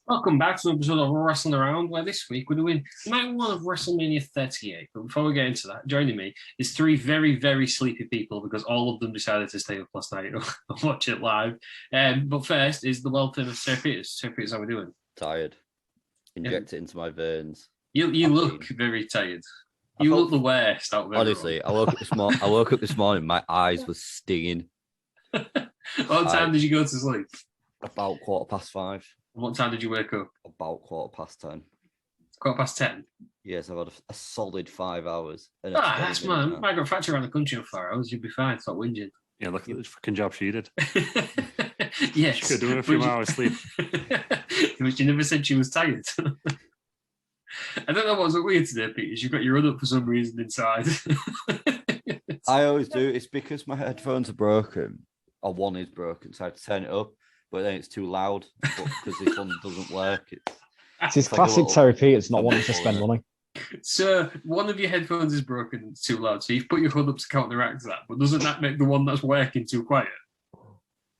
Welcome back to an episode of Wrestling Around, where this week we're doing night one of WrestleMania 38. But before we get into that, joining me is three very, very sleepy people because all of them decided to stay up last night and watch it live. But first is the well-famous Sir Peters. Sir Peters, how are we doing? Tired. Inject it into my veins. You look very tired. You look the worst out of everyone. Honestly, I woke up this morning, my eyes were stinging. What time did you go to sleep? About 5:15. What time did you wake up? About 10:15. 10:15? Yes, I've had a solid 5 hours. That's man. I got fractured around the country in 4 hours. You'd be fine. Stop whinging. Yeah, look at the fucking job she did. Yes. She could do a few more hours sleep. But she never said she was tired. I don't know what's weird today, Peter. You've got your hood up for some reason inside. I always do. It's because my headphones are broken. Or one is broken, so I have to turn it up. But then it's too loud because this one doesn't work. It's his classic Terry Peters not wanting to spend money. So one of your headphones is broken and it's too loud. So you've put your hood up to counteract that. But doesn't that make the one that's working too quiet?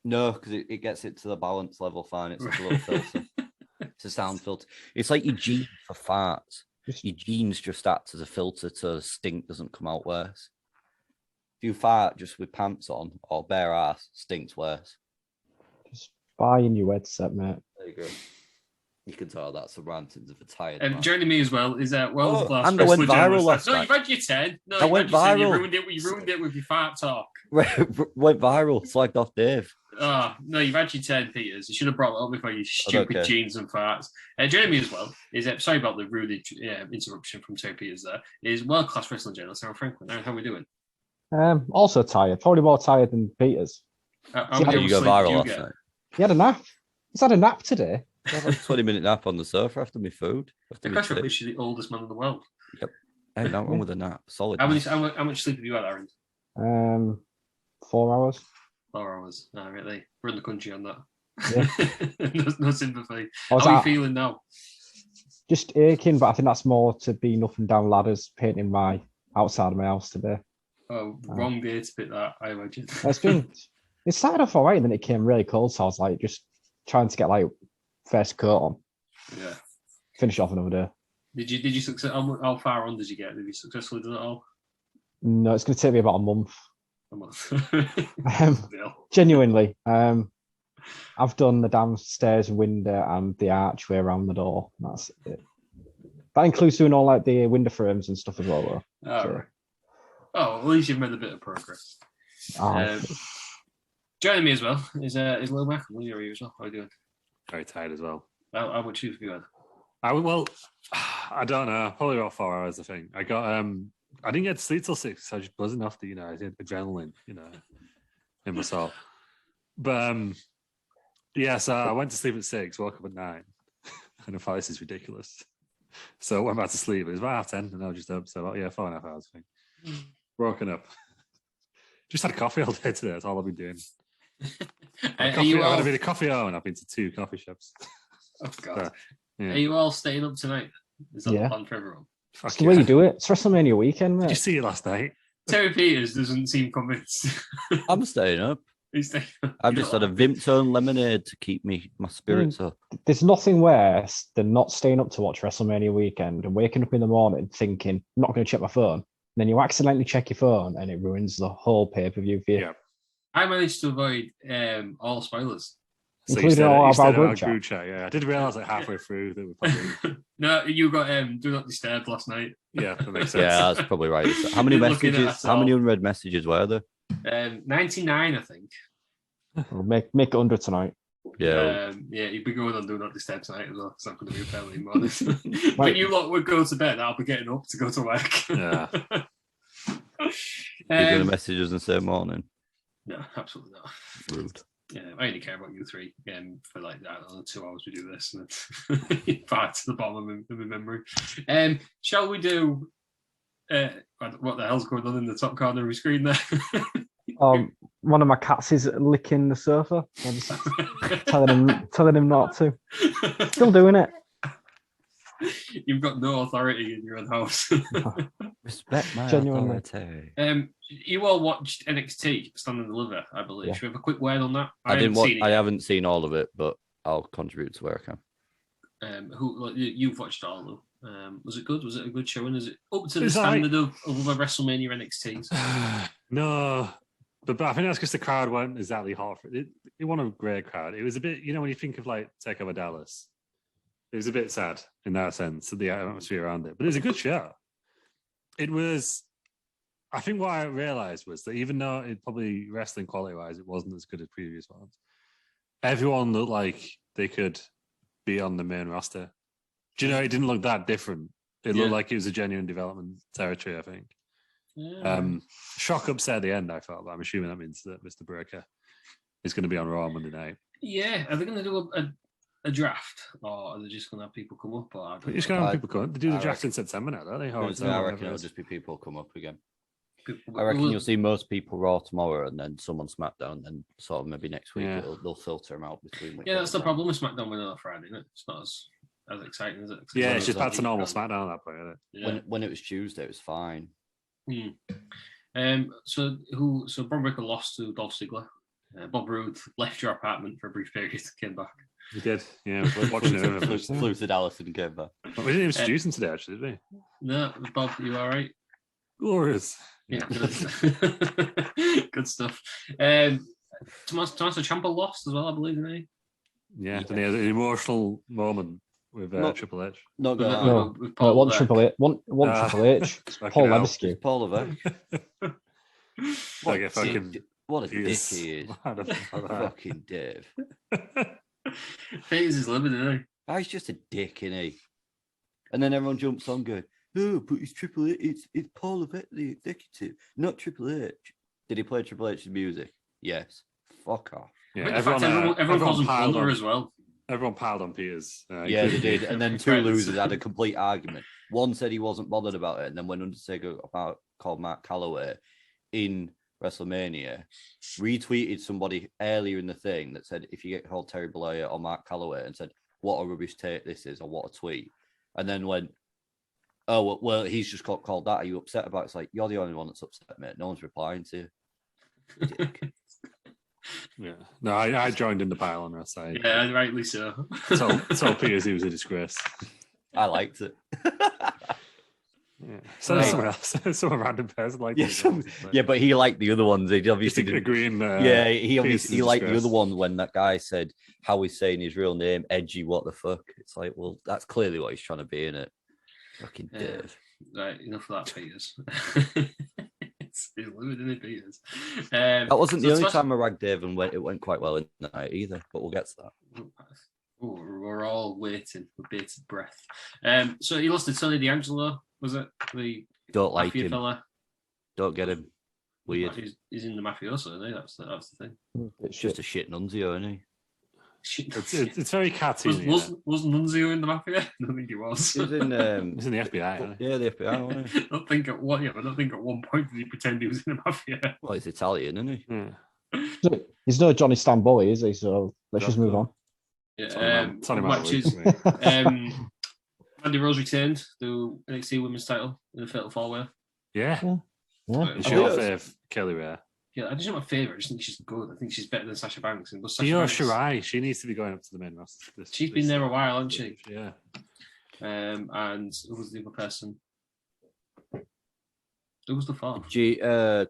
No, because it gets it to the balance level fine. It's like a little filter. It's a sound filter. It's like your jeans for farts. Your jeans just act as a filter so the stink doesn't come out worse. If you fart just with pants on or bare ass, stinks worse. Just buy a new headset, mate. There you go. You can tell that's the rantings of a tired And man. joining me as well is world-class and I went viral last night. No, night. you've had your 10. No, I went viral. You ruined it with your fart talk. Went viral. Slagged off Dave. Oh, no, you've had your 10, Peters. You should have brought it up before you stupid jeans and farts. Joining me as well is, sorry about the rude interruption from Terry Peters there, is world-class wrestling journalist Aaron Franklin. Aaron, how are we doing? Also tired. Probably more tired than Peters. How did you go viral last night? He had a nap. He's had a nap today. I had a 20-minute nap on the sofa after my food. The question is, you're the oldest man in the world. Yep. Hey, nothing wrong with a nap. Solid. How much sleep have you had, Aaron? 4 hours. 4 hours. No, really. We're in the country on that. Yeah. no sympathy. How are you feeling now? Just aching, but I think that's more to be up and down ladders, painting my outside of my house today. Oh, wrong day to pick that, I imagine. It started off all right, and then it came really cold, so I was like just trying to get like first coat on. Yeah. Finish off another day. Did you success? How far on did you get? Did you successfully do it all? No, it's going to take me about a month. A month. Genuinely. I've done the downstairs window and the archway around the door. That's it. That includes doing all like the window frames and stuff as well, though. Right. Oh, at least you've made a bit of progress. Joining me as well is Lil Mac. How are you as well? How are you doing? Very tired as well. How much sleep have you had? I don't know. Probably about 4 hours, I think. I didn't get to sleep till 6, so I was just buzzing off the, adrenaline, in myself. But so I went to sleep at 6, woke up at 9, and I thought this is ridiculous. So I went back to sleep. It was about 10, and I was just up. So 4.5 hours, I think. Woken up. Just had coffee all day today. That's all I've been doing. I'm going to be the coffee hour, and I've been to 2 coffee shops. Oh, God. So, Are you all staying up tonight? Is that the plan for everyone? That's the way you do it. It's WrestleMania weekend, mate. Did you see it last night? Terry Peters doesn't seem convinced. I'm staying up. He's staying up. I've just had a Vimtone lemonade to keep my spirits up. There's nothing worse than not staying up to watch WrestleMania weekend and waking up in the morning thinking, I'm not going to check my phone. And then you accidentally check your phone and it ruins the whole pay-per-view for you. Yeah. I managed to avoid all spoilers. So including all of our group chat. Yeah, I did realise like halfway through that we probably... No, you got Do Not Disturb last night. Yeah, that makes sense. Yeah, that's probably right. How many messages? How many unread messages were there? 99, I think. We'll make it under tonight. Yeah. You'd be going on Do Not Disturb tonight as well. It's not going to be a fairly modest. When you lot would go to bed, I'll be getting up to go to work. Yeah. You're going to message us and say morning? No, absolutely not. Rude. Yeah, I only care about you three for like, I don't know, 2 hours we do this and then far to the bottom of my memory. Shall we do what the hell's going on in the top corner of your screen there? One of my cats is licking the sofa. I'm just telling him not to. Still doing it. You've got no authority in your own house. Respect my Genuinely. authority. You all watched NXT Stand and Deliver, I believe. Yeah. Should we have a quick word on that? I haven't seen all of it, but I'll contribute to where I can. You've watched it all though. Was it good? Was it a good showing? Is it up to the It's standard of other WrestleMania NXTs? No, but I think that's because the crowd weren't exactly hot for it. It wasn't a great crowd. It was a bit, when you think of like Takeover Dallas, it was a bit sad in that sense, the atmosphere around it. But it was a good show. It was. I think what I realized was that even though it probably wrestling quality wise, it wasn't as good as previous ones. Everyone looked like they could be on the main roster. Do you know, it didn't look that different. It looked like it was a genuine development territory, I think. Yeah. Shock upset at the end, I felt, but I'm assuming that means that Mr. Breaker is going to be on Raw on Monday night. Yeah, are they going to do a draft, or are they just going to have people come up? Or they're just going to have people come up. They do the draft in September now, don't they? I reckon it'll just be people come up again. I reckon you'll see most people Raw tomorrow, and then some on SmackDown, and then sort of maybe next week they'll filter them out between. Yeah, that's the problem with SmackDown winning on Friday, isn't it? It's not as exciting, is it? Yeah, it's just back to normal SmackDown at that point, isn't it? Yeah. When it was Tuesday, it was fine. So Bob Breaker lost to Dolph Ziggler. Bob Roode left your apartment for a brief period, came back. He did, yeah. Watching it. Flew to Dallas and came back. We didn't introduce him today, actually, did we? No, Bob, you all right? Glorious. Yeah, good stuff. Tommaso Ciampa lost as well, I believe, didn't he? Yeah, and he had an emotional moment with Triple H. Not one Triple H. One Triple H. Paul Levesque. Paul Levesque. What a dick he is. Fucking Dave. He's his limit, isn't he? He's just a dick, isn't he? And then everyone jumps on going, "Oh, but it's Triple H. It's Paul Levesque, the executive, not Triple H." Did he play Triple H's music? Yes. Fuck off. Yeah, everyone calls him Thunder as well. Everyone piled on Peters. Yeah, they did. And then two losers had a complete argument. One said he wasn't bothered about it, and then when Undertaker called Mark Calloway in WrestleMania, retweeted somebody earlier in the thing that said, if you get called Terry Bollea or Mark Calloway, and said, what a rubbish take this is, or what a tweet. And then went, oh, well, he's just got called that. Are you upset about it? It's like, you're the only one that's upset, mate. No one's replying to you. Yeah. No, I joined in the pile on that side. Yeah, rightly so. Told Peters he was a disgrace. I liked it. Yeah. So someone else, some random person like but he liked the other ones. He obviously didn't agree. He obviously liked the other one when that guy said how he's saying his real name, Edgy. What the fuck? It's like, well, that's clearly what he's trying to be, in it. Fucking Dave. Right, enough of that, Peters. It's limited, isn't it, Peters? That wasn't the only time I ragged Dave, and it went quite well in the night either. But we'll get to that. Oh, we're all waiting with bated breath. So he lost to Tony D'Angelo. Was it the don't like him? Fella? Don't get him. Weird. He's in the mafioso, isn't he? That's the thing. It's just a shit nunzio, isn't he? It's very catty. Was Nunzio in the mafia? I don't think he was. He was in he's in the FBI. Yeah, the FBI. Wasn't he? I don't think at one point did he pretend he was in the mafia. Well, he's Italian, isn't he? Yeah. He's no Johnny Stamboli, is he? So let's just move on. Yeah. Matches. Mandy Rose returned to NXT Women's title in a fatal four-way. Yeah. Is she your fave, Kelly Ray? Yeah, I just not my favourite. I just think she's good. I think she's better than Sasha Banks. And Io Shirai, she needs to be going up to the main roster. She's been there a while, hasn't she? Yeah. And who was the other person? Who was the fourth?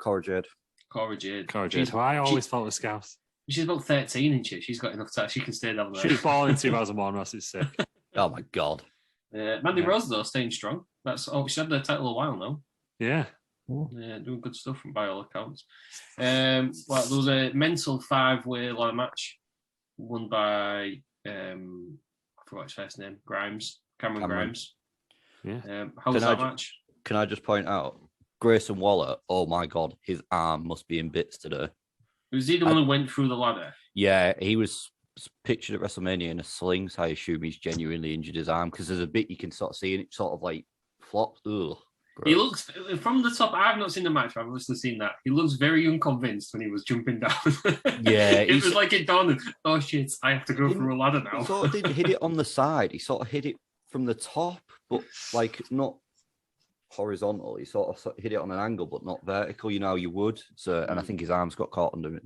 Cora Jade. Cora Jade. Who I always thought was Scouse. She's about 13, isn't she? She's got enough time. She can stay down there. She was born in 2001. Ross is sick. Oh my god. Mandy Rose though, staying strong. She's had the title a while now. Yeah. Yeah, doing good stuff by all accounts. There was a mental 5-way ladder match won by I forgot his first name, Cameron Grimes. Yeah. How was that match? Can I just point out, Grayson Waller? Oh my god, his arm must be in bits today. Was he the one who went through the ladder? Yeah, he was pictured at WrestleMania in a sling, so I assume he's genuinely injured his arm, because there's a bit you can sort of see, and it sort of like flopped. Ugh. He looks, from the top, I've not seen the match, I've obviously seen that. He looks very unconvinced when he was jumping down. Yeah. It was like it dawned, oh shit, I have to go through a ladder now. He sort of didn't hit it on the side. He sort of hit it from the top, but like not horizontal. He sort of hit it on an angle, but not vertical, you know how you would. So, and I think his arms got caught under it.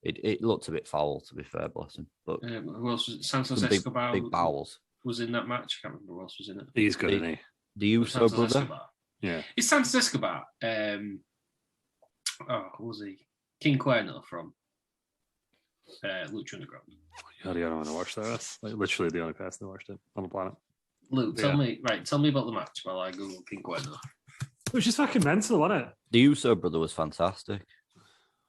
It looked a bit foul, to be fair, bless him. But who else was it? Santos Escobar. Big bowels. was in that match. I can't remember who else was in it. He's good, isn't he? The Uso Santos brother. Escobar. Yeah. It's Santos Escobar. Who was he? King Cuerno from Lucha Underground. God, I don't want to watch that. That's like literally the only person who watched it on the planet. Luke, tell me about the match while I Google King Cuerno. It was just fucking mental, wasn't it? The Uso brother was fantastic.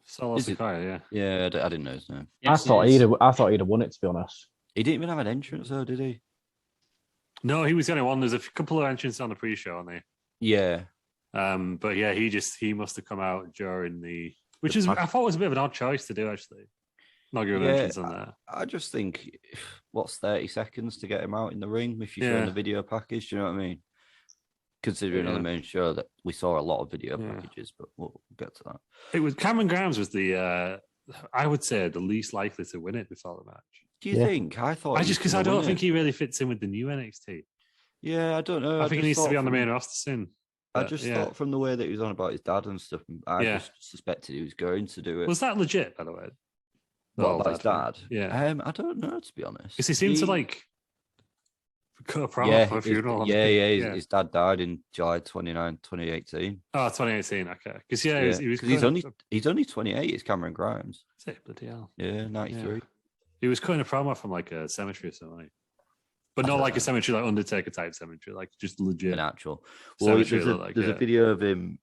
Solo Sikoa, yeah. Yeah, I didn't know his name. Yes, I thought he'd have won it, to be honest. He didn't even have an entrance, though, did he? No, he was the only one. There's a couple of entrances on the pre-show, aren't they? Yeah. But yeah, he must have come out during which is I thought was a bit of an odd choice to do, actually. Not giving entrance on that. I just think, what's 30 seconds to get him out in the ring if you're showing the video package? Do you know what I mean? Considering on the main show that we saw a lot of video packages, but we'll get to that. It was Cameron Grimes was the I would say the least likely to win it before the match. Do you think? I thought because I don't think he really fits in with the new NXT. Yeah, I don't know. I think he needs to be on the main roster soon. I just thought from the way that he was on about his dad and stuff, I just suspected he was going to do it. Was that legit, by the way? What, about his dad? Yeah. I don't know, to be honest. Because he seemed to like cut a promo for a funeral. His dad died in July 29, 2018. Oh, 2018, okay. Because he's only 28, it's Cameron Grimes. Bloody hell. Yeah, 93. Yeah. He was cutting a promo from like a cemetery or something. But not like a cemetery, like Undertaker type cemetery, like just legit. An actual. Well, there's a video of him.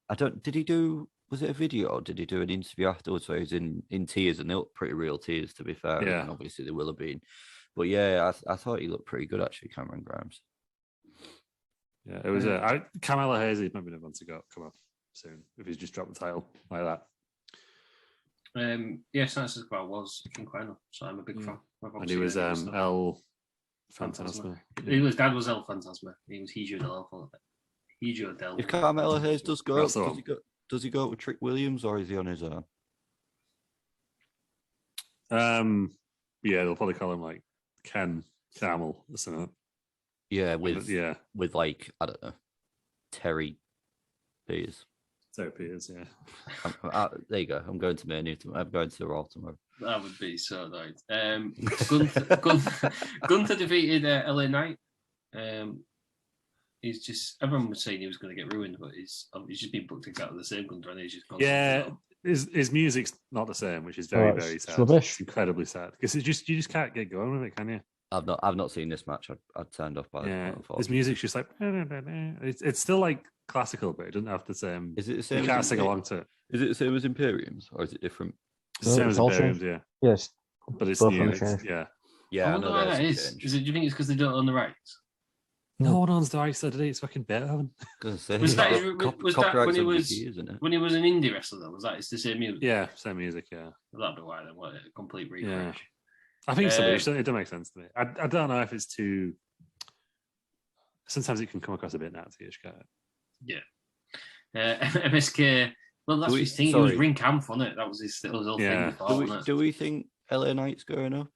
Was it a video or did he do an interview afterwards where he was in tears, and they looked pretty real tears, to be fair. Yeah. And obviously they will have been. But yeah, I thought he looked pretty good, actually, Cameron Grimes. Yeah, it was Carmelo Hayes, he might be the one to come up soon if he's just dropped the title like that. Santos Escobar was King Cuerno, so I'm a big fan. And he was El Fantasma. His dad was El Fantasma. He was Hijo del. If Carmelo Hayes does go, does he go with Trick Williams or is he on his own? Yeah, they'll probably call him like Ken Camel or something. Yeah, with like, I don't know, Terry Peters. Terry Peters, yeah. There you go. I'm going to Mania. I'm going to Raw tomorrow. That would be so nice. Gunther defeated LA Knight. He's just, everyone was saying he was going to get ruined, but he's just been booked exactly the same Gunther, and he's just gone. Yeah, his music's not the same, which is very very sad. It's incredibly sad because you just can't get going with it, can you? I've not seen this match. I turned off by his music's just like it's still like classical, but it doesn't have the same. Is it the same? You can't sing along to it. Is it the same as Imperium's or is it different? It's the same as Imperium's, yeah. Yes, but it's new. Yeah. I wonder why that is. Do you think it's because they don't own the rights? No one owns the rights to today. It's fucking Beethoven. Was that when he was an indie wrestler though? Was that it's the same music? Yeah, same music. Yeah, that'd be why then. What a complete refresh. Yeah. I think so. It doesn't make sense to me. I don't know if it's too. Sometimes it can come across a bit Nazi-ish, kind of. Yeah. MSK. Well, that's his thing. He was ring camp on it. That was his whole thing. Do we think LA Knight's going up?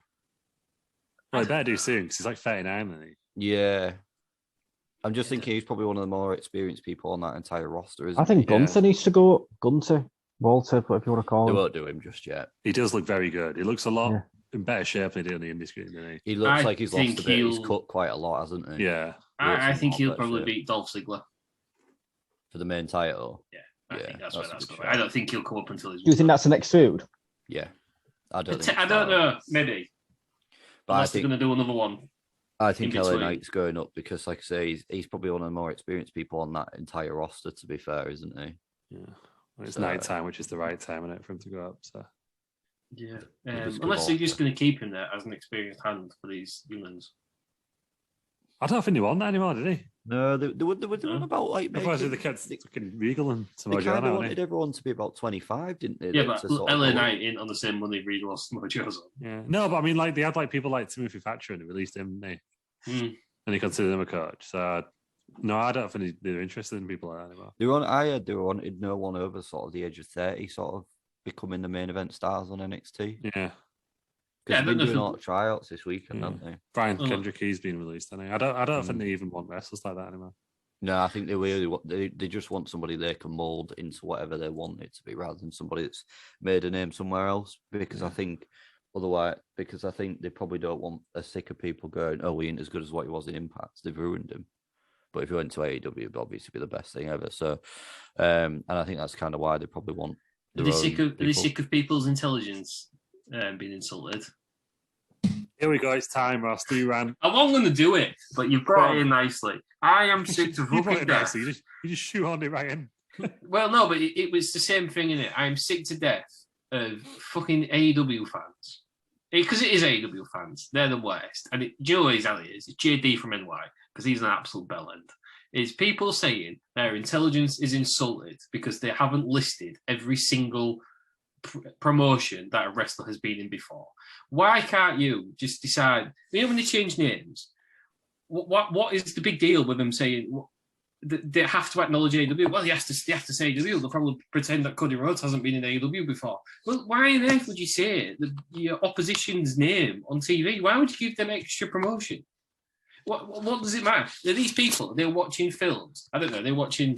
Well, I better do soon because he's like 39, isn't he? Yeah. I'm just thinking he's probably one of the more experienced people on that entire roster, isn't I think Gunther needs to go up. Gunther, Walter, whatever you want to call him. They won't do him just yet. He does look very good. He looks a lot in better shape than he did on the indie screen, doesn't he? He looks like he's lost a bit. He's cut quite a lot, hasn't he? Yeah. I think he'll probably beat Dolph Ziggler. For the main title? Yeah. I think that's where that's going. I don't think he'll come up until he's... Do you think that's the next feud? Yeah. I don't know. Maybe. But unless they're going to do another one. I think LA Knight's going up because, like I say, he's probably one of the more experienced people on that entire roster, to be fair, isn't he? Yeah. Well, it's night time, which is the right time, isn't it, for him to go up? So. Yeah. Unless they're just going to keep him there as an experienced hand for these humans. I don't think they want that anymore, did he? No, they were on about like. Otherwise, they kept fucking Regal and Samoa Joe. They kind of wanted everyone to be about 25, didn't they? Yeah, but LA Knight ain't on the same money Regal or Samoa Joe's on. Yeah, no, but I mean, like they had like people like Timothy Thatcher and they released him, didn't they? And he considered him a coach. So no, I don't think they're interested in people like that anymore. They wanted no one over sort of the age of 30, sort of becoming the main event stars on NXT. Yeah. Because they've been doing a lot of tryouts this weekend, haven't they? Brian Kendrick, he's been released, hasn't he? I don't think they even want wrestlers like that anymore. No, I think they just want somebody they can mould into whatever they want it to be, rather than somebody that's made a name somewhere else. Because I think otherwise, because I think they probably don't want a sick of people going, "Oh, he ain't as good as what he was in Impact." They've ruined him. But if he went to AEW, it'd obviously be the best thing ever. So, and I think that's kind of why they probably want. Are they sick of people's intelligence being insulted? Here we go. It's time, Ross. Do you run? I wasn't going to do it, but you've brought it in nicely. I am sick to You brought fucking it death. nicely. You just shoehorned it right in. Well, no, but it was the same thing in it. I am sick to death of fucking AEW fans. Because it is AEW fans. They're the worst. And do you know what exactly is? It's JD from NY, because he's an absolute bellend. It's people saying their intelligence is insulted because they haven't listed every single promotion that a wrestler has been in before. Why can't you just decide, when they change names, what is the big deal with them saying they have to acknowledge AEW? Well, they have to say AEW. They'll probably pretend that Cody Rhodes hasn't been in AEW before. Well, why on earth would you say your opposition's name on TV? Why would you give them extra promotion? What does it matter? Are these people, they're watching films. I don't know, they're watching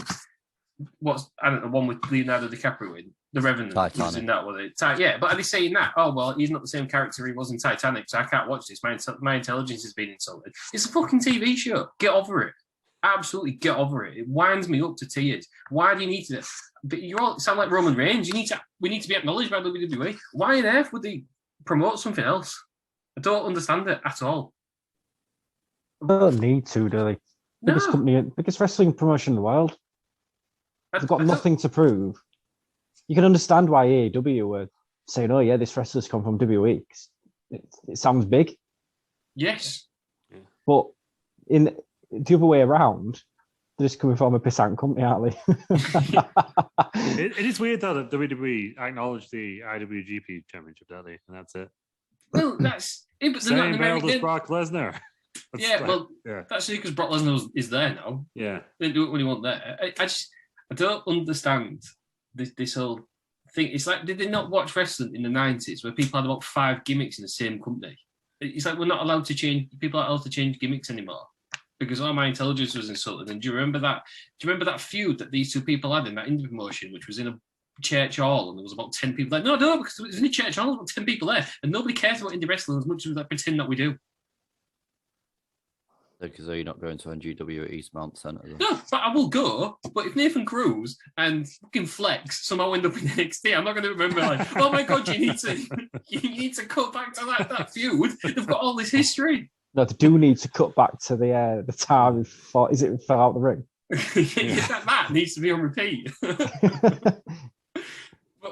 one with Leonardo DiCaprio in The Revenant. Titanic. In that one. Yeah, but are they saying that? Oh, well, he's not the same character he was in Titanic, so I can't watch this. My intelligence has been insulted. It's a fucking TV show. Get over it. Absolutely get over it. It winds me up to tears. Why do you need to? But you all sound like Roman Reigns. We need to be acknowledged by WWE. Why on earth would they promote something else? I don't understand it at all. They don't need to, do they? Biggest company, biggest wrestling promotion in the world. They've got nothing to prove. You can understand why AEW were saying, "Oh yeah, this wrestler's come from WWE." It sounds big. Yes. But in the other way around, they're just coming from a pissant company, aren't they? It is weird though that WWE acknowledged the IWGP Championship, don't they? And that's it. Well, that's it. Same belt as Brock Lesnar. That's because Brock Lesnar is there now. Yeah, they do it when he want there. I don't understand this whole thing. It's like, did they not watch wrestling in the 90s where people had about 5 gimmicks in the same company? It's like we're not allowed to change. People aren't allowed to change gimmicks anymore because all my intelligence was insulted. And do you remember that? Do you remember that feud that these two people had in that indie promotion, which was in a church hall, and there was about 10 people there? No, because it was in a church hall, there was about 10 people there, and nobody cares about indie wrestling as much as we pretend that we do. Because you're not going to NGW at Eastmount Centre. No, but I will go. But if Nathan Cruz and fucking Flex somehow end up in NXT, I'm not going to remember like, oh my god, you need to cut back to that feud. They've got all this history. No, they do need to cut back to the time before. Is it fell out the ring? That needs to be on repeat. But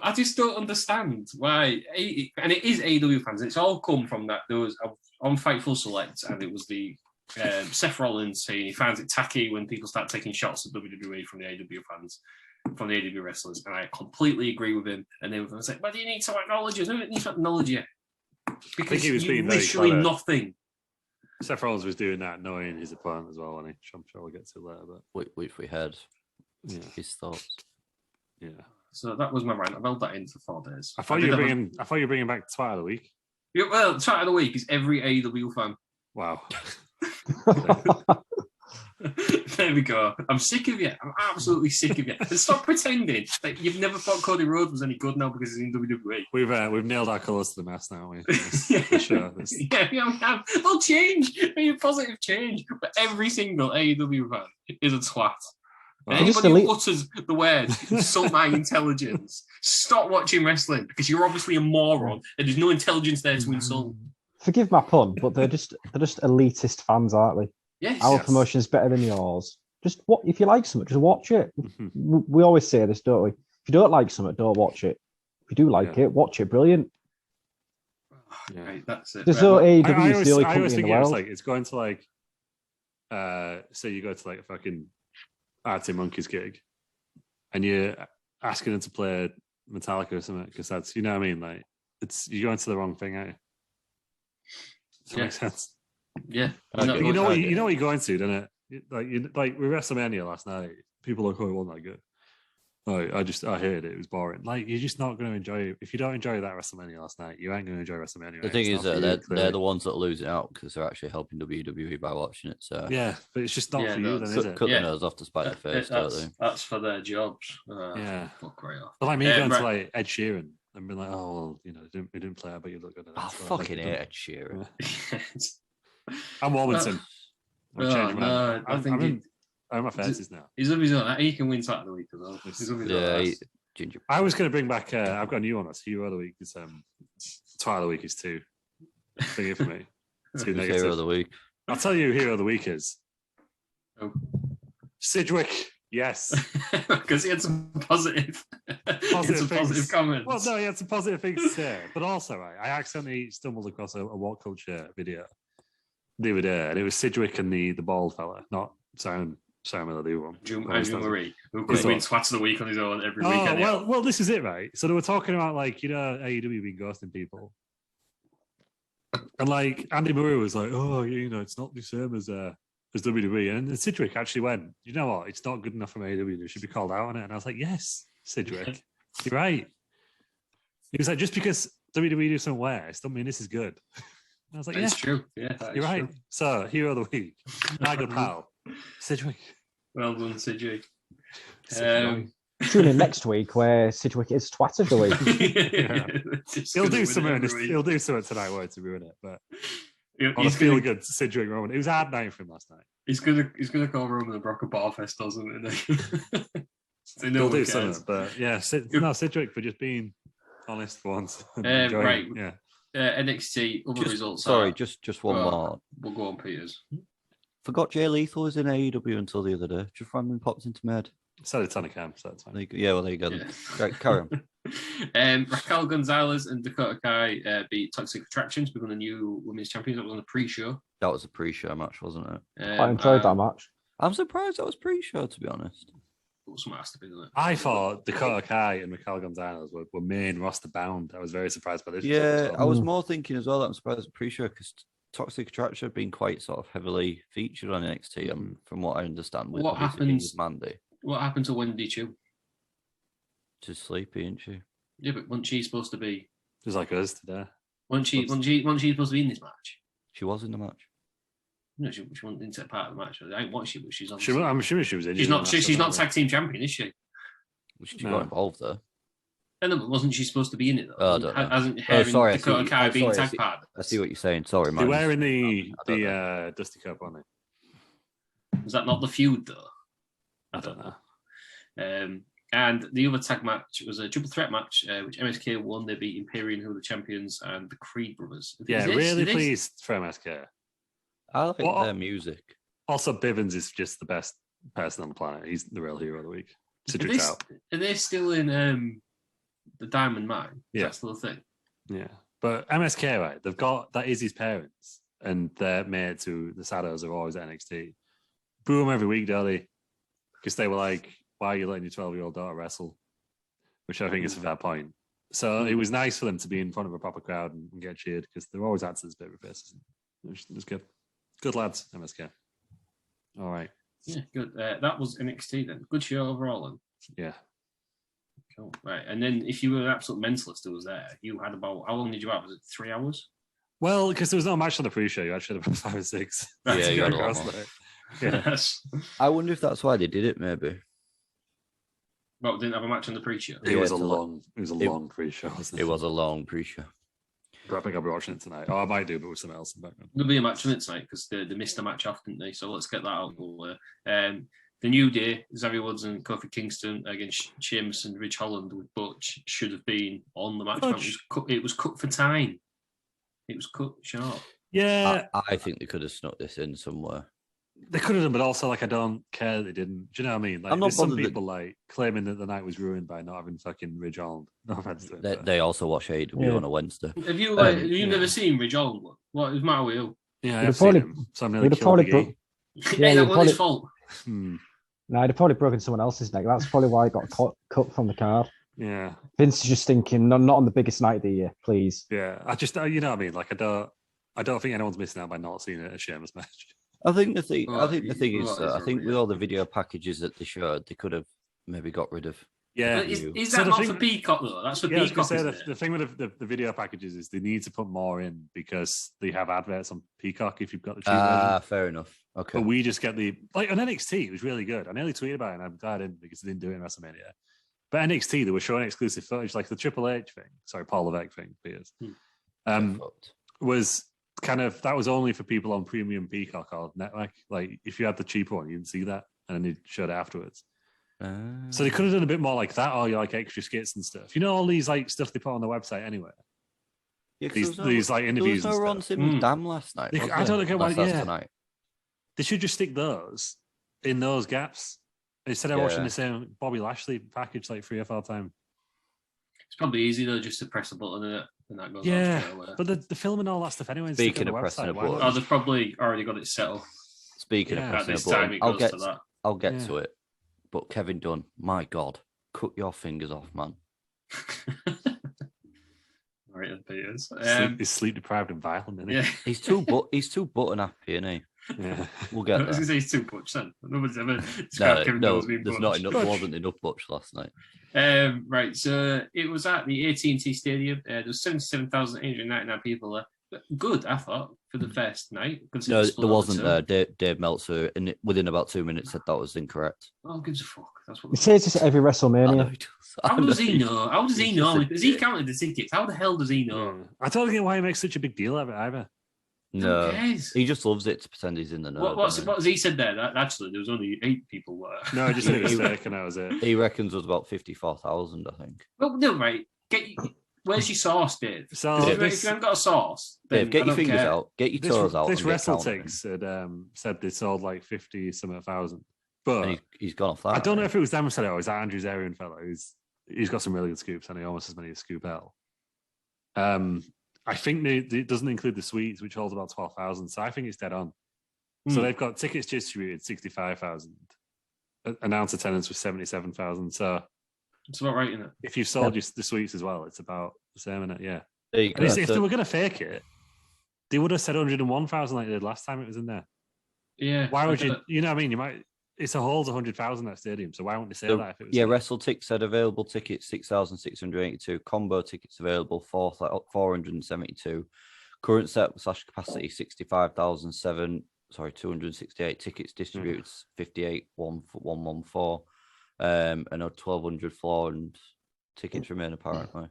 I just don't understand why. And it is AEW fans. And it's all come from that. There was on Fightful Select, and it was the. Seth Rollins saying he finds it tacky when people start taking shots at WWE from the AEW fans, from the AEW wrestlers, and I completely agree with him. And they were saying, "But you need to acknowledge it. No, it needs to acknowledge it because he was being literally nothing." Seth Rollins was doing that, knowing his opponent as well, and I'm sure we'll get to later. But which we had his thoughts. Yeah. So that was my rant. I've held that in for 4 days. I thought you were bringing back Twat of the Week. Yeah, well, Twat of the Week is every AEW fan. Wow. There we go. I'm sick of you. I'm absolutely sick of you. And stop pretending like you've never thought Cody Rhodes was any good now because he's in WWE. We've nailed our colours to the mast now. For sure. Yeah, they'll change. Be a positive change. But every single AEW fan is a twat. Well, anybody who utters the word insult my intelligence, stop watching wrestling because you're obviously a moron and there's no intelligence there to insult. Forgive my pun, but they're just elitist fans, aren't they? Yes. Our promotion is better than yours. Just if you like something, just watch it. We always say this, don't we? If you don't like something, don't watch it. If you do like it, watch it. Brilliant. Yeah, right, that's it. There's no AEW is the only company in the world. It's going to like, say you go to like a fucking Arctic Monkeys gig, and you're asking them to play Metallica or something because that's, you know what I mean? Like, you're going to the wrong thing, aren't you? Does that make sense? Yeah. You know what you're going to, don't it? Like with WrestleMania last night, people are like, "Oh, it wasn't that good." I hated it. It was boring. Like, you're just not going to enjoy it. If you don't enjoy that WrestleMania last night, you ain't going to enjoy WrestleMania. The thing is that they're the ones that are losing out because they're actually helping WWE by watching it. So yeah, but it's just not for you, then, is it? Cut the nose off to spite the face, don't they? That's for their jobs. Yeah. Fuck right off. But like me going to like Ed Sheeran and been like, oh, well, you know, we didn't play out, but you look good at that. I fucking hate Ed Sheeran. I'm Warmington. I'm my faces now. He's of his own. He can win Saturday of the week as well. Ginger. I was going to bring back. I've got a new one. That's Hero of the Week. Is Twilight of the Week is too thingy for me. Too negative. Hero of the Week. I'll tell you who Hero of the Week is. Oh. Sidgwick. Yes, because he had some positive comments. Well, no, he had some positive things to say, but also I accidentally stumbled across a What Culture video the other day, and it was Sidgwick and the bald fella, not Simon Miller, the other one. Andrew Murray, who could win Twats of the Week on his own every weekend. Well, this is it, right? So they were talking about, like, you know, AEW being ghosting people. And, like, Andy Murray was like, oh, you know, it's not the same as WWE. And Sidgwick actually went, you know what? It's not good enough from AEW. It should be called out on it. And I was like, yes, Sidgwick, you're right. He was like, just because WWE do something worse, don't mean this is good. And I was like, it's true. Yeah, you're right. True. So, Hero of the Week, my good pal, Sidgwick. Well done, Sidgwick. Tune in next week where Sidgwick is Twat of the Week. He'll do something. He'll do something tonight, won't to ruin it? But on a feel good Sidgwick Roman. It was a hard night for him last night. He's gonna call Roman the Brock of Barfest, doesn't it? He'll do something. But yeah, Sidgwick for just being honest for once. Right. Yeah. NXT other results. Sorry, just one more. We'll go on, Peters. Forgot Jay Lethal was in AEW until the other day. Just randomly popped into my head. So did Tony Khan, so that's fine. Yeah, well, there you go. Yeah. Right, carry on. Raquel Gonzalez and Dakota Kai beat Toxic Attractions, becoming the new women's champions. That was on the pre-show. That was a pre-show match, wasn't it? I enjoyed that match. I'm surprised that was pre-show, to be honest. Something has to be, doesn't it? I thought Dakota Kai and Raquel Gonzalez were main roster bound. I was very surprised by this. Yeah, I was more thinking as well that I'm surprised at pre-show because Toxic Attraction have been quite sort of heavily featured on NXT, from what I understand. With what happens, Mandy? What happened to Wendy Chu? She's sleepy, isn't she? Yeah, but wasn't she supposed to be? Just like us today. Wasn't she supposed to be in this match? She was in the match. No, she wasn't into part of the match. I ain't watched it, but she's on. I'm assuming she was in. She's not tag team champion, is she? She got involved though. No, but wasn't she supposed to be in it though? Oh, I don't know. Hasn't sorry, Dakota Kai being tag part of it? I see what you're saying. Sorry, man. They're wearing the Dusty Cup, aren't they? Was that not the feud though? I don't know. And the other tag match was a triple threat match, which MSK won. They beat Imperium, who were the champions, and the Creed brothers. Yeah, really pleased for MSK. I like their music. Also, Bivens is just the best person on the planet. He's the real hero of the week. Are they still in the Diamond Mine? Yeah. That's still a thing. Yeah. But MSK, right, they've got that is his parents, and their mates who the Sados are always at NXT. Boo them every week, don't they? Because they were like, why are you letting your 12-year-old daughter wrestle? Which I think is a fair point. So it was nice for them to be in front of a proper crowd and get cheered because they're always acting as baby faces. It was good. Good lads, MSK. All right. Yeah, good. That was NXT then. Good show overall then. Yeah. Cool. Right. And then if you were an absolute mentalist who was there, you had about, how long did you have? Was it 3 hours? Well, because there was no match on the pre-show. You actually had about 5 or 6. Yeah, you had a lot more. Yes. I wonder if that's why they did it, maybe. Well, didn't have a match on the pre-show. It was a long pre-show, wasn't it? It was a long pre-show. But I think I'll be watching it tonight. Oh, I might do, but with something else in the background. There'll be a match on it tonight because they missed a match off, didn't they? So let's get that out of the way. The New Day, Xavier Woods and Kofi Kingston against Sheamus and Ridge Holland with Butch should have been on the match. It was cut for time. It was cut short. Yeah. I think they could have snuck this in somewhere. They could have done, but also, like, I don't care that they didn't. Do you know what I mean? Like, there's some people like claiming that the night was ruined by not having fucking Ridge Holland. No offense to it. They also watch AEW on a Wednesday. Have you never seen Ridge Holland? What is matter with you? Yeah, I've seen him. So I'm nearly killed the Yeah, that wasn't his fault. No, he'd have probably broken someone else's neck. That's probably why he got cut from the card. Yeah. Vince is just thinking, not on the biggest night of the year, please. Yeah, I just, you know what I mean? Like, I don't think anyone's missing out by not seeing a Sheamus match. I think the thing is, I think with all the video packages that they showed, they could have maybe got rid of. Yeah, is that not for Peacock though? That's for Peacock. The thing with the video packages is they need to put more in because they have adverts on Peacock if you've got the cheap version. Fair enough. Okay, but we just get on NXT. It was really good. I nearly tweeted about it, and I'm glad I didn't because they didn't do it in WrestleMania. But NXT, they were showing exclusive footage, like the Triple H thing. Sorry, Paul Levesque thing, Peters. Was kind of, that was only for people on Premium Peacock or Network. Like, if you had the cheaper one, you didn't see that, and then they showed it afterwards. So they could have done a bit more like that, or like extra skits and stuff. You know, all these like stuff they put on the website anyway. Yeah, these like interviews. There was no Ron Simmons Damn last night. I don't know why. Yeah, tonight. They should just stick those in those gaps instead of watching the same Bobby Lashley package like 3 or 4 times. It's probably easy though, just to press a button and that goes. Yeah, but the filming all that stuff anyway. Speaking of pressing a button, they've probably already got it set up. Speaking of pressing a button, I'll get to it. But Kevin Dunn, my God, cut your fingers off, man. All right, then, Peters. He's sleep deprived and violent, isn't he? Yeah. He's too button happy, isn't he? Yeah. We'll get there. I was going to say he's too butch then. Nobody's ever described Kevin Dunn as being butch. There wasn't enough butch last night. Right, so it was at the AT&T Stadium. There was 77,899 people there. Good, I thought, for the first night. No, there wasn't. Dave Meltzer, within about 2 minutes, said that was incorrect. Oh, gives a fuck. That's what he says this at every WrestleMania. How does he know? How does he know? Has he counted the tickets? How the hell does he know? I don't get why he makes such a big deal of it either. No, he just loves it to pretend he's in the know. What has he said there? That actually, there was only 8 people there. No, I just said it was mistake, and that was it. He reckons it was about 54,000, I think. Well, no, right. Where's your sauce, Dave? So if you haven't got a sauce, then Dave, get your fingers out, get your toes out. This WrestleTix had said they sold like 50-something thousand, but he's gone off that. I don't know if it was them who said it or is that Andrew's Arian fellow he's got some really good scoops and he almost as many as Scoop L. I think it doesn't include the suites, which holds about 12,000. So I think it's dead on. So they've got tickets distributed 65,000. Announced attendance was 77,000. So it's about right, isn't it? If you've sold the suites as well, it's about the same, isn't it? Yeah. There you go. If they were going to fake it, they would have said 101,000 like they did last time it was in there. Yeah. Why would you? You know what I mean? You might. It's a holds 100,000 that stadium, so why wouldn't they say that? If it was WrestleTix said available tickets 6,682, combo tickets available 472, current set / capacity 268 tickets distributed 58,114, and a 1,200 floor and tickets remain apparently.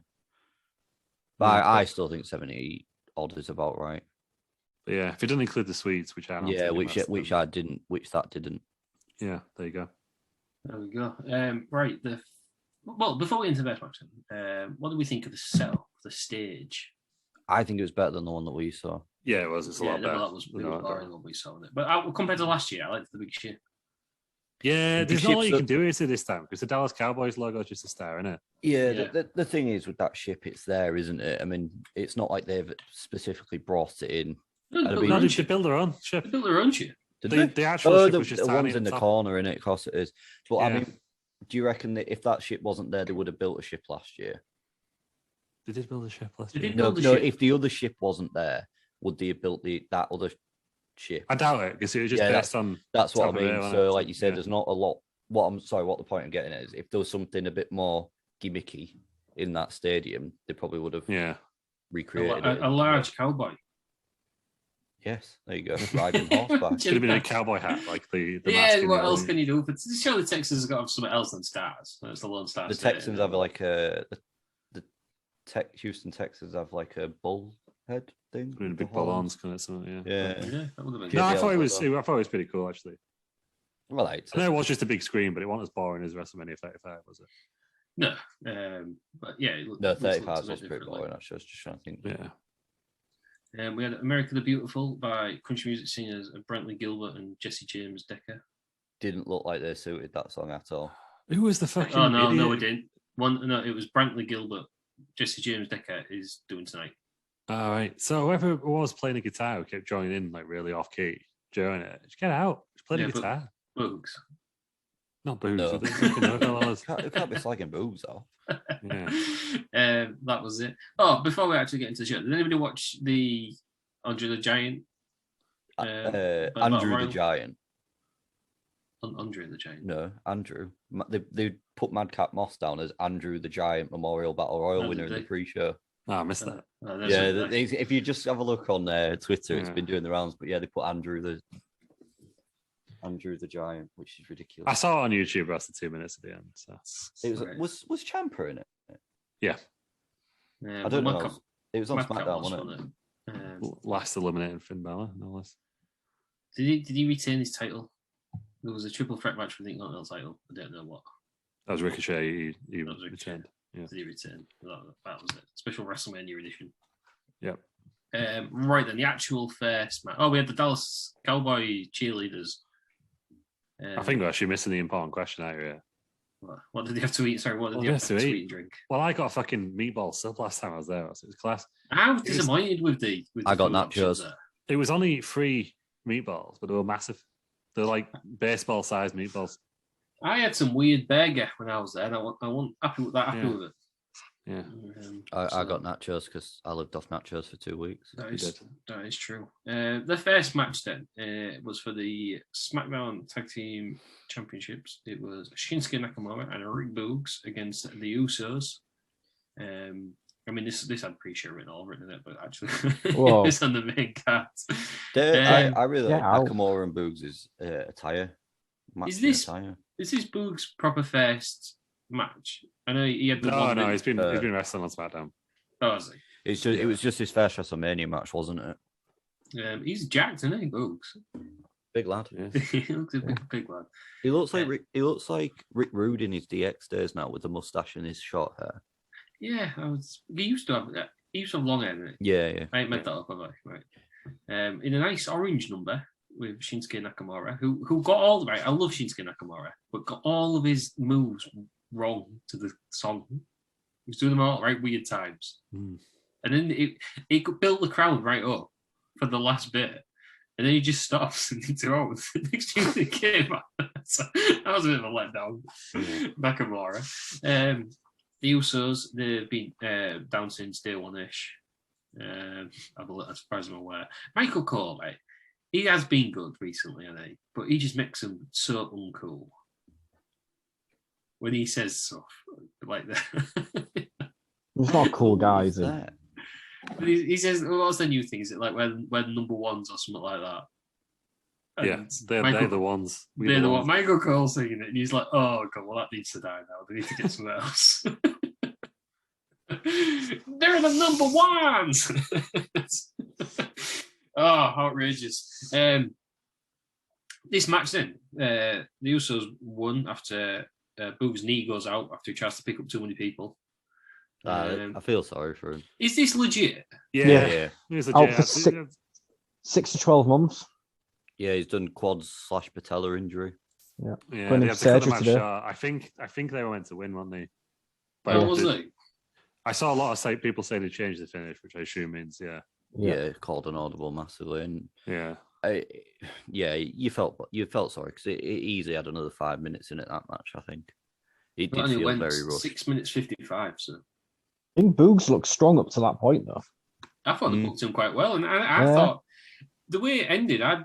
But I still think 70 odd is about right. But yeah, if it doesn't include the suites, which that didn't. Yeah, there you go. There we go. Right. Before we get into the best match, what do we think of the setup, the stage? I think it was better than the one that we saw. Yeah, it was. It's a lot better. That was boring what we saw. But compared to last year, I liked the big ship. Yeah, there's not a lot you can do with it this time because the Dallas Cowboys logo is just a star, isn't it? Yeah, the thing is with that ship, it's there, isn't it? I mean, it's not like they've specifically brought it in. They should build their own ship. They built their own ship. The actual ship was just the one's in the corner, in it. Of course, it is. But yeah. I mean, do you reckon that if that ship wasn't there, they would have built a ship last year? They did build a ship last year. No. If the other ship wasn't there, would they have built that other ship? I doubt it because it was just based on. That's what I mean. So, like you said, there's not a lot. What the point I'm getting at is, if there was something a bit more gimmicky in that stadium, they probably would have recreated a large cowboy. Yes, there you go. Riding horseback. Should have been a cowboy hat, like the yeah, what else can you do? But surely the Texans have got something else than stars. It's the Lone Star. The Texans have like Houston Texans have like a bull head thing. Really big ballons, kind of something. Yeah. That would have been. No, I thought it was pretty cool actually. Well, I know it was just a big screen, but it wasn't as boring as WrestleMania 35, was it? No, but yeah, 35 was pretty boring. Actually, I was just trying to think. Yeah. We had America the Beautiful by country music singers Brantley Gilbert and Jesse James Decker. Didn't look like they suited that song at all. Who was the fucking no, idiot? No, it didn't. It was Brantley Gilbert. Jesse James Decker is doing tonight. All right. So whoever was playing the guitar who kept joining in like really off key during it, just get out. Just play the guitar. Boogs. Not booze. No. It can't be slagging boobs off. Yeah. That was it. Oh, before we actually get into the show, did anybody watch the Andre the Giant? Andrew the Giant. Andre the Giant. No, Andrew. They put Madcap Moss down as Andrew the Giant Memorial Battle Royal winner in the pre-show. Oh, I missed that. If you just have a look on Twitter, it's been doing the rounds. But yeah, they put Andrew the. Andrew the Giant, which is I ridiculous. saw it on YouTube after 2 minutes at the end. So It was Ciampa in it? yeah, I don't know. It was on SmackDown, wasn't it? last eliminating Finn Balor, no less. Did he retain his title? There was a triple threat match for the Intercontinental title. I don't know what. That was Ricochet. He That was returned. Yeah. Did he return? That was it. Special WrestleMania edition. Yep. Right then, the actual first match. Oh, we had the Dallas Cowboy cheerleaders. I think we're actually missing the important question out here. What did they have to eat? Sorry, what did they have to eat and drink? Well, I got a fucking meatball sub last time I was there. So it was class. I was disappointed with the I got nachos. It was only 3 meatballs, but they were massive. They're like baseball-sized meatballs. I had some weird burger when I was there. And I wasn't happy with it. Yeah. I got nachos because I lived off nachos for 2 weeks. That is true. The first match then was for the SmackDown Tag Team Championships. It was Shinsuke Nakamura and Rick Boogs against the Usos. I mean, this had pre-show written all written in it, but actually it's on the main card. I really like Nakamura and Boogs' attire. Is this Boogs' proper first match? I know he had the no. He's been wrestling on SmackDown. Oh, is he? It was just his first WrestleMania match, wasn't it? He's jacked, isn't he, Boogs? Big lad. Yeah. He looks a big lad. He looks like Rick Rude in his DX days now, with the mustache and his short hair. Yeah, he used to have long hair, didn't he? Yeah. I ain't made that up, have I? Right. In a nice orange number with Shinsuke Nakamura, who got all right. I love Shinsuke Nakamura, but got all of his moves wrong to the song. He was doing them all at right weird times. And then he could build the crowd right up for the last bit. And then he just stops and he throws. The next year he came out. So that was a bit of a letdown. Nakamura. The Usos, they've been down since day one-ish. As far as I'm aware. Michael Cole, right? He has been good recently, I think, but he just makes them so uncool when he says stuff like that. He's not a cool guy, is he? But he says, what's the new thing? Is it like when number ones or something like that? And they're the ones. They're the ones. Michael Cole singing it, and he's like, "Oh god, well that needs to die now. They need to get something else." They're the number ones. Oh, outrageous! This match then, the Usos won after Boog's knee goes out after he tries to pick up too many people. I feel sorry for him. Is this legit? Yeah. Out for 6 to 12 months. Yeah, he's done quads/patella injury. Yeah. They had to cut the match short. I think they were meant to win, weren't they? But was it? I saw a lot of people saying they changed the finish, which I assume means Yeah, called an audible massively, and you felt sorry because it easily had another 5 minutes in it that match. I think it did feel very rushed. 6 minutes 55. So I think Boogs looked strong up to that point, though. I thought they booked him quite well, and I thought the way it ended, I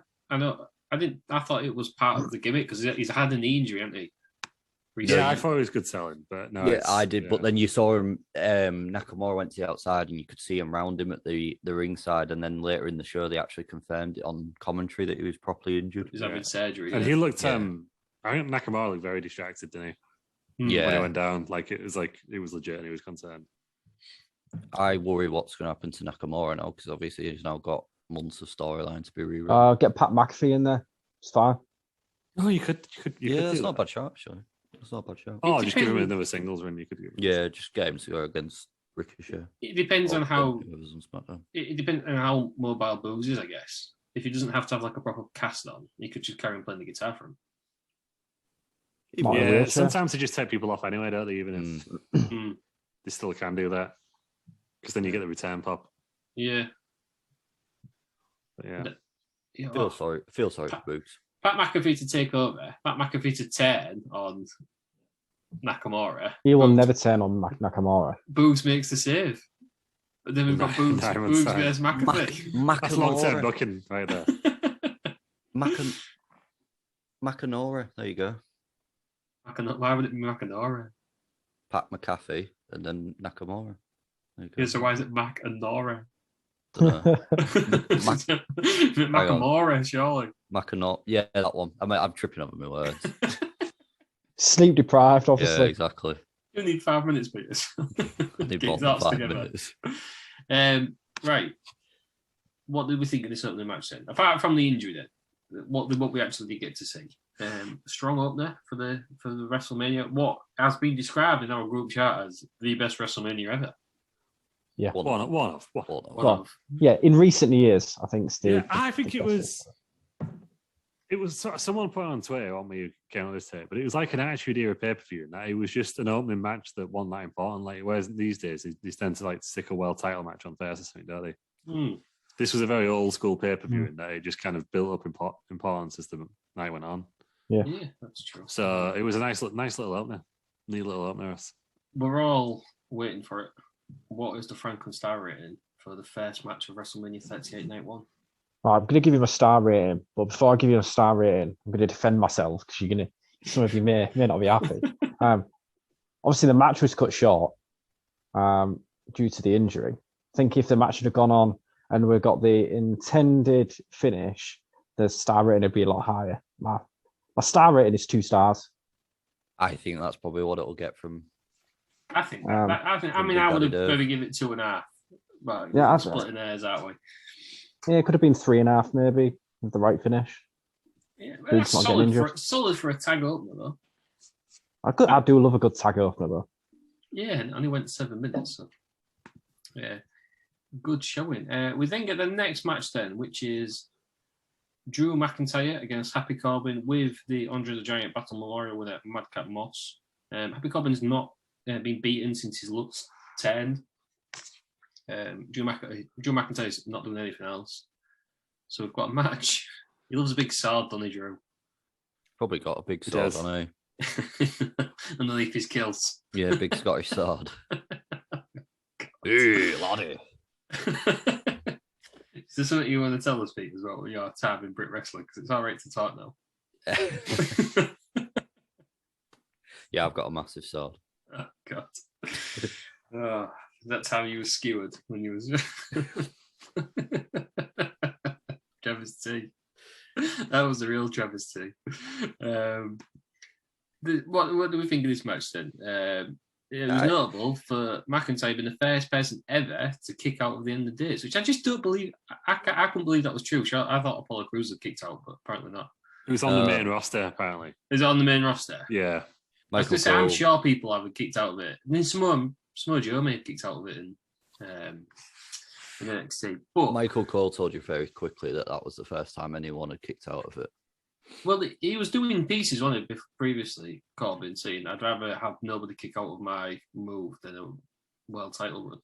thought it was part of the gimmick because he's had a knee injury, hasn't he? Yeah, I thought it was good selling, but no. Yeah, I did, but then you saw him. Nakamura went to the outside, and you could see him round him at the ringside, and then later in the show, they actually confirmed it on commentary that he was properly injured. He's having surgery, and he looked. I think Nakamura looked very distracted, didn't he? Yeah, when he went down, it was legit, and he was concerned. I worry what's going to happen to Nakamura now because obviously he's now got months of storyline to be rewritten. Get Pat McAfee in there. It's fine. Oh, you could. That's not a bad shot, actually. It's not a bad shot. Oh, just give him another singles win. You could. Just get him to go against Ricochet. It depends on how. It depends on how mobile Boogs is, I guess. If he doesn't have to have like a proper cast on, he could just carry on playing the guitar for him. Yeah, sometimes they just take people off anyway, don't they? Even if they still can do that, because then you get the return pop. Yeah. But feel sorry for Boogs. Pat McAfee to take over. Pat McAfee to turn on Nakamura. He will never turn on Nakamura. Boogs makes the save. But then we've got Boogs versus McAfee. That's long-term booking right there. Macanora. There you go. Why would it be Macanora? Pat McAfee and then Nakamura. Yeah, so why is it Mac and Nora? Don't know. Nakamura, surely. Mackinac. Yeah, that one. I'm tripping over my words. Sleep deprived, obviously. Yeah, exactly. You need 5 minutes, Peter. I need Get more his than arse 5 together. minutes. Right. What did we think of this opening match then? Apart from the injury, then, what we actually did get to see. Strong opener for the WrestleMania. What has been described in our group chat as the best WrestleMania ever. Yeah. One of. Yeah, in recent years, I think Steve. Yeah, I think it was. It was someone put on Twitter on me who came on this tape, but it was like an Attitude Era pay-per-view, and that it was just an opening match that wasn't that important. Like, whereas these days they tend to like stick a world title match on first or something, don't they? Mm. This was a very old school pay-per-view, and that it just kind of built up importance as the night went on. Yeah, that's true. So it was a nice little opener, neat little opener. We're all waiting for it. What is the Franklin star rating for the first match of WrestleMania 38 Night 1? I'm going to give you a star rating, but before I give you a star rating, I'm going to defend myself because some of you may not be happy. Obviously, the match was cut short due to the injury. I think if the match had gone on and we got the intended finish, the star rating would be a lot higher. My star rating is 2 stars. I think that's probably what it'll get from. I think. I would have maybe give it 2.5. But yeah, splitting hairs, aren't we? Yeah, it could have been 3.5 maybe with the right finish. Yeah, that's solid for a tag opener though. I do love a good tag opener though. Yeah, and only went 7 minutes. So. Yeah, good showing. We then get the next match then, which is Drew McIntyre against Happy Corbin with the Andre the Giant Battle Memorial winner Madcap Moss. Happy Corbin's not been beaten since his looks turned. Drew McIntyre's not doing anything else. So we've got a match. He loves a big sword, doesn't he, Drew? Probably got a big sword on underneath his kilt. Yeah, big Scottish sword. Hey, laddie. Is there something you want to tell us, Pete, as well, with your time in Brit Wrestling? Because it's all right to talk now. Yeah, I've got a massive sword. Oh, God. That's how you were skewered when you was Travis T. That was the real Travis T. What do we think of this match then? It was notable for McIntyre being the first person ever to kick out of the end of days, which I just don't believe. I couldn't believe that was true. I thought Apollo Crews had kicked out, but apparently not. It was on the main roster, apparently. Is it on the main roster? Yeah. I'm sure people haven't kicked out of it. I mean, Samoa Joe may have kicked out of it in NXT. But Michael Cole told you very quickly that was the first time anyone had kicked out of it. Well, he was doing pieces on it previously, Corbin, saying, I'd rather have nobody kick out of my move than a world title run.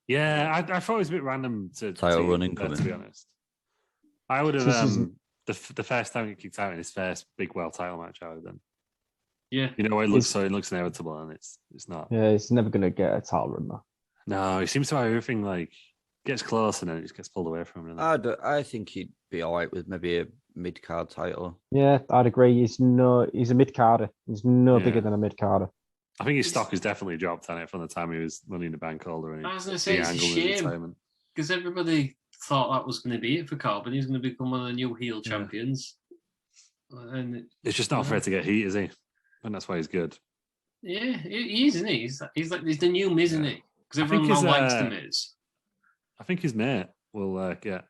Yeah, I thought it was a bit random to title run incoming, to be honest. I would have the first time he kicked out in his first big world title match, I would have done. Yeah. You know, it looks inevitable and it's not. Yeah, he's never going to get a title run though. No, he seems to have everything like gets close and then it just gets pulled away from him. I think he'd be all right with maybe a mid-card title. Yeah, I'd agree. He's a mid-carder. He's no bigger than a mid-carder. I think his stock has definitely dropped on it from the time he was Money in the Bank holder. And I was going to say, it's a shame because everybody thought that was going to be it for Corbin. He's going to become one of the new heel champions. And it's just not afraid to get heat, is he? And that's why he's good. Yeah, he is, isn't he? He's the new Miz, isn't he? Because everyone now likes the Miz. I think his mate will get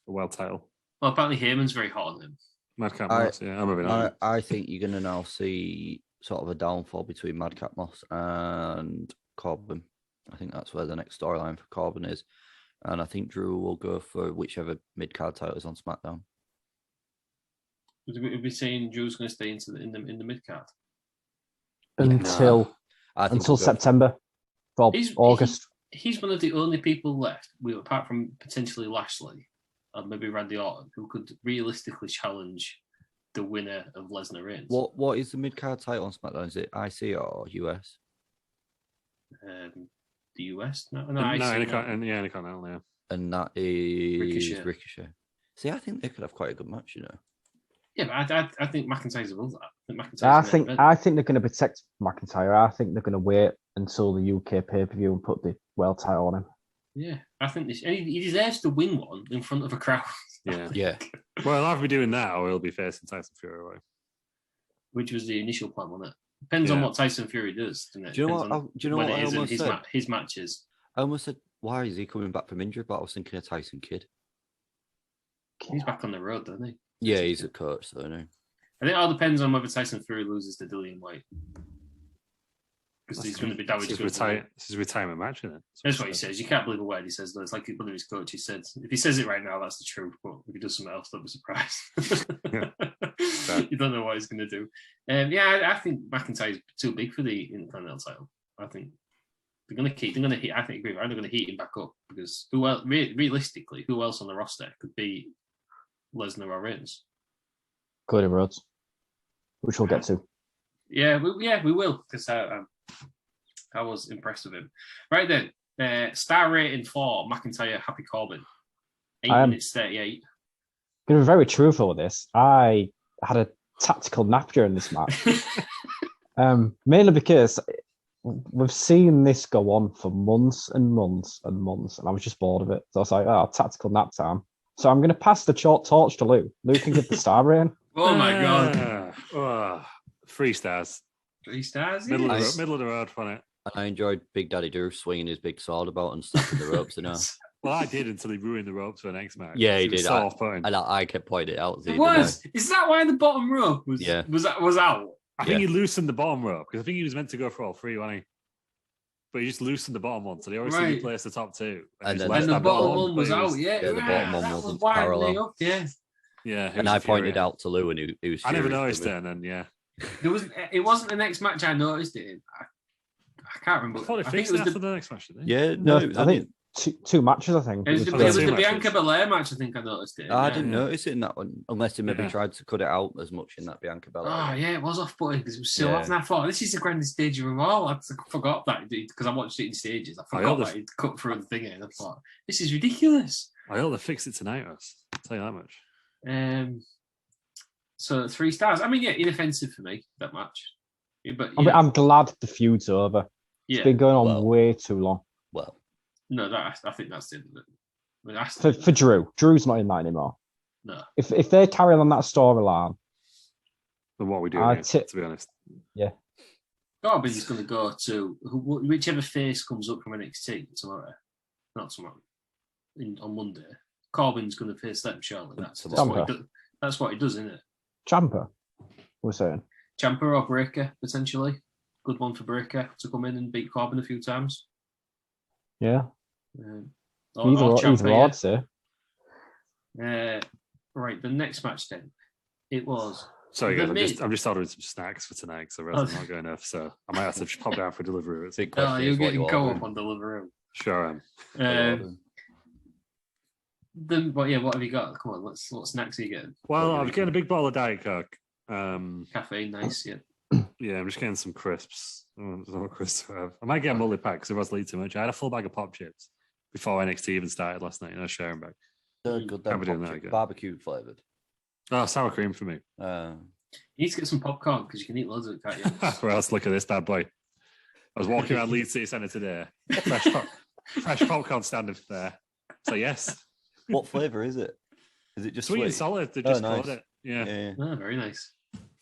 a world title. Well, apparently Heyman's very hot on him. Madcap Moss, I'm moving on. I think you're going to now see sort of a downfall between Madcap Moss and Corbin. I think that's where the next storyline for Corbin is. And I think Drew will go for whichever mid-card title is on SmackDown. Would we saying Drew's going to stay in the mid-card? Until September. Well, August. He's one of the only people left, apart from potentially Lashley, and maybe Randy Orton, who could realistically challenge the winner of Lesnar Reigns. What is the mid-card title on SmackDown? Is it IC or US? The US? No, Intercontinental, yeah. And that is Ricochet. See, I think they could have quite a good match, you know. Yeah, but I think McIntyre's above that. I think they're going to protect McIntyre. I think they're going to wait until the UK pay-per-view and put the world title on him. Yeah, I think he deserves to win one in front of a crowd. Yeah. Well, I'll be doing that, or he'll be facing Tyson Fury away. Which was the initial plan, wasn't it? Depends on what Tyson Fury does, doesn't it? Do you know what? Do you know what I almost said? His matches. I almost said, why is he coming back from injury? But I was thinking of Tyson Kidd. He's back on the road, doesn't he? Yeah, he's a coach, though, no? I think it all depends on whether Tyson Fury loses to Dillian White. Because he's going to be damaged. This is a retirement match, isn't it? That's what he says. You can't believe a word he says, though. It's like one of his coaches said. If he says it right now, that's the truth. But if he does something else, don't be surprised. You don't know what he's going to do. I think McIntyre's too big for the Intercontinental title. I think they're going to heat. I think they're going to heat him back up because realistically, who else on the roster could be Lesnar or Reigns? Cody Rhodes, which we'll get to. Yeah, we will because I was impressed with him. Right then, star rating for McIntyre, Happy Corbin, 8 minutes 38. Going to be very truthful with this. I had a tactical nap during this match, mainly because we've seen this go on for months and months and months, and I was just bored of it. So I was like, tactical nap time. So I'm going to pass the torch to Lou. Lou can give the star rating. Oh my god! 3 stars. 3 stars. Middle of the road for it. I enjoyed Big Daddy Drew swinging his big sword about and snapping the ropes. Well, I did until he ruined the ropes for the next match. Yeah, he did. I kept pointing it out. Is that why the bottom rope was out? I think he loosened the bottom rope because I think he was meant to go for all 3, wasn't he? But he just loosened the bottom one, so he obviously replaced the top 2. And then the bottom one was out. Yeah, the bottom one wasn't parallel. Yeah. And I pointed out to Lou, and he was. I never noticed it, and then It wasn't the next match I noticed it in. I can't remember. I think it was after the next match, didn't they? Yeah, no, I think two matches. I think it was the Bianca Belair match. I think I noticed it. I didn't notice it in that one, unless he maybe tried to cut it out as much in that Bianca Belair. Oh yeah, it was off-putting because it was so off. And I thought this is the grandest stage of them all. I forgot that because I watched it in stages. I forgot that he'd cut through the thing, and I thought this is ridiculous. I hope they fix it tonight, Russ. I'll tell you that much. So 3 stars. I mean, inoffensive for me that match. But I'm glad the feud's over. It's been going on way too long. Well, no, I think that's the end of it. For Drew. Drew's not in that anymore. No. If they carry on that storyline, then what we do, to be honest. Yeah. Corbin's going to go to whichever face comes up from NXT tomorrow. Not tomorrow. On Monday. Corbin's going to face them, surely. That's what he does, isn't it? Ciampa, we're saying. Ciampa or Breaker, potentially. Good one for Breaker to come in and beat Corbin a few times. Yeah. Ciampa, I'd say. Right, the next match then. It was... Sorry, guys, I'm just ordering some snacks for tonight because the rest are not going enough, so I might have to pop down for delivery. You're getting co-op on delivery. Sure am. Then, what have you got? Come on, what snacks are you getting? Well, I'm getting a big bottle of Diet Coke. Caffeine, nice, yeah. Yeah, I'm just getting some crisps. I might get a multi-pack because it was eating too much. I had a full bag of pop chips before NXT even started last night, and I was sharing back. They're good, barbecue flavoured. Oh, sour cream for me. You need to get some popcorn because you can eat loads of it, can't you? Well, let's look at this bad boy. I was walking around Leeds City Centre today. Fresh popcorn standard there. So yes. What flavour is it? Is it just sweet and solid? They just called it. Yeah. Oh, very nice.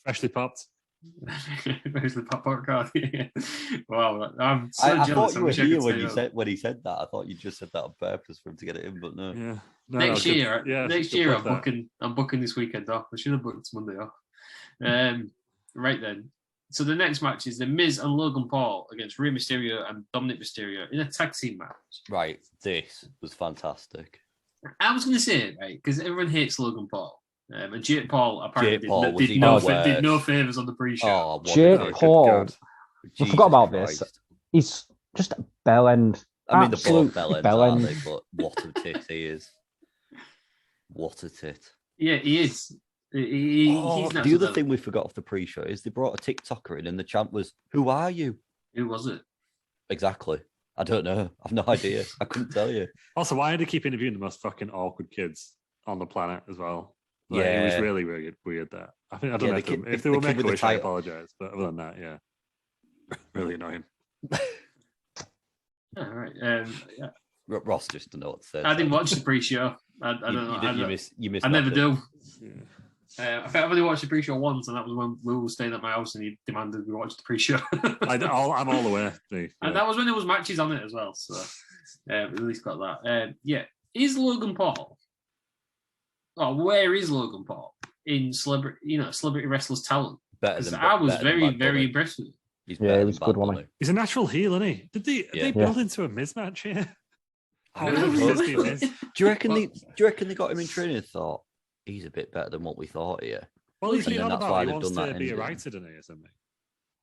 Freshly popped. Freshly popped popcorn. Wow, I'm so I jealous. thought you were here when he said that. I thought you just said that on purpose for him to get it in, but no. Yeah. Next year, I'm booking this weekend off. I should have booked Monday off. Right then. So the next match is The Miz and Logan Paul against Rey Mysterio and Dominic Mysterio in a tag team match. Right, this was fantastic. I was going to say it, right, because everyone hates Logan Paul. And Jake Paul apparently did no favours on the pre-show. Jake Paul, I forgot about this. He's just a bell end. I mean, the bell end, but what a tit he is. What a tit. Yeah, he is. The other thing we forgot off the pre-show is they brought a TikToker in and the chant was, "Who are you?" Who was it? Exactly. I don't know. I've no idea. I couldn't tell you. Also, why do they keep interviewing the most fucking awkward kids on the planet as well? It was really, really weird that. I don't know if they were Make-A-Wish, I apologise. But other than that, really annoying. All right. Ross just to know what to say. I didn't watch the pre-show. I don't know. You missed. I never do. Yeah. I think I've only watched the pre-show once, and that was when we were staying at my house, and he demanded we watch the pre-show. I'm all the way. Yeah. And that was when there was matches on it as well. So we at least got that. Is Logan Paul? Oh, where is Logan Paul in celebrity wrestlers' talent? Better than I was very Bad Bunny. impressed with him. He's Yeah, better he than was Bad good, wasn't Bunny. He's a natural heel, isn't he? Did they build into a Miz match here? Oh, No, really? Miz. Do you reckon they got him in training and thought he's a bit better than what we thought here? Well, he's And been then on that's why about he they've wants done to that be a ending. writer, doesn't he, or something?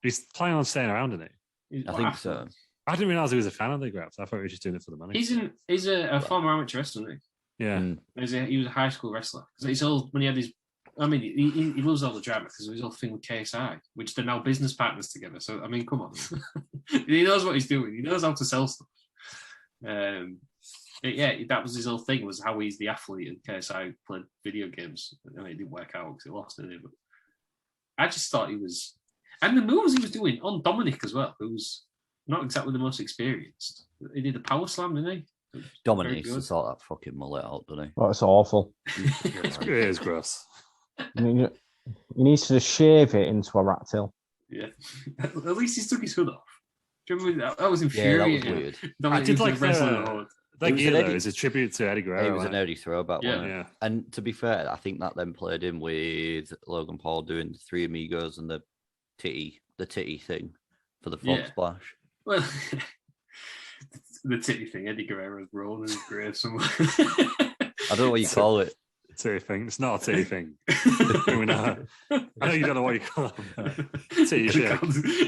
He's planning on staying around, isn't he? I think so. I didn't realize he was a fan of the Grabs. I thought he was just doing it for the money. He's a former amateur wrestler, isn't Yeah. he? He was a high school wrestler. Because it's all when he had his. I mean, he loves all the drama because of his whole thing with KSI, which they're now business partners together. So I mean, come on, he knows what he's doing. He knows how to sell stuff. That was his whole thing, was how he's the athlete and KSI played video games. I mean, it didn't work out because he lost, didn't he? But I just thought he was, and the moves he was doing on Dominic as well, who was not exactly the most experienced. He did a power slam, didn't he? Dominic needs to sort that fucking mullet out, doesn't he? Oh, it's awful. It is gross. He needs to just shave it into a rat tail. Yeah. At least he took his hood off. Do you remember that was Yeah, that was infuriating? weird. Dominic I did was like wrestling the- the hood. That It was gear, an though, Eddie- is a tribute to Eddie Guerrero. It was an wasn't Eddie throwback, Yeah. wasn't it? Yeah. And to be fair, I think that then played in with Logan Paul doing the Three Amigos and the titty thing for the frog Yeah. splash. Well, the titty thing, Eddie Guerrero's rolling in his grave somewhere. I don't know what you call it. Titty thing. It's not a titty thing. I know you don't know what you call it. Titty shake.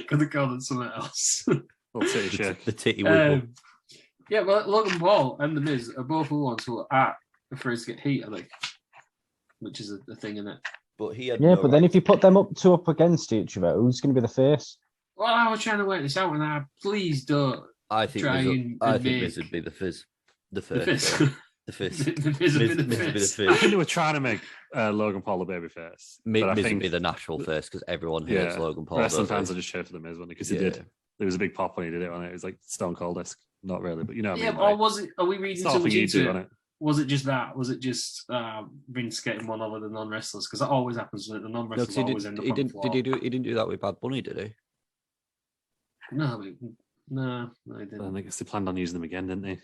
Could have called it something else. Little titty shake. The titty wiggle. Yeah, well, Logan Paul and The Miz are both the ones who are afraid to get heat, I think, which is a thing, isn't it? But he had Yeah, no but then right if you put them up against each other, who's going to be the face? Well, I was trying to work this out, and please don't. I think try Miz and I think make- Miz would be the fizz. The The first. fizz. The fizz. The Miz would be the Miz would be the fizz. I fizz. think they were trying to make Logan Paul a baby face. Miz but I would think be the natural face because everyone hates Logan Paul. wrestling don't fans they? are just cheering for the Miz, because he did. There was a big pop when he did it on it. It was like Stone Cold-esque. Not really, but you know what I Yeah, mean. or Like, was it? Are we it's reading not too for much you to, into on it? it. Was it just that? Was it just Vince getting one over the non-wrestlers? Because that always happens. The No, non-wrestlers 'cause he, always end up he on the didn't. floor. Did he do? He didn't do that with Bad Bunny, did he? No, no, he I didn't. think they planned on using them again, didn't they?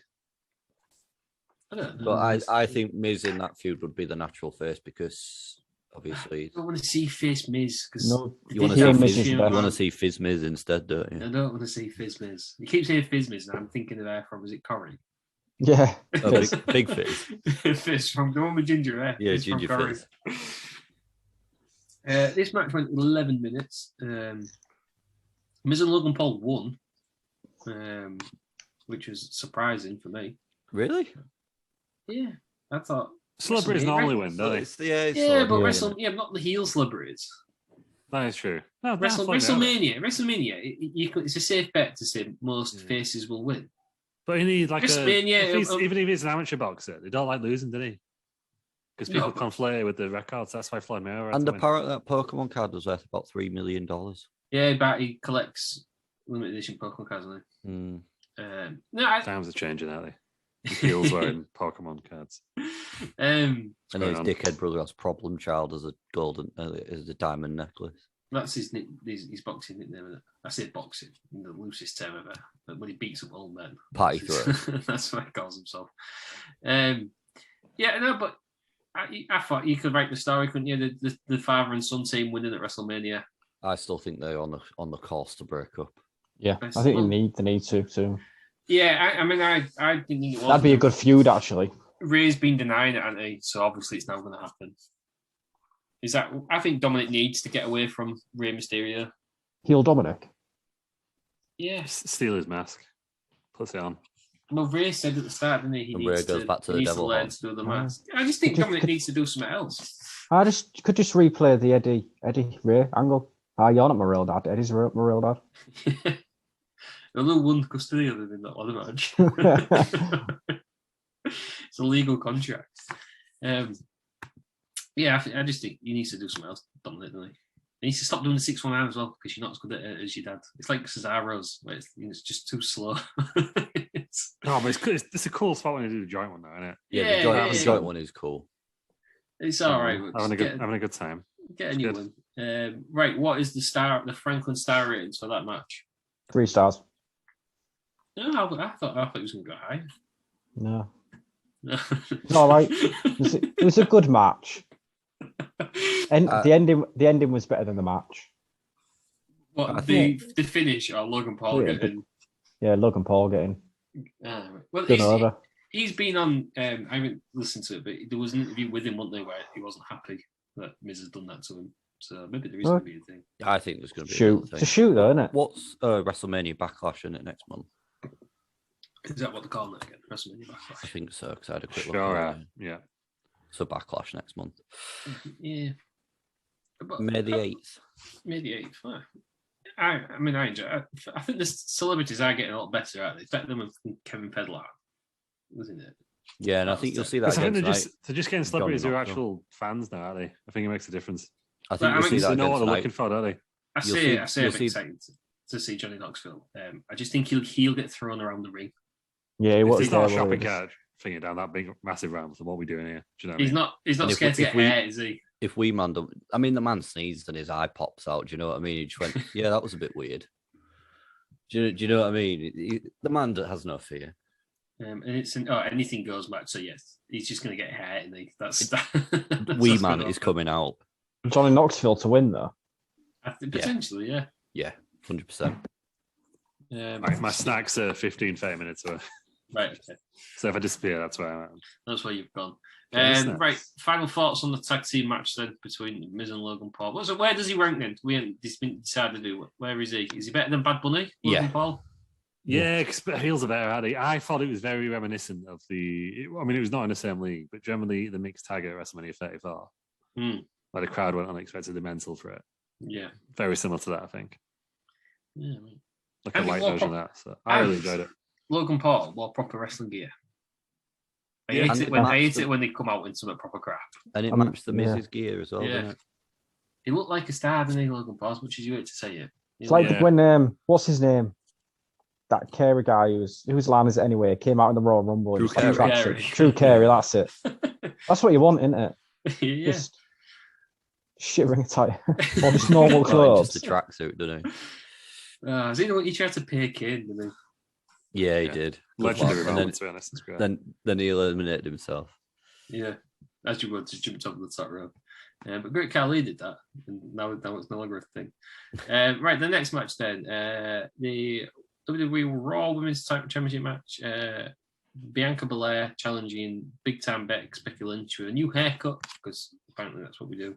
I don't know. But I think Miz in that feud would be the natural face because obviously I don't want to see face Miz because No, you want Yeah, to see Miz Fizz, is you better. want to see Fizz Miz instead, don't I you? don't want to see Fizz Miz. You keep saying Fizz Miz, and I'm thinking of her from, is it Corrie? Yeah. Oh, big Fizz. Fizz from the one with ginger hair. Yeah, Fizz from ginger Corrie. Fizz. This match went 11 minutes. Miz and Logan Paul won, which was surprising for me. Really? Yeah, I thought. Celebrities WrestleMania, normally right? win, don't they? Yeah, but Yeah. not the heel celebrities. That is true. No, definitely not. WrestleMania. It's a safe bet to say most Yeah. faces will win. But you need like WrestleMania, even if he's an amateur boxer, they don't like losing, do they? Because people No. conflate it with the records. That's why Floyd Mayweather. had And to win. apparently that Pokemon card was worth about $3 million. Yeah, but he collects limited edition Pokemon cards, doesn't Hmm. he? No, I, Times are changing, aren't they? Heels wearing Pokemon cards. And going his on? dickhead brother has Problem Child as a diamond necklace. that's his boxing nickname, isn't it? I say boxing in the loosest term ever. But when he beats up old men, Party that's what he calls himself. Yeah, no, but I thought you could write the story, couldn't you? The father and son team winning at WrestleMania. I still think they're on the course to break up. Yeah, Best I think one. they need to too. Yeah, I mean, I didn't think it was. That'd be a good feud, actually. Ray's been denying it, hasn't he? So obviously it's now going to happen. Is that? I think Dominic needs to get away from Rey Mysterio. Heel Dominic. Yes. Steal his mask. Puts it on. Well, Ray said at the start, didn't he? He And needs Ray goes to, back to he the needs devil learn horse. to do the mask. I just think Dominic needs to do something else. I could just replay the Eddie Ray angle. You're not my real dad. Eddie's my real dad. Although one custody of him in that other match. It's a legal contract. Yeah, I just think he needs to do something else, Dominic, doesn't he? He needs to stop doing the 619 as well, because you're not as good at it as your dad. It's like Cesaro's, where it's just too slow. No, but it's a cool spot when you do the joint one, though, isn't it? Yeah, the joint one is cool. It's all right. Having a good time. Get a new one. Right, what is the Franklin star ratings for that match? 3 stars. No, I thought it was going to go high. No. It's all right. It was a good match. And the ending was better than the match. What, the finish or Logan Paul getting? Yeah, Logan Paul getting. Well, he's been on. I haven't listened to it, but there was an interview with him one day where he wasn't happy that Miz has done that to him. So maybe there is going to be a thing. I think there's going to be shoot. It's a shoot, though, isn't it? What's WrestleMania Backlash in it next month? Is that what they're calling it again? WrestleMania Backlash? I think so, because I had a quick look. Yeah. So Backlash next month. Yeah. But, May the 8th. May the 8th. I enjoy it. I think the celebrities are getting a lot better at it. Better than Kevin Pedlar, wasn't it? Yeah, and I think you'll see that again tonight. They're just getting celebrities who are actual fans now, aren't they? I think it makes a difference. I think you'll see that they know again what they're tonight. looking for, don't they? I'm excited to see Johnny Knoxville. I just think he'll get thrown around the ring. Yeah, he's not a shopping cart thinking down that big, massive ramp. So what are we doing here? Do you know he's not scared to get hurt, is he? If we man don't, I mean, the man sneezed and his eye pops out. Do you know what I mean? He just went, yeah, that was a bit weird. Do you know what I mean? The man has no fear. And it's anything goes match. So yes, he's just going to get hurt, and that's Wee Man is coming out. Johnny Knoxville to win though. I think potentially, yeah. Yeah, 100%. My snacks are 15, 30 minutes away. Right. Okay. So if I disappear, that's where I'm at. That's where you've gone. Right. Final thoughts on the tag team match then between Miz and Logan Paul. Where does he rank then? We haven't decided to do. Where is he? Is he better than Bad Bunny? Logan Paul? Yeah, because heels are better. I thought it was very reminiscent of it was not in the same league, but generally the mixed tag at WrestleMania 34. Where the crowd went unexpectedly mental for it. Yeah. Very similar to that, I think. Yeah. Like a light version of that. So I really enjoyed it. Logan Paul wore proper wrestling gear. I hate it when they come out in some proper crap. And it matched the Miz's gear as well, didn't it? He looked like a star, didn't he, Logan Paul, as much as you hate to say it. It's like when, what's his name? That Carey guy whose line is it anyway? Came out in the Royal Rumble. Drew Carey, that's it. That's what you want, isn't it? Yeah. Just shivering tight. Or just normal clothes. Just a tracksuit, doesn't he? He tried to pay Kane, didn't he? Yeah, he did. Legendary moment, to be honest. It's great. Then he eliminated himself. Yeah, as you would, just jumped over the top rope. But Great Khali did that, and now it's no longer a thing. Right, the next match then, the WWE Raw Women's Championship match. Bianca Belair challenging Big Time Becky Lynch with a new haircut, because apparently that's what we do.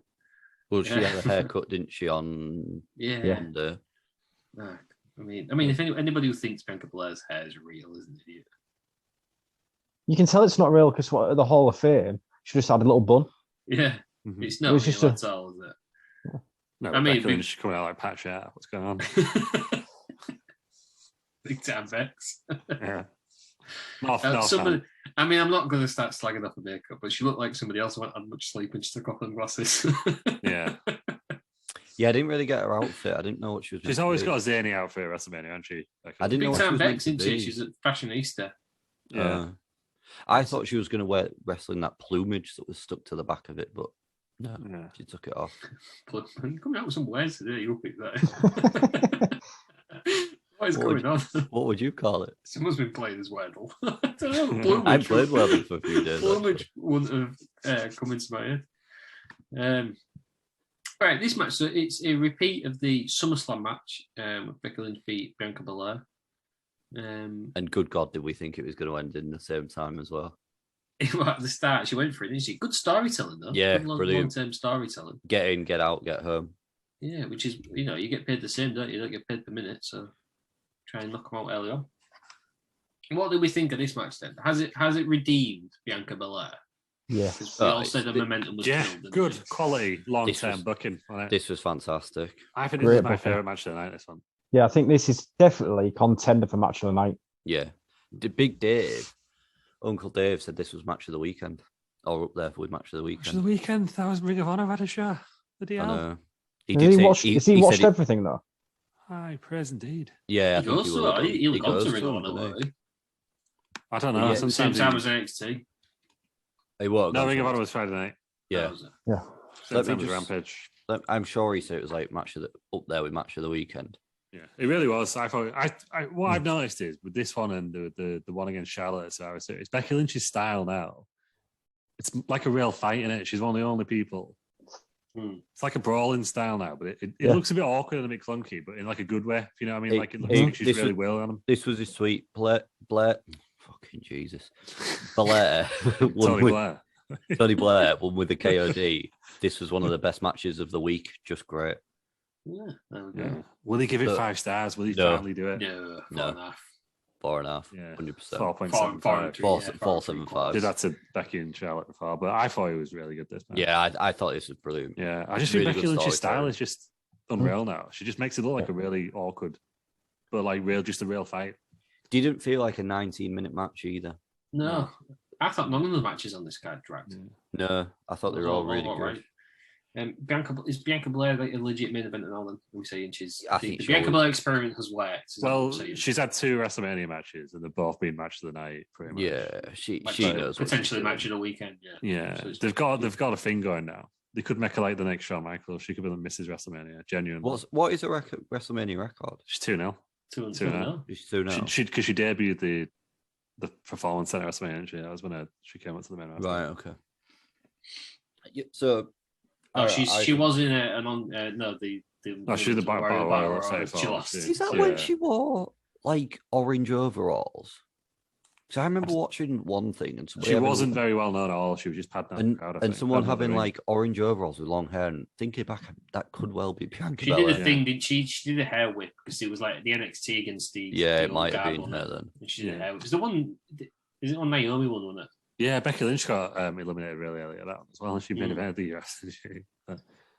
Well, she had a haircut, didn't she? On I mean, if anybody who thinks Bianca Belair's hair is real is an idiot. You can tell it's not real because at the Hall of Fame, she just had a little bun. Yeah, it's not real at all, is it? Yeah. No, I mean, Lynch coming out like patch out. What's going on? Big Time Bex. Yeah. I'm not going to start slagging off her makeup, but she looked like somebody else who hadn't had much sleep and she took off them glasses. Yeah. Yeah, I didn't really get her outfit. I didn't know what she was. She's always got a zany outfit at WrestleMania, hasn't she? I didn't know Big what Time she was Bex, meant to be. She's a fashionista. Yeah. I thought she was going to wrestle in that plumage that was stuck to the back of it, but no, she took it off. You're coming out with some words today. You'll pick that. What is going on? What would you call it? Someone's been playing as Wordle. I don't know. I played Wordle for a few days. Plumage wouldn't have come into my head. Right, this match, so it's a repeat of the SummerSlam match with Becky Lynch beat Bianca Belair. And good God, did we think it was going to end in the same time as well? At the start, she went for it, didn't she? Good storytelling, though. Yeah, brilliant. Long-term storytelling. Get in, get out, get home. Yeah, which is, you get paid the same, don't you? You don't get paid per minute, so try and knock them out early on. What do we think of this match then? Has it redeemed Bianca Belair? Yeah. We all said the momentum was killed, good quality long-term booking on it. This was fantastic. I think this is my favourite match of the night, this one. Yeah, I think this is definitely contender for match of the night. Yeah. Big Dave, Uncle Dave said this was match of the weekend. Or up there with match of the weekend. Match of the weekend? That was Ring of Honor had a show. The I know. Has he watched everything though? High praise indeed. Yeah, he goes to Ring of Honor. I don't know. Yeah, Same Sometimes time as NXT. He won't. no, Ring of Honor was Friday night. Yeah. That was it. Yeah. Same Let me time as just- Rampage. I'm sure he said it was like up there with match of the weekend. Yeah, it really was. I thought. What I've noticed is with this one and the one against Charlotte, so I was it's Becky Lynch's style now. It's like a real fight in it. She's one of the only people. It's like a brawling style now, but it looks a bit awkward and a bit clunky, but in like a good way. If you know what I mean? Like it looks like she's really well on him. This was a sweet Blair. Fucking Jesus. Blair. Tony Blair. Tony Blair won with the KOD. This was one of the best matches of the week. Just great. Yeah, there we go. Yeah. Will he give it But- 5 stars? Will he No. finally do it? Yeah, No. 4.5. 4.5. Yeah. 100%. 4.75. 4.75. Did that to Becky and Charlotte before, but I thought it was really good this match. Yeah, I thought this was brilliant. Yeah, I just Really think Becky good Lynch's style storytelling. is just unreal now. She just makes it look like a really awkward, but like just a real fight. Didn't feel like a 19-minute match either. No, I thought none of the matches on this card dragged. No, I thought they were all really good. right. Is Bianca Blair like a legit main event and all them? Are we saying she's I think the she Bianca would. Blair experiment has worked? Is that what Well, I'm saying? she's had 2 WrestleMania matches, and they've both been match of the night, pretty much. Yeah, she Like, knows. what potentially she's match doing. of the weekend. Yeah, Yeah, So it's- they've got a thing going now. They could make her like the next Shawn Michaels. She could be the Mrs. WrestleMania. Genuinely, What is a WrestleMania record? she's 2-0. 2-0. It's 2 now. She because she debuted the performance center WrestleMania. That was when she came up to the main roster. Right. Okay. Yeah, so. Oh, alright, she was in the. Oh, she did the Battle Royal, let's say, She for- lost. she- Is that Yeah. when she wore like orange overalls? So I remember watching one thing and She wasn't very well known at all. She was just padding out the crowd. I and think. someone Padding out the having ring. like orange overalls with long hair, and thinking back, that could well be Bianca She Belair. did a thing, didn't she? She did a hair whip because it was like the NXT against the. Yeah, the it might old have guard been one, her then. and she did a Yeah. hair whip. Is the one? Is it one Naomi one? Wasn't it? Yeah, Becky Lynch got eliminated really early at that one as well. She made event of the US, didn't she?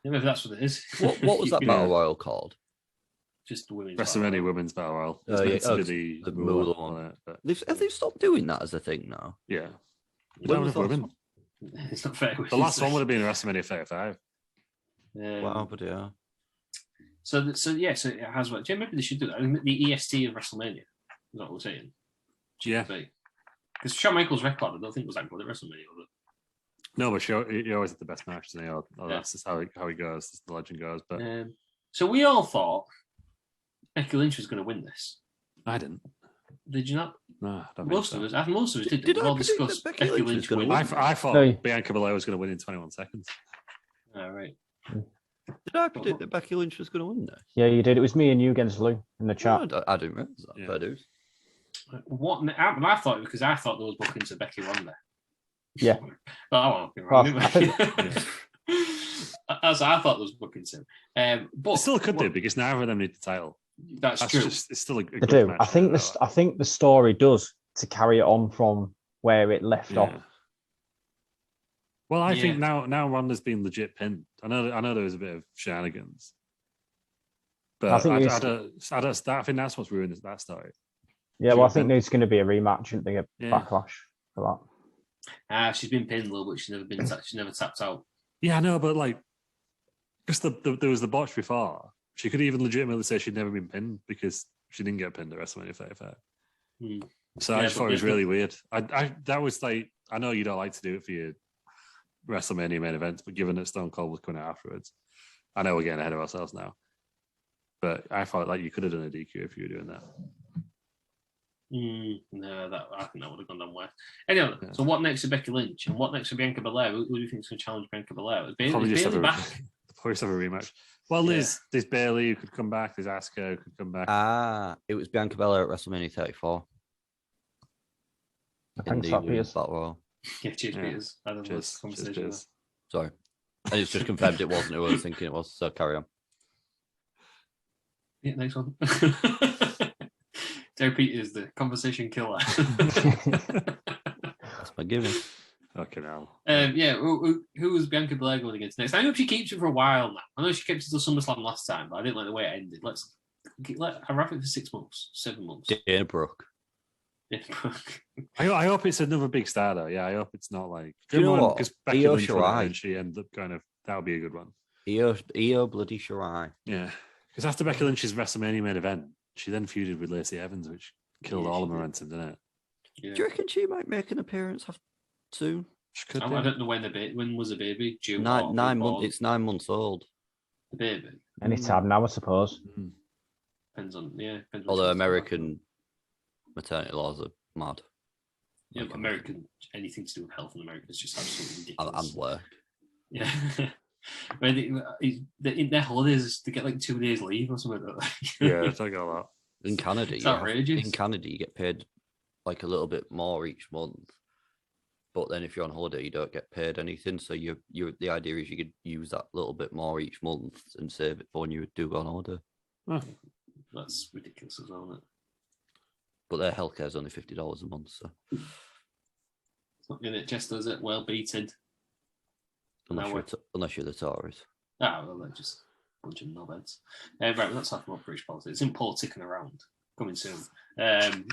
Yeah, maybe that's what it is. What was that Yeah. battle royal called? Just the women's. WrestleMania Women's Battle Royal. It's Oh, meant yeah. to Oh, be the the Moolah Moolah on one. it, but Have they stopped doing that as a thing now? yeah. You When don't was have the women. It's not fair. The last one would have been WrestleMania 35. Wow, but yeah. So it has worked. Yeah, maybe they should do that. I mean, the EST of WrestleMania. Is that what we're saying? Yeah. Because Shawn Michaels' record, I don't think was that good at WrestleMania. Was it? No, but you always had the best match, didn't you? That's just how it goes. That's the legend goes. But So we all thought Becky Lynch was going to win this. I didn't. Did you not? No, I don't Most think of so. us. Most of us did. Did We I all predict that discussed Becky Becky Lynch was Lynch gonna winning. win? I thought No. Bianca Belair was going to win in 21 seconds. All right. Did I predict that Becky Lynch was going to win this? Yeah, you did. It was me and you against Lou in the chat. No, I didn't realize that. Yeah. Fair dues. What? I thought because I thought there was bookings of Becky won there. Yeah. But I won't be wrong. Well, I think- As I thought there was bookings in. But It still could do because neither of them need the title. That's That's true. just it's still a They good do. match. I think the story does to carry it on from where it left off. Well, I Yeah. think now Ronda's been legit pinned. I know there was a bit of shenanigans, but I I think think that's what's ruined that story. Yeah, well, I She's think been- there's going to be a rematch and they get Yeah. backlash for She's been pinned, Lou, but she's never tapped out. Yeah, I know, but like, because there was the botch before, she could even legitimately say she'd never been pinned because she didn't get pinned at WrestleMania 35. Hmm. So I just thought it was really weird. That was like, I know you don't like to do it for your WrestleMania main events, but given that Stone Cold was coming out afterwards, I know we're getting ahead of ourselves now. But I thought like you could have done a DQ if you were doing that. No, I think that would have gone down well. Anyway, so what next for Becky Lynch and what next for Bianca Belair? Who do you think is going to challenge Bianca Belair? Probably just have a back. rematch. Well, there's Bailey who could come back. There's Asuka who could come back. It was Bianca Belair at WrestleMania 34. Thanks, that Peters. Battle Royal. Yeah, cheers, Yeah. Peters. I don't know Cheers, conversation. cheers. Sorry. And it's just confirmed it wasn't who I was thinking it was, so carry on. Yeah, next one. Joe Peters, the conversation killer. That's my giving. Okay, now. Who was Bianca Belair going against next? I hope she keeps it for a while now. I know she kept it till SummerSlam last time, but I didn't like the way it ended. Let her have it for 6 months, 7 months. Dana Brooke. I hope it's another big star though. Yeah, I hope it's not like. Do you know what? Because Becky Io Lynch won it Shirai. and she ended up kind of. That would be a good one. Io bloody Shirai. Yeah, because after Becky Lynch's WrestleMania main event, she then feuded with Lacey Evans, which killed all the momentum, didn't it? Yeah. Do you reckon she might make an appearance soon? I don't know when was the baby due. 9 months. It's 9 months old. The baby. Anytime now, I suppose. Depends on Although American maternity laws are mad. Yeah, American, anything to do with health in America is just absolutely ridiculous. And work. Yeah. In their holidays, they get like 2 days leave or something like that. Yeah, I got that. In Canada, It's outrageous. In Canada, you get paid like a little bit more each month. But then if you're on holiday, you don't get paid anything. So the idea is you could use that little bit more each month and save it for when you do go on holiday. Oh. That's ridiculous as well, isn't it? But their healthcare is only $50 a month, so it's not going to just does it well beaten. Unless you're the Tories. Well, they're just a bunch of knobheads. Right, we're not talking about British politics. It's in Politicking Around, coming soon. Maybe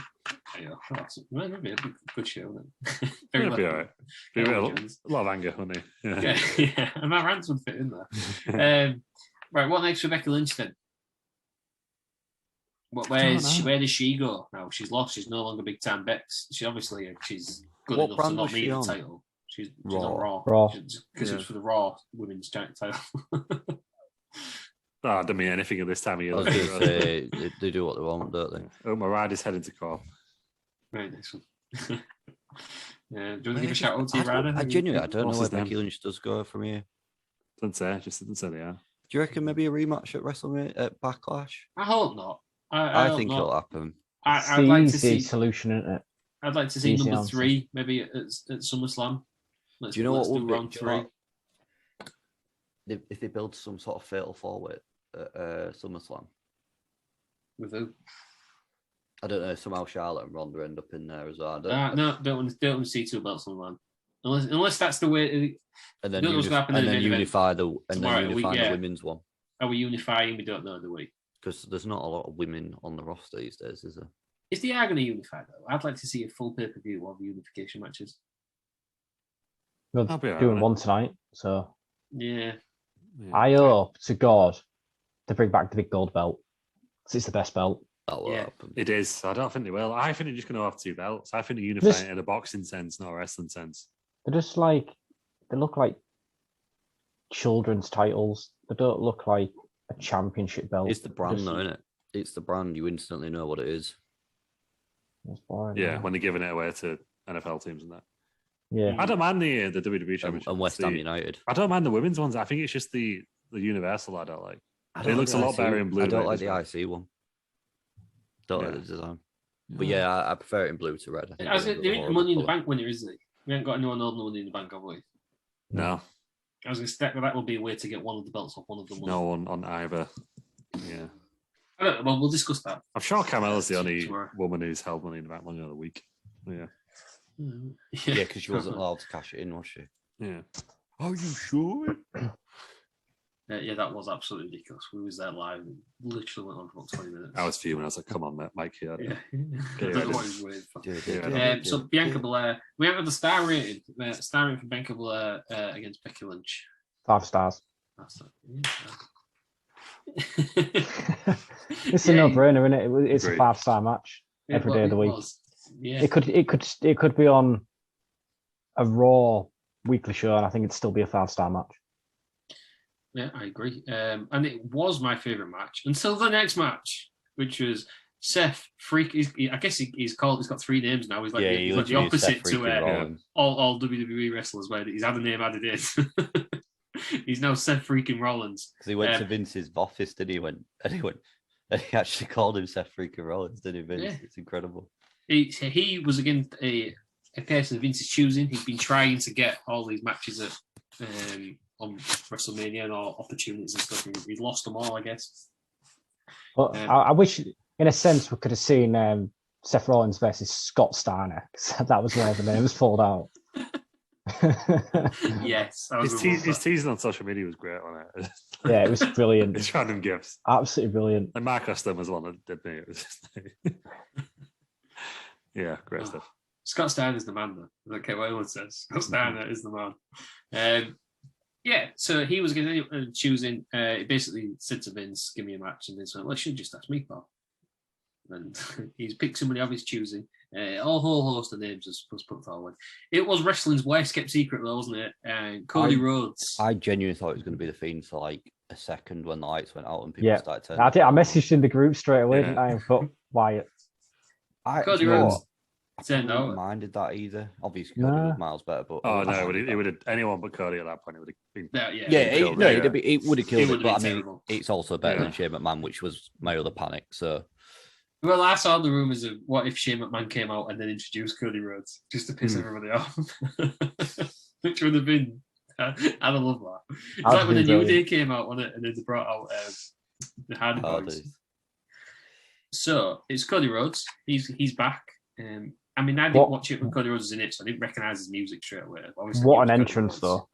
a good show then. It'll be all right. Be a lot of anger, honey. Yeah, and my rants would fit in there. Right, what next for Becky Lynch then? Where does she go now? She's lost. She's no longer big time Bex. She's good enough to not need the title. She's on Raw. Because it's for the Raw Women's title. I don't mean anything at this time of year. I was going to say, they do what they want, don't they? Oh, my ride is heading to Cork. Right, next one. Do you want to give a shout out to your rider? I genuinely don't know where Becky Lynch does go from here. Doesn't say they are. Do you reckon maybe a rematch at WrestleMania at Backlash? I hope not. I think it'll happen. I'd like to see solution, isn't it? I'd like to see number 3 maybe at SummerSlam. Do you know what would be round 3? If they build some sort of fatal four-way at SummerSlam. With who? I don't know. Somehow Charlotte and Ronda end up in there as well. No, don't want to see 2 belts on one. Unless that's the way. And then unify the women's one. Are we unifying? We don't know, do we? Because there's not a lot of women on the roster these days, is there? If they are going to unify, though, I'd like to see a full pay-per-view of the unification matches. We're doing one tonight, so yeah. I hope to God to bring back the big gold belt because it's the best belt. That will happen. It is. I don't think they will. I think they're just going to have 2 belts. I think they're unifying in a boxing sense, not a wrestling sense. They're just they look like children's titles. They don't look like a championship belt. It's the brand, though, isn't it? It's the brand. You instantly know what it is. It's boring, yeah, when they're giving it away to NFL teams and that. Yeah, I don't mind the WWE Championship and West Ham United. I don't mind the women's ones. I think it's just the Universal I don't like. It looks a lot better in blue. I don't like the IC one. Don't like the design. But yeah, I prefer it in blue to red. There ain't Money in the Bank winner, is there? We ain't got anyone holding the Money in the Bank, have we? No. I was going to say that will be a way to get one of the belts off one of them. No one on either. Yeah. I don't know, well, we'll discuss that. I'm sure Carmella's the only woman who's held Money in the Bank longer than a week. Yeah. Yeah, because she wasn't allowed to cash it in, was she? Yeah. Are you sure? Yeah, that was absolutely ridiculous. We was there live and literally went on for about 20 minutes. I was fuming. I was like, come on, Mike here. Yeah. I don't know what he was waiting for. So Bianca Belair, we have the star rating. Star rating for Bianca Belair against Becky Lynch. 5 stars. That's It's a no-brainer, isn't it? It's a 5-star match every day of the week. Yeah. It could be on a Raw weekly show, and I think it'd still be a 5-star match. Yeah, I agree. And it was my favourite match until the next match, which was Seth Freak. I guess he's got 3 names now. He's like the opposite to all WWE wrestlers, where he's had a name added in. He's now Seth freaking Rollins. Because he went to Vince's office, didn't he? And he actually called him Seth freaking Rollins, didn't he, Vince? Yeah. It's incredible. He was again a person of Vince's choosing. He'd been trying to get all these matches at on WrestleMania and all opportunities and stuff. He's lost them all, I guess. Well, I wish, in a sense, we could have seen Seth Rollins versus Scott Steiner. That was where the names pulled out. Yes. His teasing on social media was great on it. Yeah, it was brilliant. It's random gifts. Absolutely brilliant. And Mark Austin was the one that did me. It was just yeah, great stuff. Scott Steiner is the man, though. Okay, what anyone says. Scott Steiner is the man. Yeah, so he was going to choosing. He basically said to Vince, "Give me a match," and Vince went, "Well, you should just ask me, pal." and he's picked somebody of his choosing. A whole host of names was put forward. It was wrestling's worst kept secret, though, wasn't it? Cody Rhodes. I genuinely thought it was going to be the Fiend for like a second when the lights went out and people started turning. I messaged in the group straight away, didn't I? And put Wyatt. Cody Rhodes. I wouldn't minded that either. Obviously, Cody was miles better, but it would have anyone but Cody at that point. It would have been it would have killed it. But I mean, terrible. it's also better than Shane McMahon, which was my other panic. So. Well, I saw the rumours of what if Shane McMahon came out and then introduced Cody Rhodes just to piss everybody off, which would have been. I'd have loved that. It's like when the New Day came out, wasn't it? And then they brought out the Hardy Boys. So it's Cody Rhodes. He's back. I mean, I didn't watch it when Cody Rhodes was in it, so I didn't recognise his music straight away. What an entrance, though!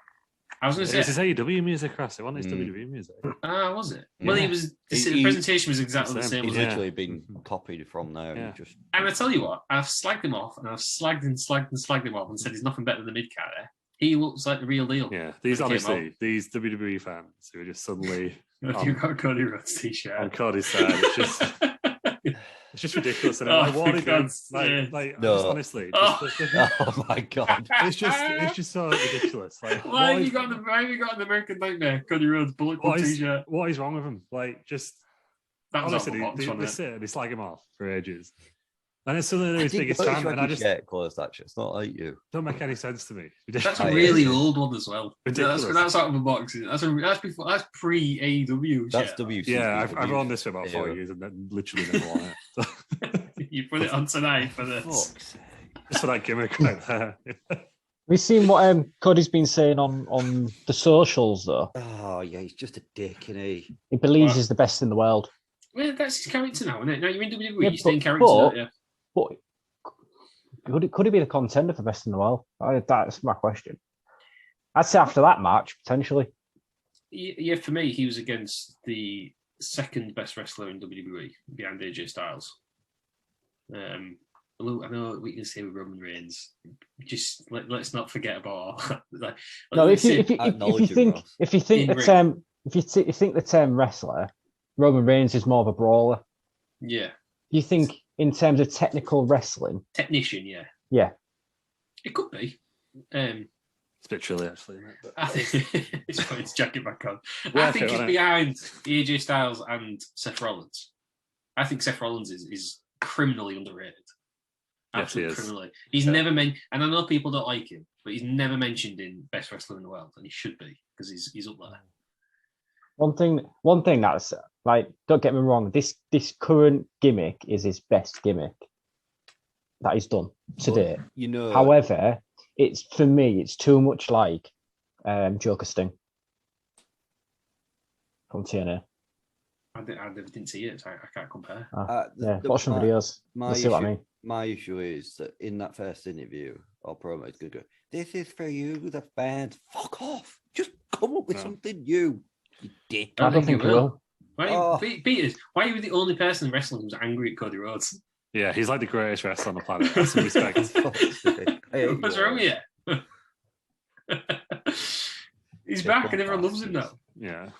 I was going to say it's his AEW music, Ross. It wasn't his WWE music. Was it? Well, the presentation was exactly the same. He's literally been copied from there. Yeah. And I tell you what, I've slagged him off, and I've slagged him off, and said he's nothing better than the mid carder. He looks like the real deal. Yeah, these WWE fans who are just suddenly. You've got a Cody Rhodes t-shirt on Cody's side. It's just ridiculous. And I want it. Honestly. Oh my god! It's just so ridiculous. Like, why have you got an American Nightmare Cody Rhodes bulletproof t-shirt? What is wrong with him? Like, just honestly, they sit and they slag him off for ages. And it's suddenly his biggest fan, and I just get closed. Actually, it's not like you. Don't make any sense to me. That's a really old one as well. Ridiculous. That's out of a box. That's pre AEW. That's WCW. Yeah, I've owned this for about 4 years and then literally never won it. You put it on tonight for this. Just for that gimmick right there. We've seen what Cody's been saying on the socials, though. Oh yeah, he's just a dick, isn't he? He believes he's the best in the world. Well, that's his character now, isn't it? Now you're in WWE, you stay in character, don't you? But could he be the contender for best in the world? That's my question. I'd say after that match, potentially. Yeah, for me, he was against the second best wrestler in WWE behind AJ Styles. I know we can say with Roman Reigns. Just let's not forget about all. If you think the term wrestler, Roman Reigns is more of a brawler. Yeah. You think in terms of technical wrestling? Technician, yeah. Yeah. It could be. It's a bit chilly, actually. I think it's putting his jacket back on. I think he's behind AJ Styles and Seth Rollins. I think Seth Rollins is criminally underrated. Absolutely criminally. He's never mentioned, and I know people don't like him, but he's never mentioned in Best Wrestler in the World, and he should be because he's up there. One thing that's like, don't get me wrong, this current gimmick is his best gimmick that he's done to date. However, for me, it's too much like Joker Sting from TNA. I didn't see it, so I can't compare. Watch some videos. See what I mean. My issue is that in that first interview or promo, it's going to go, "This is for you, the fans. Fuck off. Just come up with something new, you dick." I don't think he will. Peters, why are you the only person in wrestling who's angry at Cody Rhodes? Yeah, he's like the greatest wrestler on the planet. That's some respect. What's wrong with you? He's back and everyone loves him now. Yeah.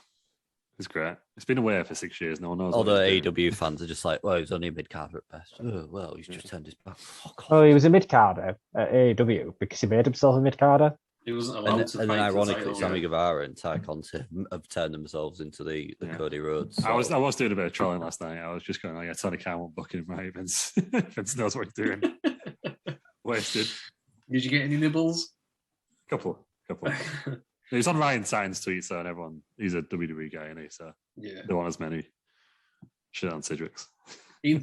It's great. It's been away for 6 years. No one knows. All the AEW fans are just like, well, he's only a mid-carder at best. Oh, well, he's just turned his back. Oh, he was a mid-carder at AEW because he made himself a mid-carder. He wasn't allowed to. And then ironically, Sammy Guevara and Ty Conti have turned themselves into the Cody Rhodes. So. I was doing a bit of trolling last night. I was just going, yeah, Tony Khan won't book him, right? Vince knows what he's doing. Wasted. Did you get any nibbles? Couple. He was on Ryan Sainz tweet, so everyone, he's a WWE guy, isn't he? So yeah, there weren't as many shit on Cedric's. I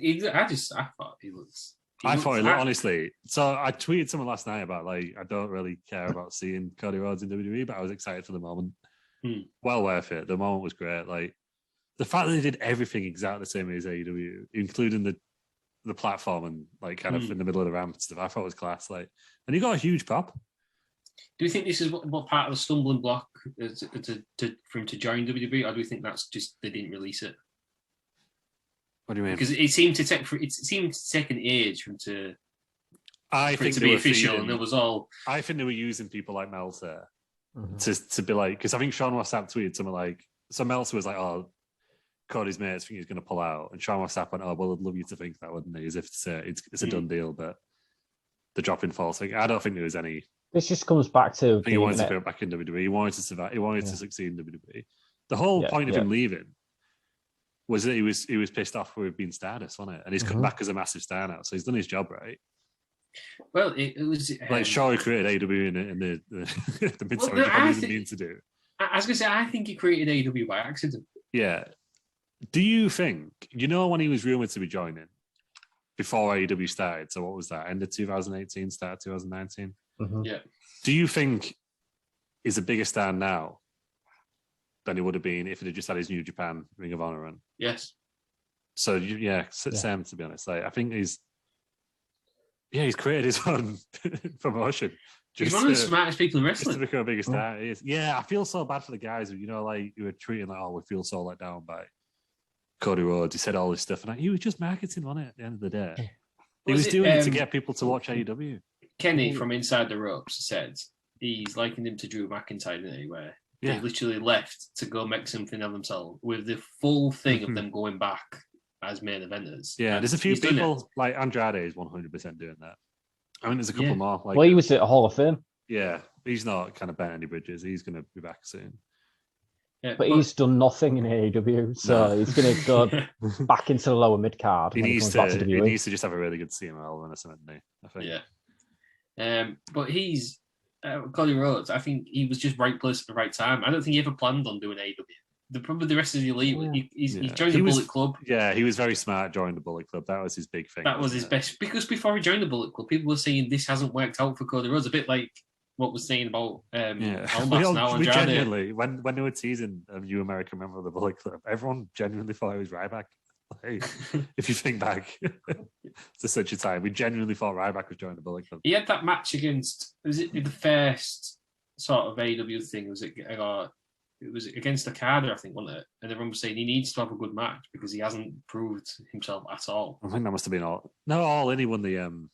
thought he looks. Honestly. So I tweeted someone last night about like I don't really care about seeing Cody Rhodes in WWE, but I was excited for the moment. Well worth it. The moment was great. Like the fact that they did everything exactly the same as AEW, including the platform and like kind of in the middle of the ramp and stuff, I thought was class. Like, and he got a huge pop. Do you think this is what part of the stumbling block for him to join WWE, or do you think that's just they didn't release it? What do you mean? Because it seemed to take an age for him to be official, and it was all. I think they were using people like Meltzer to be like, because I think Sean Rossap tweeted something like, so Meltzer was like, oh, Cody's mates think he's going to pull out, and Sean Ross Sapp went, "Oh, well, I'd love you to think that, wouldn't he?" As if to say it's a done deal, but the drop in false thing. I don't think there was any. This just comes back to. I think he wanted to go back in WWE. He wanted to survive. He wanted to succeed in WWE. The whole point of him leaving was that he was pissed off with being Stardust, wasn't it? And he's come back as a massive star now, so he's done his job right. Well, it was like sure he created AEW in the mid 70s. He didn't mean to do. I was gonna say I think he created AEW by accident. Yeah. Do you think when he was rumored to be joining before AEW started? So what was that? End of 2018, start 2019. Yeah. Do you think he's a bigger star now than he would have been if he had just had his New Japan Ring of Honor run? Yes. So Sam, to be honest, I think he's created his own promotion. He's one of the smartest people in wrestling. Just to become a bigger star. I feel so bad for the guys who who were treating we feel so let down by Cody Rhodes. He said all this stuff, and he was just marketing, wasn't it? At the end of the day, he was doing it to get people to watch AEW. Kenny from Inside the Ropes said he's likened him to Drew McIntyre, didn't he? Where they literally left to go make something of themselves with the full thing of them going back as main eventers. Yeah, there's a few people like Andrade is 100% doing that. I mean, there's a couple more. Like, well, he was at Hall of Fame. Yeah, he's not kind of bent any bridges. He's going to be back soon. Yeah, but he's done nothing in AEW, so he's going to go back into the lower mid card. He needs to just have a really good CML run or something, I think. Yeah. But he's Cody Rhodes. I think he was just right place at the right time. I don't think he ever planned on doing AEW. Probably the rest of the elite. He joined the Bullet Club. Yeah, he was very smart joining the Bullet Club. That was his big thing. That was his best, because before he joined the Bullet Club, people were saying this hasn't worked out for Cody Rhodes. A bit like what we're saying about we genuinely, when they were teasing a new American member of the Bullet Club, everyone genuinely thought it was Ryback. Like, if you think back to such a time, we genuinely thought Ryback was joining the Bullet Club. He had that match against, was it the first sort of AEW thing? It was against Okada, I think, wasn't it? And everyone was saying he needs to have a good match because he hasn't proved himself at all. I think that must have been all in. He won the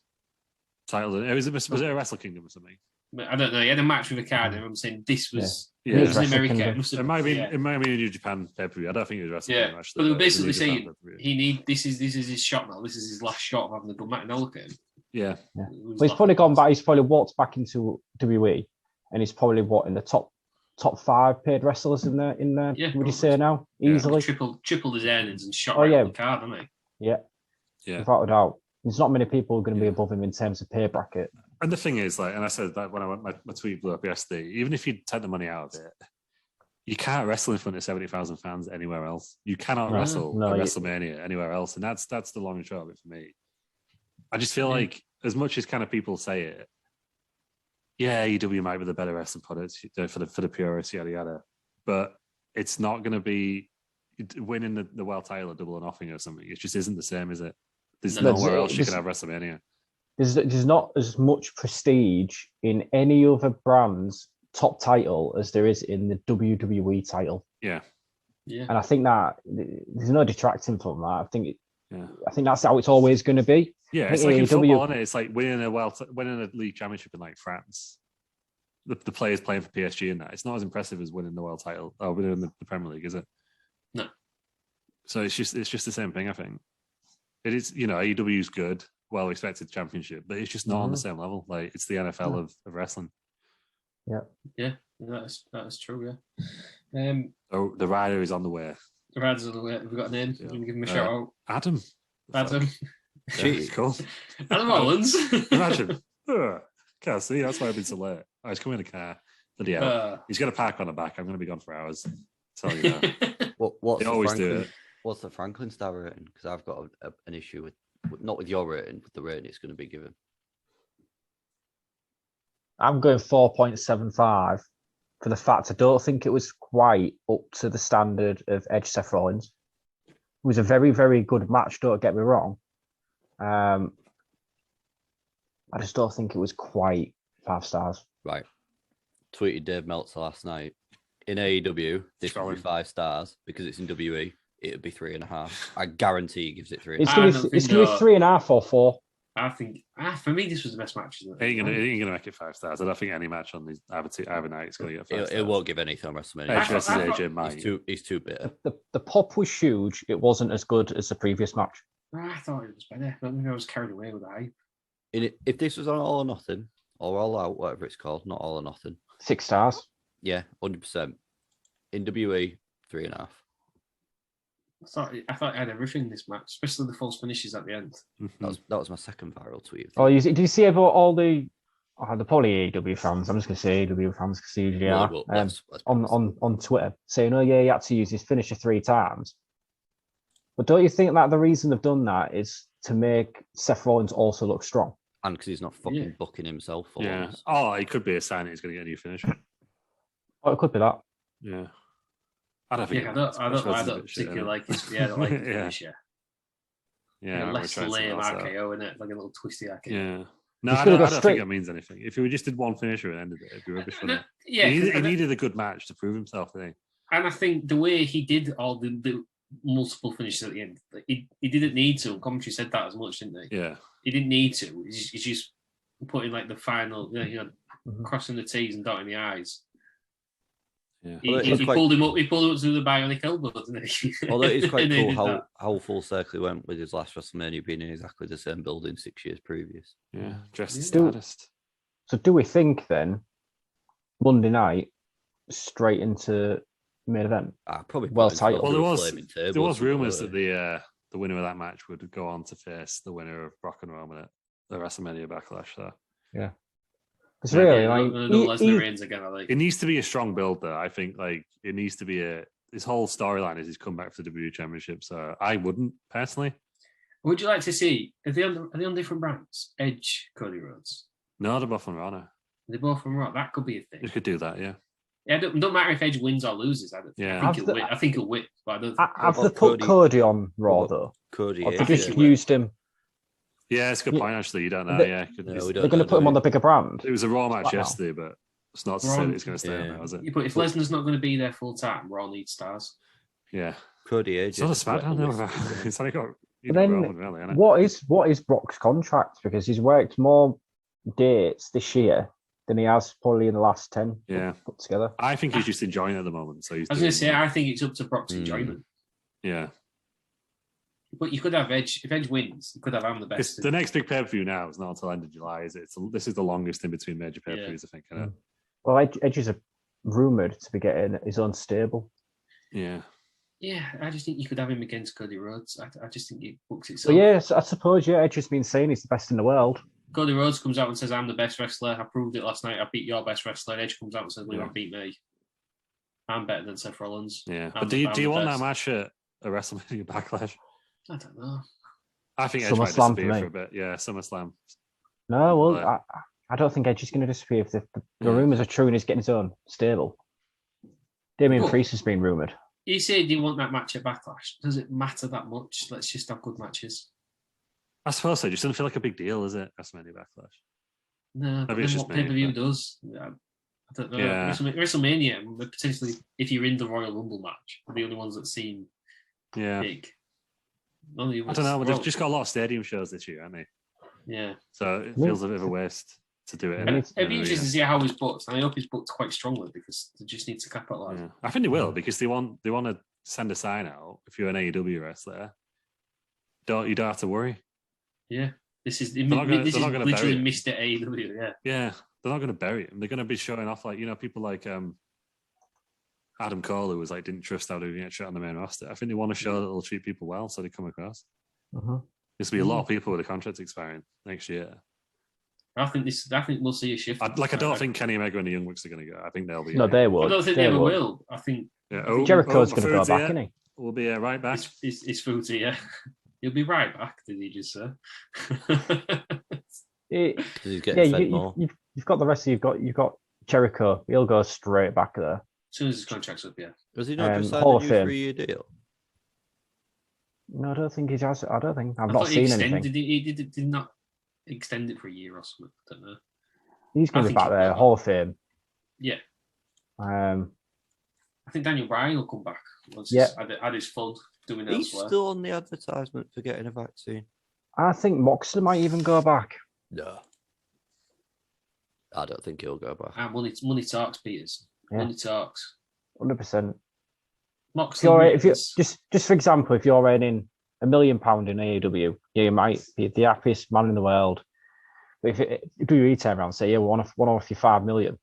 title. Was it a Wrestle Kingdom or something? I don't know. He had a match with Okada, and I'm saying this was it was in America. It might have been a New Japan pay-per-view. I don't think it was Wrestle Kingdom, actually. But they were basically saying this is his shot now. This is his last shot of having a good match. Now look at him. Yeah. Well, he's probably gone back. He's probably walked back into WWE, and he's probably in the top 5 paid wrestlers in there. Yeah, would you say now? Easily tripled his earnings and shot right on the card, hasn't he? Yeah, without a doubt. There's not many people going to be above him in terms of pay bracket. And the thing is, and I said that when my tweet blew up yesterday, even if you take the money out of it, you can't wrestle in front of 70,000 fans anywhere else. You cannot wrestle at WrestleMania anywhere else, and that's the long and short of it for me. I just feel like, as much as kind of people say it, AEW might be the better wrestling product for the purists, yada yada, but it's not going to be winning the world title or Double or Nothing or something. It just isn't the same, is it? There's nowhere else you can have WrestleMania. There's not as much prestige in any other brand's top title as there is in the WWE title. Yeah. And I think that there's no detracting from that. I think that's how it's always going to be. Yeah, it's like in football, isn't it? It's like winning a league championship in like France. The players playing for PSG and that. It's not as impressive as winning the world title or winning the Premier League, is it? No. So it's just the same thing, I think. It is, AEW is good, well respected championship, but it's just not on the same level. Like, it's the NFL of wrestling. Yeah, that's true. Yeah. So the rider is on the way. The rider's on the way. We've got a name. Give him a shout out. Adam. Yeah, cool. Adam Hollins. Imagine. Can't see. That's why I've been so late. He's coming in a car. Bloody hell. He's got to park on the back. I'm going to be gone for hours. Tell you that. What's the Franklin star rating? Because I've got an issue with not with your rating, but the rating it's going to be given. I'm going 4.75 for the fact I don't think it was quite up to the standard of Edge Seth Rollins. It was a very, very good match, don't get me wrong. I just don't think it was quite 5 stars. Right. Tweeted Dave Meltzer last night. In AEW, this would be 5 stars because it's in WE. It'd be 3.5. I guarantee he gives it 3.5. It's going to be 3.5 or 4. I think for me this was the best match. It ain't gonna make it 5 stars. I don't think any match on these either night is gonna get 5 stars. It won't give anything on WrestleMania. Edge versus AJ might. He's too bitter. The pop was huge. It wasn't as good as the previous match. I thought it was better. I think I was carried away with the hype. If this was on All or Nothing or All Out, whatever it's called, not All or Nothing. 6 stars. Yeah, 100%. In WWE, 3.5. I thought it had everything this match, especially the false finishes at the end. That was my second viral tweet. Oh, did you see about all the probably AEW fans? I'm just going to say AEW fans because on Twitter saying, "Oh yeah, he had to use his finisher 3 times." But don't you think that the reason they've done that is to make Seth Rollins also look strong? And because he's not fucking booking himself. Yeah. Oh, it could be a sign he's going to get a new finisher. Oh, it could be that. Yeah. I don't think. I don't particularly like his. Yeah, I don't like his finish. Yeah. Less lame RKO in it, like a little twisty RKO. Yeah. No, I don't think it means anything. If he just did one finisher and ended it, it'd be rubbish for him. Yeah, he needed a good match to prove himself, I think. And I think the way he did all the multiple finishes at the end, he didn't need to. Commentary said that as much, didn't they? Yeah. He didn't need to. He's just putting like the final, crossing the T's and dotting the I's. Yeah. He pulled him up. He pulled him up to the bionic elbow, didn't he? Although it's quite cool how full circle he went with his last WrestleMania being in exactly the same building 6 years previous. Yeah, dressed as status. So do we think then Monday night straight into main event? Probably titled. Well, there was rumours that the winner of that match would go on to face the winner of Brock and Roman at the WrestleMania Backlash. So yeah. It's really it needs to be a strong build though. I think it needs to be his whole storyline is he's come back for the WWE Championship. So I wouldn't personally. Would you like to see? Are they on different brands? Edge, Cody Rhodes. No, they're both on Raw now. They're both on Raw. That could be a thing. You could do that, yeah. Yeah, it don't matter if Edge wins or loses. I think he'll win. But I don't. Have they put Cody on Raw though? Cody, or they just used him. Yeah, it's a good point, actually. You don't know. They're going to put him on the bigger brand. It was a Raw match yesterday, but it's not to say that it's going to stay on there, is it? But if Lesnar's not going to be there full time, Raw needs stars. Yeah. Cody It's not a SmackDown, though. It's only got... Then, what is Brock's contract? Because he's worked more dates this year than he has probably in the last 10 put together. I think he's just enjoying it at the moment. So I was going to say, I think it's up to Brock's enjoyment. Yeah. But you could have Edge. If Edge wins, you could have the best. The next big pay-per-view now is not until end of July, is it? This is the longest in between major pay-per-views, I think. Isn't it? Well, Edge is rumoured to be getting his own stable. Yeah. Yeah, I just think you could have him against Cody Rhodes. I just think it books itself. So yes, I suppose, Edge has been saying he's the best in the world. Cody Rhodes comes out and says, I'm the best wrestler. I proved it last night. I beat your best wrestler. Edge comes out and says, well, you beat me. I'm better than Seth Rollins. Yeah. But do you want that match at a WrestleMania Backlash? I don't know. I think Edge might disappear for a bit. Yeah, SummerSlam. No, well, I don't think Edge is going to disappear if the rumours are true and he's getting his own stable. Damian Priest has been rumoured. You say, do you want that match at Backlash? Does it matter that much? Let's just have good matches. I suppose so. It just doesn't feel like a big deal, is it? WrestleMania Backlash. No, but then what pay-per-view does? I don't know. Yeah. WrestleMania, potentially, if you're in the Royal Rumble match, are the only ones that seem big. I don't know, but they've just got a lot of stadium shows this year, haven't they? Yeah. So it feels a bit of a waste to do it. It'd be interesting to see how he's booked, and I hope he's booked quite strongly because they just need to capitalise. Yeah. I think they will because they want to send a sign out. If you're an AEW wrestler, you don't have to worry. Yeah, this is literally Mr. AEW. Yeah, yeah, they're not going to bury him. They're going to be showing off people like Adam Cole, who was didn't trust how to get shot on the main roster. I think they want to show that they'll treat people well, so they come across. There's to be a lot of people with the contracts expiring next year. I think we'll see a shift. I don't think Kenny Omega and the Young Bucks are going to go. I think they'll be. No, they will. I don't think they ever will. I think Jericho's going to go back, isn't he? We'll be right back. It's Footy, yeah. He'll be right back. Did he just say? You've got the rest. You've got Jericho. He'll go straight back there. As soon as his contract's up, yeah. Was he not just signed a new 3-year deal? No, I don't think he has. I don't think. I've not seen anything. He did not extend it for a year or something. I don't know. He's going to be back there. Hall of Fame. Yeah. I think Daniel Bryan will come back once he's had his fun doing He's elsewhere. still on the advertisement for getting a vaccine. I think Moxley might even go back. No. I don't think he'll go back. Money talks, Peters. Yeah. Money talks. 100%. Moxley If you just for example, if you're earning £1 million in AEW, you might be the happiest man in the world. But if WWE turn around and say, yeah, we want to offer you $5 million,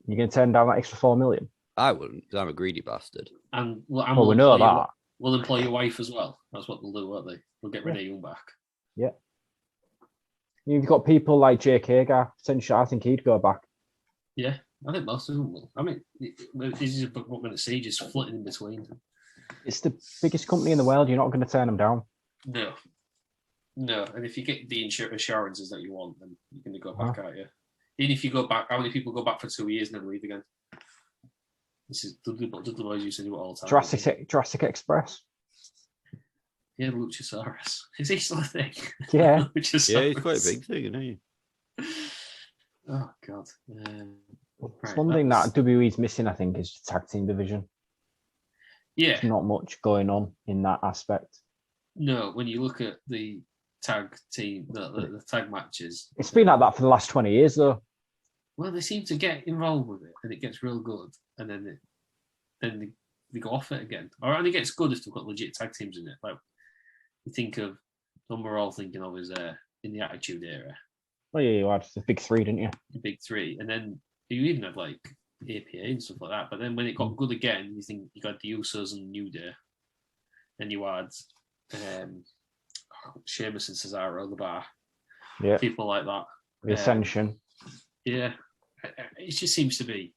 you're going to turn down that extra $4 million? I wouldn't, because I'm a greedy bastard. And we know that. We'll employ your wife as well. That's what they'll do, won't they? We'll get Renee Young back. Yeah. You've got people like Jake Hager. Essentially, I think he'd go back. Yeah, I think most of them will. I mean, this is what we're going to see, just flitting in between. It's the biggest company in the world. You're not going to turn them down. No. And if you get the assurances that you want, then you're going to go back, aren't you? Even if you go back, how many people go back for 2 years and then leave again? This is Dudley Boys used to do it all the time. Jurassic Express. Yeah, Luchasaurus. Is he still a thing? Yeah. Yeah, he's quite a big thing, isn't he? Oh, God. It's one thing that WWE's missing, I think, is the tag team division. Yeah. There's not much going on in that aspect. No, when you look at the tag team, the tag matches. It's been like that for the last 20 years, though. Well, they seem to get involved with it, and it gets real good, and then they go off it again. Or it only gets good if they've got legit tag teams in it. Like, you think of, the one we're all thinking of is in the Attitude Era. Oh, yeah, you had the big three, didn't you? The big three. And then you even had, like, APA and stuff like that. But then when it got good again, you think you got the Usos and New Day. Then you had Sheamus and Cesaro, the Bar. Yeah. People like that. The Ascension. Yeah. It just seems to be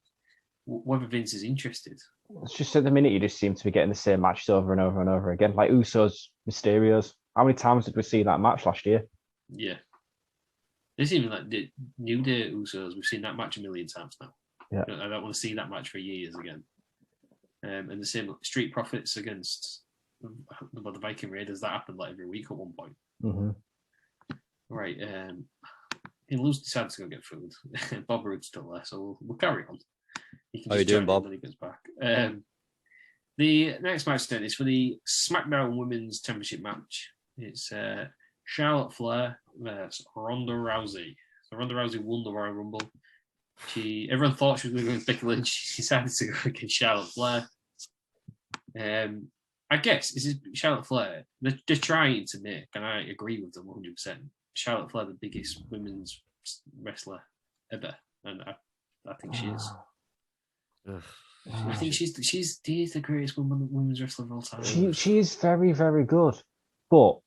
whether Vince is interested. It's just at the minute you just seem to be getting the same matches over and over and over again. Like Usos, Mysterios. How many times did we see that match last year? Yeah. There's even like the New Day Usos. We've seen that match a million times now. Yeah. I don't want to see that match for years again. And the same Street Profits against the Viking Raiders. That happened like every week at one point. Mm-hmm. Right. Luz decided to go get food. Bob Rood's still there, so we'll carry on. How are you doing, Bob? When he gets back. The next match then is for the SmackDown Women's Championship match. It's Charlotte Flair versus Ronda Rousey. So Ronda Rousey won the Royal Rumble. Everyone thought she was going to go with Becky Lynch. She decided to go against Charlotte Flair. I guess this is Charlotte Flair. They're trying to make, and I agree with them 100%. Charlotte Flair, the biggest women's wrestler ever, and I think she is. I think she's the greatest women's wrestler of all time. She is very, very good, but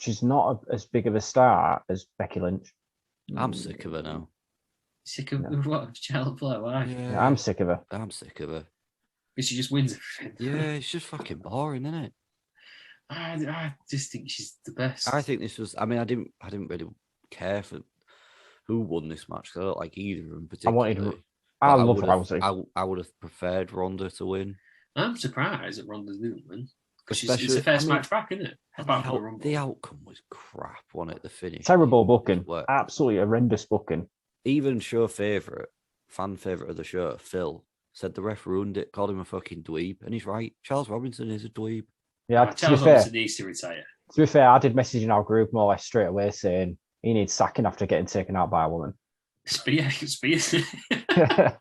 she's not as big of a star as Becky Lynch. I'm sick of her now. Sick of what? Charlotte Flair? Why? Yeah, I'm sick of her. I'm sick of her. Because she just wins everything. Yeah, it's just fucking boring, isn't it? I just think she's the best. I think this was. I mean, I didn't really care for who won this match. I don't like either of them particularly. I love Rousey. I would have preferred Ronda to win. I'm surprised that Ronda didn't win. Because it's the first match back, isn't it? The outcome was crap, wasn't it? The finish. Terrible booking. Absolutely horrendous booking. Even fan favourite of the show, Phil, said the ref ruined it, called him a fucking dweeb. And he's right. Charles Robinson is a dweeb. Yeah, Charles Robinson needs to retire. To be fair, I did message in our group more or less straight away saying he needs sacking after getting taken out by a woman. Spear. It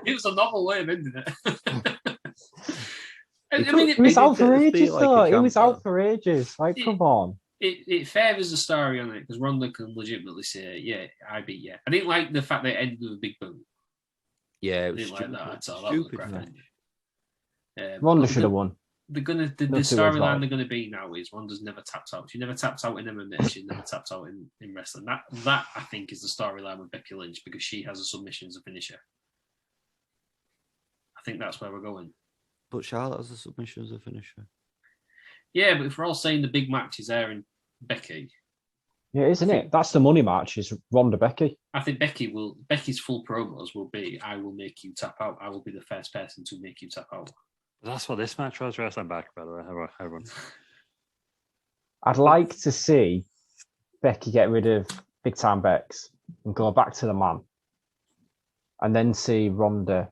was a novel way of ending it. It was out for ages, though. It was out for ages. Like, come on. It favours the story on it because Ronda can legitimately say, "Yeah, I beat you." I didn't like the fact that it ended with a big boom. Yeah, it was stupid. Like that at all. Stupid. Ronda should have won. The storyline they're going to be now is Ronda's never tapped out. She never tapped out in MMA. She never tapped out in wrestling. That I think is the storyline with Becky Lynch because she has a submission as a finisher. I think that's where we're going. But Charlotte has a submission as a finisher. Yeah, but if we're all saying the big match is there in Becky. Yeah, isn't it? That's the money match, is Ronda Becky. I think Becky's full promos will be, I will make you tap out. I will be the first person to make you tap out. That's what this match was. Wrestling back, by the way. Everyone. I'd like to see Becky get rid of Big Time Bex and go back to the man. And then see Ronda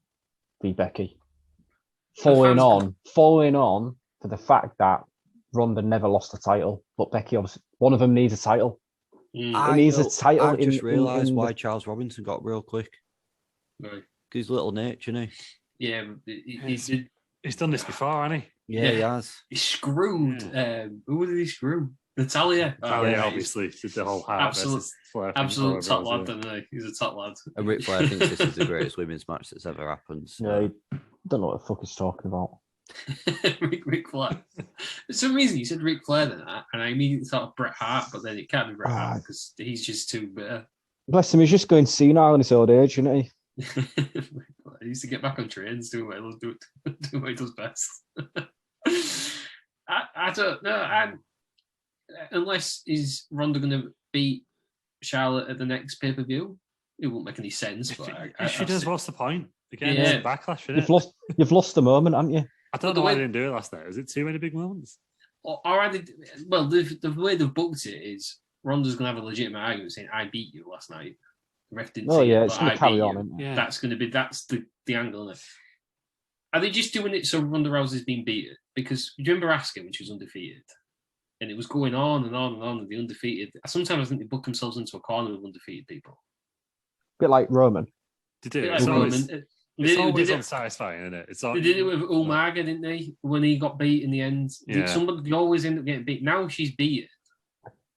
be Becky. Following on for the fact that Ronda never lost a title, but Becky obviously one of them needs a title. Mm. It needs a title. I just realised in why the... Charles Robinson got real quick. Right. His little nature, isn't he? Yeah, He's done this before, hasn't he? Yeah, he has. He screwed. Who did he screw? Natalia. Natalia, obviously, did the whole Hart versus Flair thing, absolute top lad, yeah. doesn't he? He's a top lad. And Ric Flair thinks this is the greatest women's match that's ever happened. So. Yeah, I don't know what the fuck he's talking about. Ric Flair. For some reason, you said Ric Flair than that, and I immediately thought of Bret Hart, but then it can't be Bret Hart because he's just too bitter. Bless him, he's just going senile in his old age, isn't he? He used to get back on trains, do what he does best. I don't know. Unless is Ronda going to beat Charlotte at the next pay-per-view, it won't make any sense. But If she does, what's the point? Again, it's a backlash, isn't it? You've lost the moment, haven't you? I don't know why they didn't do it last night. Is it too many big moments? Or the way they've booked it is Ronda's going to have a legitimate argument saying, "I beat you last night." The ref didn't see it, it's going to carry on. Yeah. That's the angle. Isn't it? Are they just doing it so Ronda Rousey's been beaten? Because do you remember Asuka when she was undefeated? And it was going on and on and on with the undefeated. Sometimes I think they book themselves into a corner with undefeated people. A bit like Roman. They do. It's always unsatisfying, isn't it? They did it with Umaga, didn't they? When he got beat in the end. Yeah. They always end up getting beat. Now she's beaten.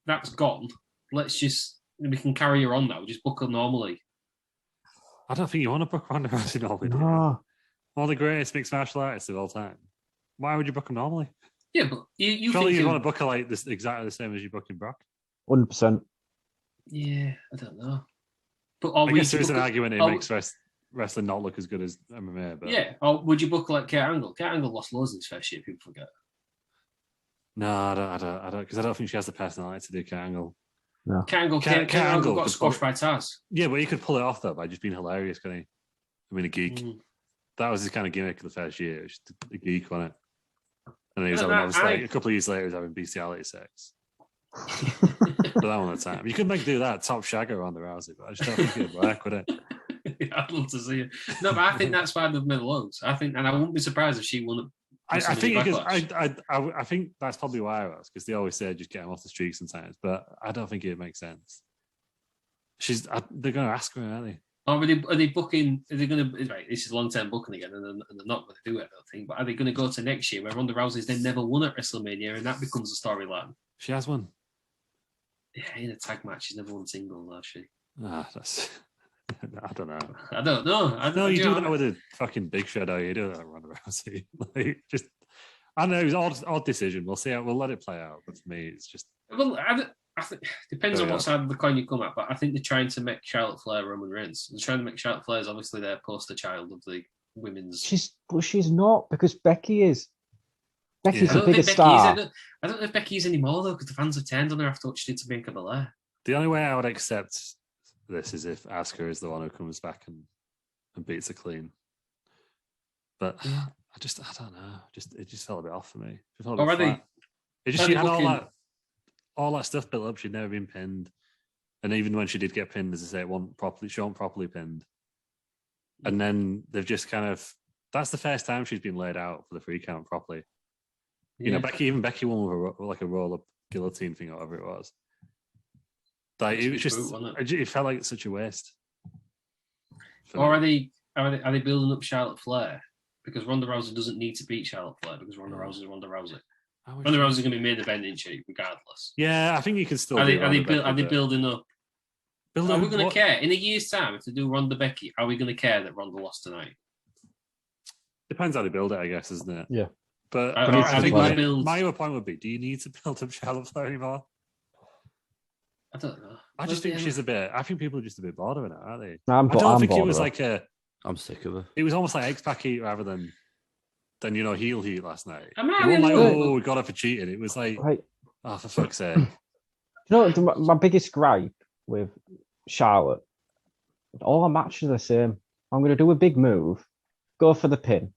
That's gone. We can carry her on now. Just book her normally. I don't think you want to book Ronda Rousey normally. No. One of the greatest mixed martial artists of all time. Why would you book her normally? Yeah, but you surely you want to book her like this exactly the same as you booking Brock. 100%. Yeah, I don't know. But I guess there is an argument it makes wrestling not look as good as MMA. But yeah, or would you book like Kurt Angle? Kurt Angle lost loads in his first year. People forget. No, I don't, because I don't think she has the personality to do Kurt Angle. No. Kurt Angle got squashed by Taz. Yeah, but he could pull it off though by just being hilarious, couldn't he? I mean, a geek. That was his kind of gimmick of the first year. It was just a geek, wasn't it? And he was having, a couple of years later, he was having bestiality sex. But that one at the time. You could do that top shagger on the Rousey, but I just don't think it would work, would it? Yeah, I'd love to see it. No, but I think that's why they've made loads. I think, and I wouldn't be surprised if she won. I think that's probably why I was, because they always say just get him off the streak sometimes, but I don't think it makes sense. They're going to ask her, aren't they? Or are they booking? Are they going to? Right, this is long-term booking again, and they're not going to do it. I don't think. But are they going to go to next year where Ronda Rousey's then never won at WrestleMania, and that becomes a storyline? She has won. Yeah, in a tag match, she's never won single, has she? That's. I don't know. I don't know. No, you do that with a fucking Big Show, though. You do that with Ronda Rousey. I know it was an odd decision. We'll see how we'll let it play out. But for me, it's just. Well, I think depends on what side of the coin you come at, but I think they're trying to make Charlotte Flair Roman Reigns. They're trying to make Charlotte Flair is obviously their poster child of the women's. She's not, because Becky is. Becky's the biggest star. I don't know if Becky is anymore though, because the fans have turned on her after what she did to Bianca Belair. The only way I would accept this is if Asuka is the one who comes back and beats her clean. But I don't know. It just felt a bit off for me. She had all that stuff built up. She'd never been pinned, and even when she did get pinned, as I say, she wasn't properly pinned. And then they've just kind of. That's the first time she's been laid out for the free count properly. You know, Becky won with a roll up guillotine thing or whatever it was. Like it was just, it felt like such a waste. Or are they building up Charlotte Flair? Because Ronda Rousey doesn't need to beat Charlotte Flair because Ronda Rousey is Ronda Rousey. Ronda Rousey is going to be main event, isn't she? Regardless. Yeah, I think you can still. Are they building up? Are we going to care in a year's time if they do Ronda Becky? Are we going to care that Ronda lost tonight? Depends how they build it, I guess, isn't it? Yeah. But I think my other point would be: do you need to build up Charlotte Flair anymore? I don't know. I just think she's a bit. I think people are just a bit bored of it, aren't they? I don't think it was like a. I'm sick of her. It was almost like X-Pac heat rather than heel heat last night. It wasn't like, we got her for cheating. It was like, oh, for fuck's sake. My biggest gripe with Charlotte, all our matches are the same. I'm going to do a big move, go for the pin,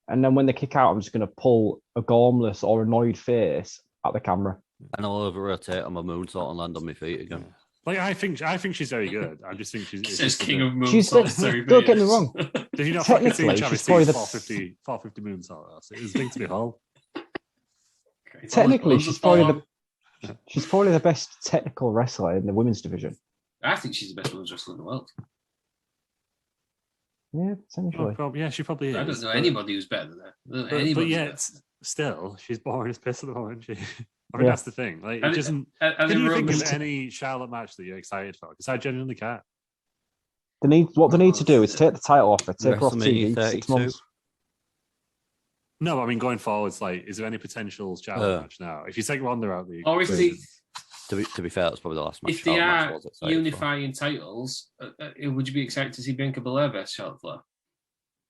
and then when they kick out, I'm just going to pull a gormless or annoyed face at the camera. And I'll over-rotate on my moonsault and land on my feet again. Yeah. Like I think she's very good. I just think she's king of moonsaults. Don't get me wrong. Did you not fucking see Travis probably 450 moonsault? It was a thing to behold. Okay. technically, she's probably the best technical wrestler in the women's division. I think she's the best women's wrestler in the world. Yeah, essentially. Yeah, she probably is. I don't know anybody who's better than her. But yeah, still, she's boring as piss at the moment, isn't she? I mean, that's the thing. Like, it doesn't. Can you think of any Charlotte match that you're excited for? Because I genuinely can't. What they need to do is take the title off her, take her off TV 6 months. No, I mean going forwards, like, is there any potential Charlotte match now? If you take Ronda out, or if they, to be fair, that's probably the last match. If they are unifying titles, would you be excited to see Bianca Belair versus Charlotte Flair?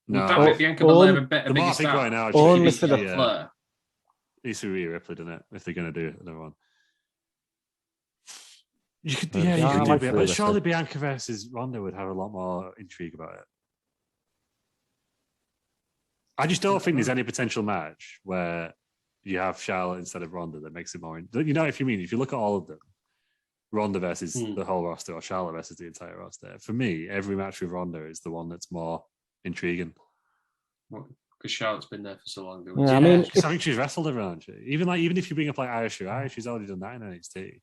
No, would that make Bianca Belair a bigger star? Right now, only for the Flair. Needs to be Rhea Ripley, doesn't it? If they're going to do another one. You could, you could do it, but surely Bianca versus Ronda would have a lot more intrigue about it. I just don't think there's any potential match where you have Charlotte instead of Ronda that makes it more. You know, if you look at all of them, Ronda versus the whole roster or Charlotte versus the entire roster. For me, every match with Ronda is the one that's more intriguing. Because Charlotte's been there for so long. Yeah, I mean, I think she's wrestled everyone. Even if you bring up like Irish, she's already done that in NXT.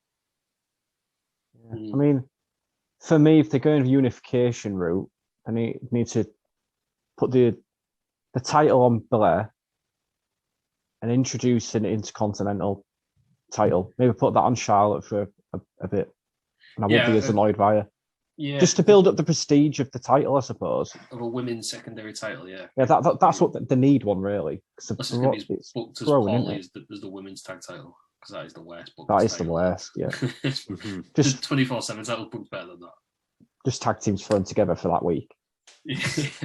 I mean, for me, if they're going the unification route, they need to put the title on Belair and introduce an intercontinental title. Maybe put that on Charlotte for a bit, and I won't be as annoyed by her. Yeah, just to build up the prestige of the title, I suppose. Of a women's secondary title, yeah. Yeah, that's what they need one really. Unless it's going to be booked as poorly as the women's tag title, because that is the worst. That is the worst, yeah. Just 24/7 title booked better than that. Just tag teams thrown together for that week.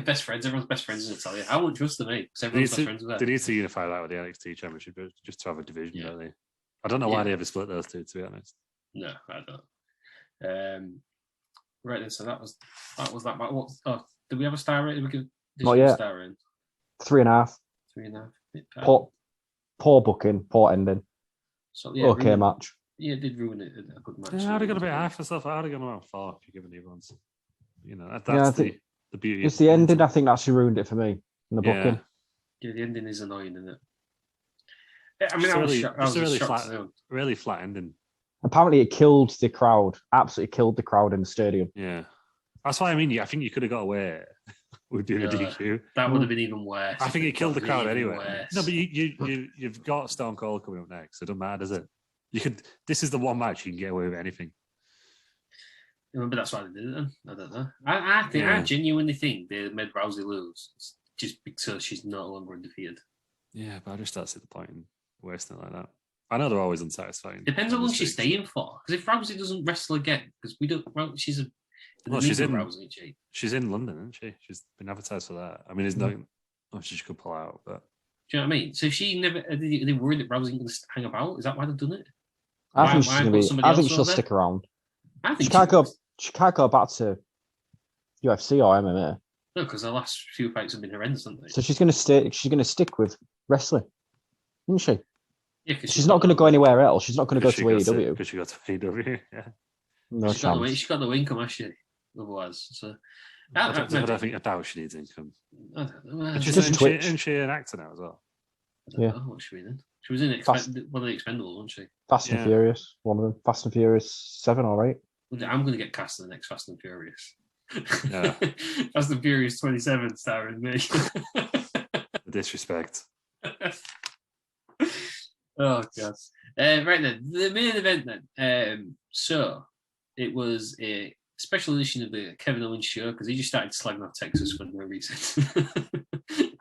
Best friends, everyone's best friends in Italia. I won't trust them, mate. Because everyone's best friends with them. They need to unify that with the NXT Championship just to have a division, don't they? I don't know why they ever split those two, to be honest. No, I don't. Right then, so that was that. What? Did we have a star rating? Not yet. 3.5. 3.5. Poor booking, poor ending. So, okay match. Yeah, it did ruin it. A good match. Yeah, I'd have got a bit half myself. I'd have gone around 4 if you're giving these ones. You know, that's the beauty. It's the ending. I think actually ruined it for me in the booking. Yeah, the ending is annoying, isn't it? I mean, I was really flat ending. Apparently, it killed the crowd. Absolutely killed the crowd in the stadium. Yeah, that's why I mean. I think you could have got away with doing a DQ. That would have been even worse. I think it killed the crowd anyway. Worse. No, but you've got Stone Cold coming up next, so it doesn't matter, does it? You could. This is the one match you can get away with anything. Maybe that's why they did it then. I don't know. I genuinely think they made Rousey lose just because she's no longer undefeated. Yeah, but I just don't see the point in wasting it like that. I know they're always unsatisfying. Depends how long she's staying for. Because if Rousey doesn't wrestle again, because we don't, she's in Rousey, she's in London, isn't she? She's been advertised for that. I mean, there's no. She could pull out, but do you know what I mean? So if she never, are they worried that Rousey's going to hang about? Is that why they've done it? I think she'll stick around. I think she can't go back to UFC or MMA. No, because the last few fights have been horrendous, haven't they? So she's going to stay. She's going to stick with wrestling, isn't she? Yeah, she's not going to go anywhere else. She's not going to go to AEW. Because she got to AEW, yeah. No chance. She's got no income, has she? Otherwise, so I doubt she needs income. I don't know. Isn't she an actor now as well? I don't know what she was in. She was in one of the Expendables, wasn't she? Fast and Furious, one of them. Fast and Furious 7 or 8. I'm going to get cast in the next Fast and Furious. Yeah. Fast and Furious 27 starring me. Disrespect. Oh god! Right then, the main event then. So it was a special edition of the Kevin Owens show because he just started slagging off Texas for no reason.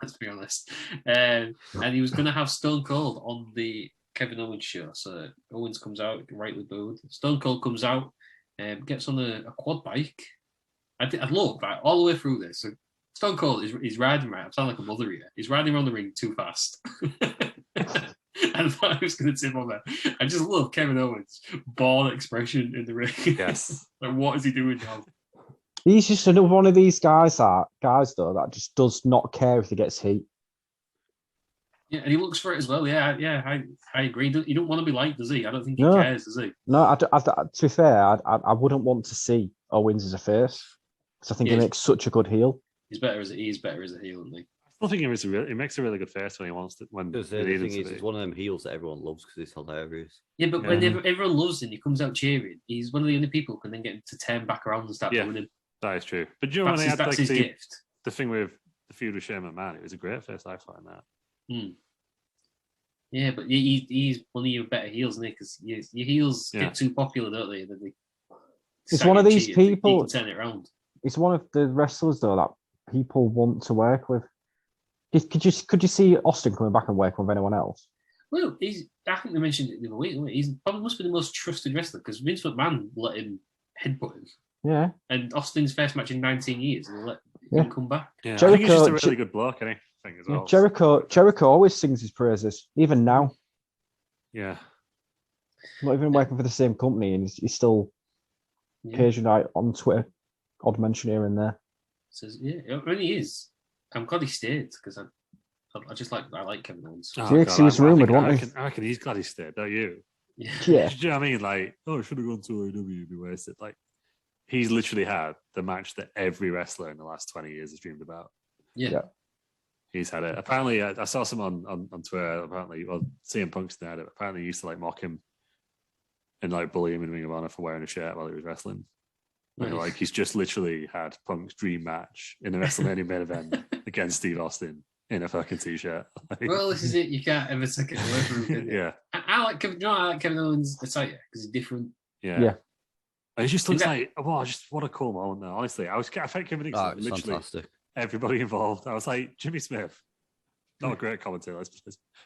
Let's be honest. And he was going to have Stone Cold on the Kevin Owens show. So Owens comes out, rightly booed. Stone Cold comes out, gets on a quad bike. I'd love right all the way through this. So Stone Cold is riding right. I sound like a mother here. He's riding around the ring too fast. I thought I was going to tip on that. I just love Kevin Owens' ball expression in the ring. Yes. Like, what is he doing now? He's just another one of these guys that just does not care if he gets heat. Yeah, and he looks for it as well. Yeah, I agree. He don't want to be liked, does he? I don't think he cares, does he? No, to be fair, I wouldn't want to see Owens as a face because I think he makes such a good heel. He's better as a heel, isn't he? I I think he makes a really good face when he wants to. When Because he the needs thing to is, be. it's one of them heels that everyone loves because it's hilarious. Yeah, but Yeah. when everyone loves him, he comes out cheering. He's one of the only people who can then get him to turn back around and start Yeah. doing him. That is true. But do you know when he had That's like his gift. the thing with the feud with Shane McMahon? It was a great face. I find that. Yeah, but he's one of your better heels, isn't he? Because your heels Yeah. get too popular, don't they? Then It's one of these people. He can turn it around. It's one of the wrestlers though that people want to work with. Could you see Austin coming back and working with anyone else? Well, I think they mentioned it the other week. He's probably must be the most trusted wrestler because Vince McMahon let him headbutt him. Yeah. And Austin's first match in 19 years, and let him come back. Yeah, I think he's just a really good bloke, isn't he? Thing as well. Jericho always sings his praises, even now. Yeah. Not even working for the same company, and he's still occasionally on Twitter, odd mention here and there. Says, yeah, I mean, he is. I'm glad he stayed because I like Kevin Owens. Oh, he was rumoured, wasn't he? I reckon he's glad he stayed, don't you? Yeah. Do you know what I mean? Like, I should have gone to AEW, be wasted. Like, he's literally had the match that every wrestler in the last 20 years has dreamed about. Yeah. He's had it. Apparently, I saw someone on Twitter, apparently, well, CM Punk's had it. Apparently, he used to like mock him and like bully him in Ring of Honor for wearing a shirt while he was wrestling. Right. Like, he's just literally had Punk's dream match in the WrestleMania main event against Steve Austin in a fucking t-shirt. Well, this is it. You can't ever take it away from him. Yeah. I like Kevin. I like Kevin Owens attire because he's different. Yeah. And it just looks like, what a cool moment though. Honestly, I felt Kevin Dixon, literally fantastic. Everybody involved. I was like, Jimmy Smith, not a great commentator. Let's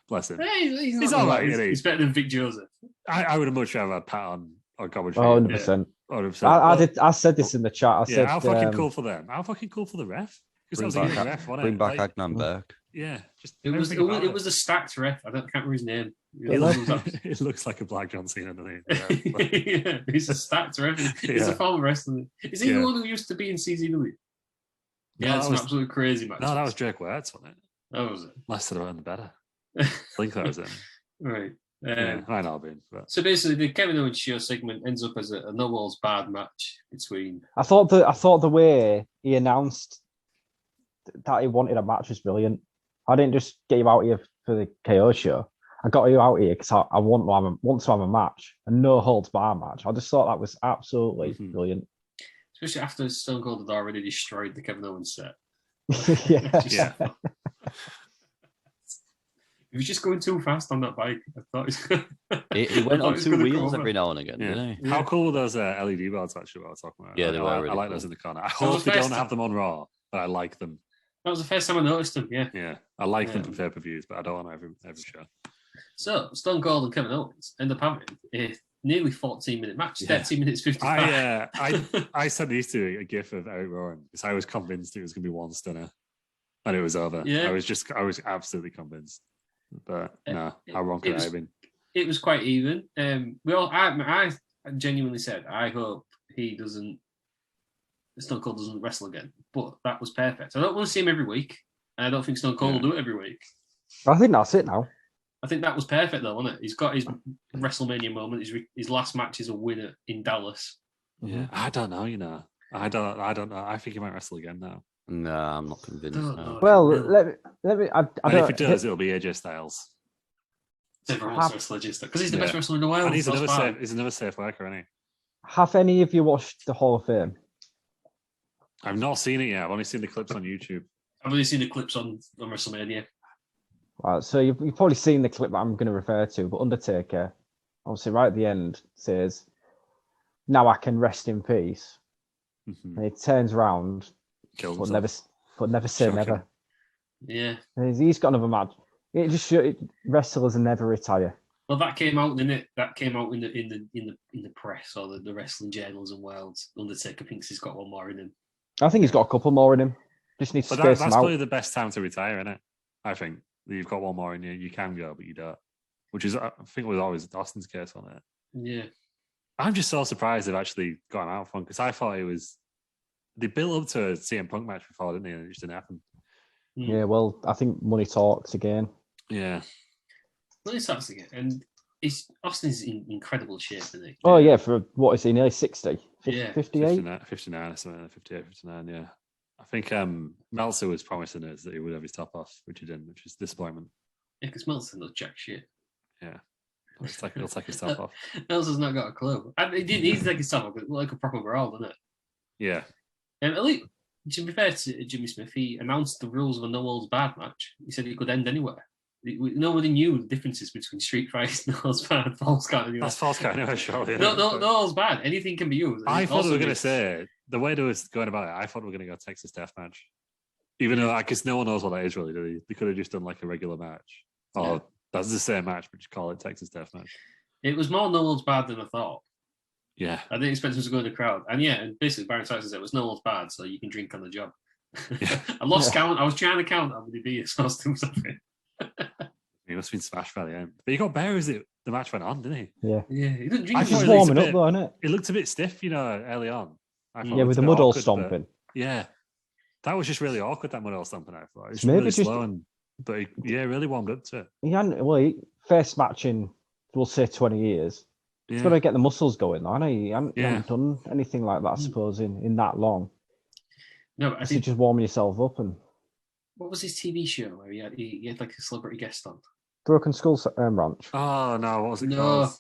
bless him. Hey, he's all right. He's better than Vic Joseph. I would have much rather had Pat on commentary. 100%. 100%. I said this in the chat. I said, how fucking cool for them. How fucking cool for the ref. Because that was a ref, wasn't it? Bring back Agnan back. Yeah, just it was a stacked ref. I can't remember his name. It looks like a Black John Cena, doesn't it? Yeah, he's a stacked ref. He's a former wrestler. Is he the one who used to be in CZW? Yeah, it's an absolutely crazy match. No, that was Jake Wertz, wasn't it? That was it. Less than the better. I think that was him. Right. I know, but so basically, the Kevin Owens show segment ends up as a no holds barred match between. I thought the way he announced that he wanted a match was brilliant. I didn't just get you out here for the KO show. I got you out here because I want to have a match, a no holds barred match. I just thought that was absolutely brilliant. Especially after Stone Cold had already destroyed the Kevin Owens set. Yeah. He was just going too fast on that bike. I thought he went on two wheels every now and again, didn't he? How cool were those LED boards actually I was talking about? Yeah, they were really I like cool. those in the corner. I hope they don't have them on Raw, but I like them. That was the first time I noticed them, yeah. Yeah, I like them for pay-per-views, but I don't want every show. So, Stone Cold and Kevin Owens end up having a nearly 14-minute match, 13 minutes 55. I sent these two a gif of Eric Rowan because I was convinced it was going to be one stunner, and it was over. Yeah. I was absolutely convinced. But no, how wrong could I have been? It was quite even. I genuinely said, I hope Stone Cold doesn't wrestle again. But that was perfect. I don't want to see him every week. And I don't think Stone Cold will do it every week. I think that's it now. I think that was perfect though, wasn't it? He's got his WrestleMania moment. His last match is a winner in Dallas. Yeah, I don't know. I don't know. I think he might wrestle again now. No, I'm not convinced. Well, let me. If it does, it'll be AJ Styles. Everyone wants to wrestle AJ Styles because he's the best wrestler in the world. And he's another safe worker, isn't he? Have any of you watched the Hall of Fame? I've not seen it yet. I've only seen the clips on YouTube. I've only seen the clips on WrestleMania. Right, so you've probably seen the clip that I'm going to refer to, but Undertaker, obviously right at the end, says, "Now I can rest in peace." And he turns around, but never say never. Yeah, he's got another match. It just wrestlers never retire. Well, that came out, didn't it? That came out in the press or the wrestling journals and worlds. Undertaker thinks he's got one more in him. I think he's got a couple more in him. Just needs to space them out. That's probably the best time to retire, isn't it? I think you've got one more in you. You can go, but you don't. Which is, I think, was always Austin's case on it. Yeah. I'm just so surprised they've actually got him out front because I thought it was. They built up to a CM Punk match before, didn't they? And it just didn't happen. Yeah, well, I think money talks again. Yeah. Money talks again. And Austin's in incredible shape, isn't he? Oh, yeah, for what is he, nearly 60? 58? 59 or something, 58, 59, yeah. think Meltzer was promising us that he would have his top off, which he didn't, which is disappointment. Yeah, because Meltzer does jack shit. Yeah. He'll take his top off. Meltzer's not got a clue. He didn't need to take his top off, but it looked like a proper brawl, didn't it? Yeah. At least, to be fair to Jimmy Smith, he announced the rules of a no holds barred match. He said it could end anywhere. Nobody knew the differences between street fights, no holds barred, false count anywhere. That's false count anywhere, surely. No holds barred. Anything can be used. I thought we were going to say, the way they was going about it, I thought we were going to go Texas Death Match. Even though, I guess no one knows what that is really, do they? They could have just done like a regular match. Or that's the same match, but just call it Texas Death Match. It was more no holds barred than I thought. Yeah. I didn't expect him to go in the crowd. And basically, Baron Tyson said it was no holds barred, so you can drink on the job. Yeah. I lost count. I was trying to count how many beers Austin was having. He must have been smashed by the end. But he got better as the match went on, didn't he? Yeah. Yeah, he didn't drink. He's warming up, though, isn't it? It looked a bit stiff, early on. Yeah, with the mud all stomping. Yeah. That was just really awkward, that mud all stomping, I thought. It's Maybe really just, slow, but he really warmed up to it. First match in, we'll say, 20 years. He's got to get the muscles going, though. I know he hasn't done anything like that, I suppose, in that long. No, I think just warming yourself up. And what was his TV show where he had like a celebrity guest on? Broken Skull Ranch. Oh no, what was it called?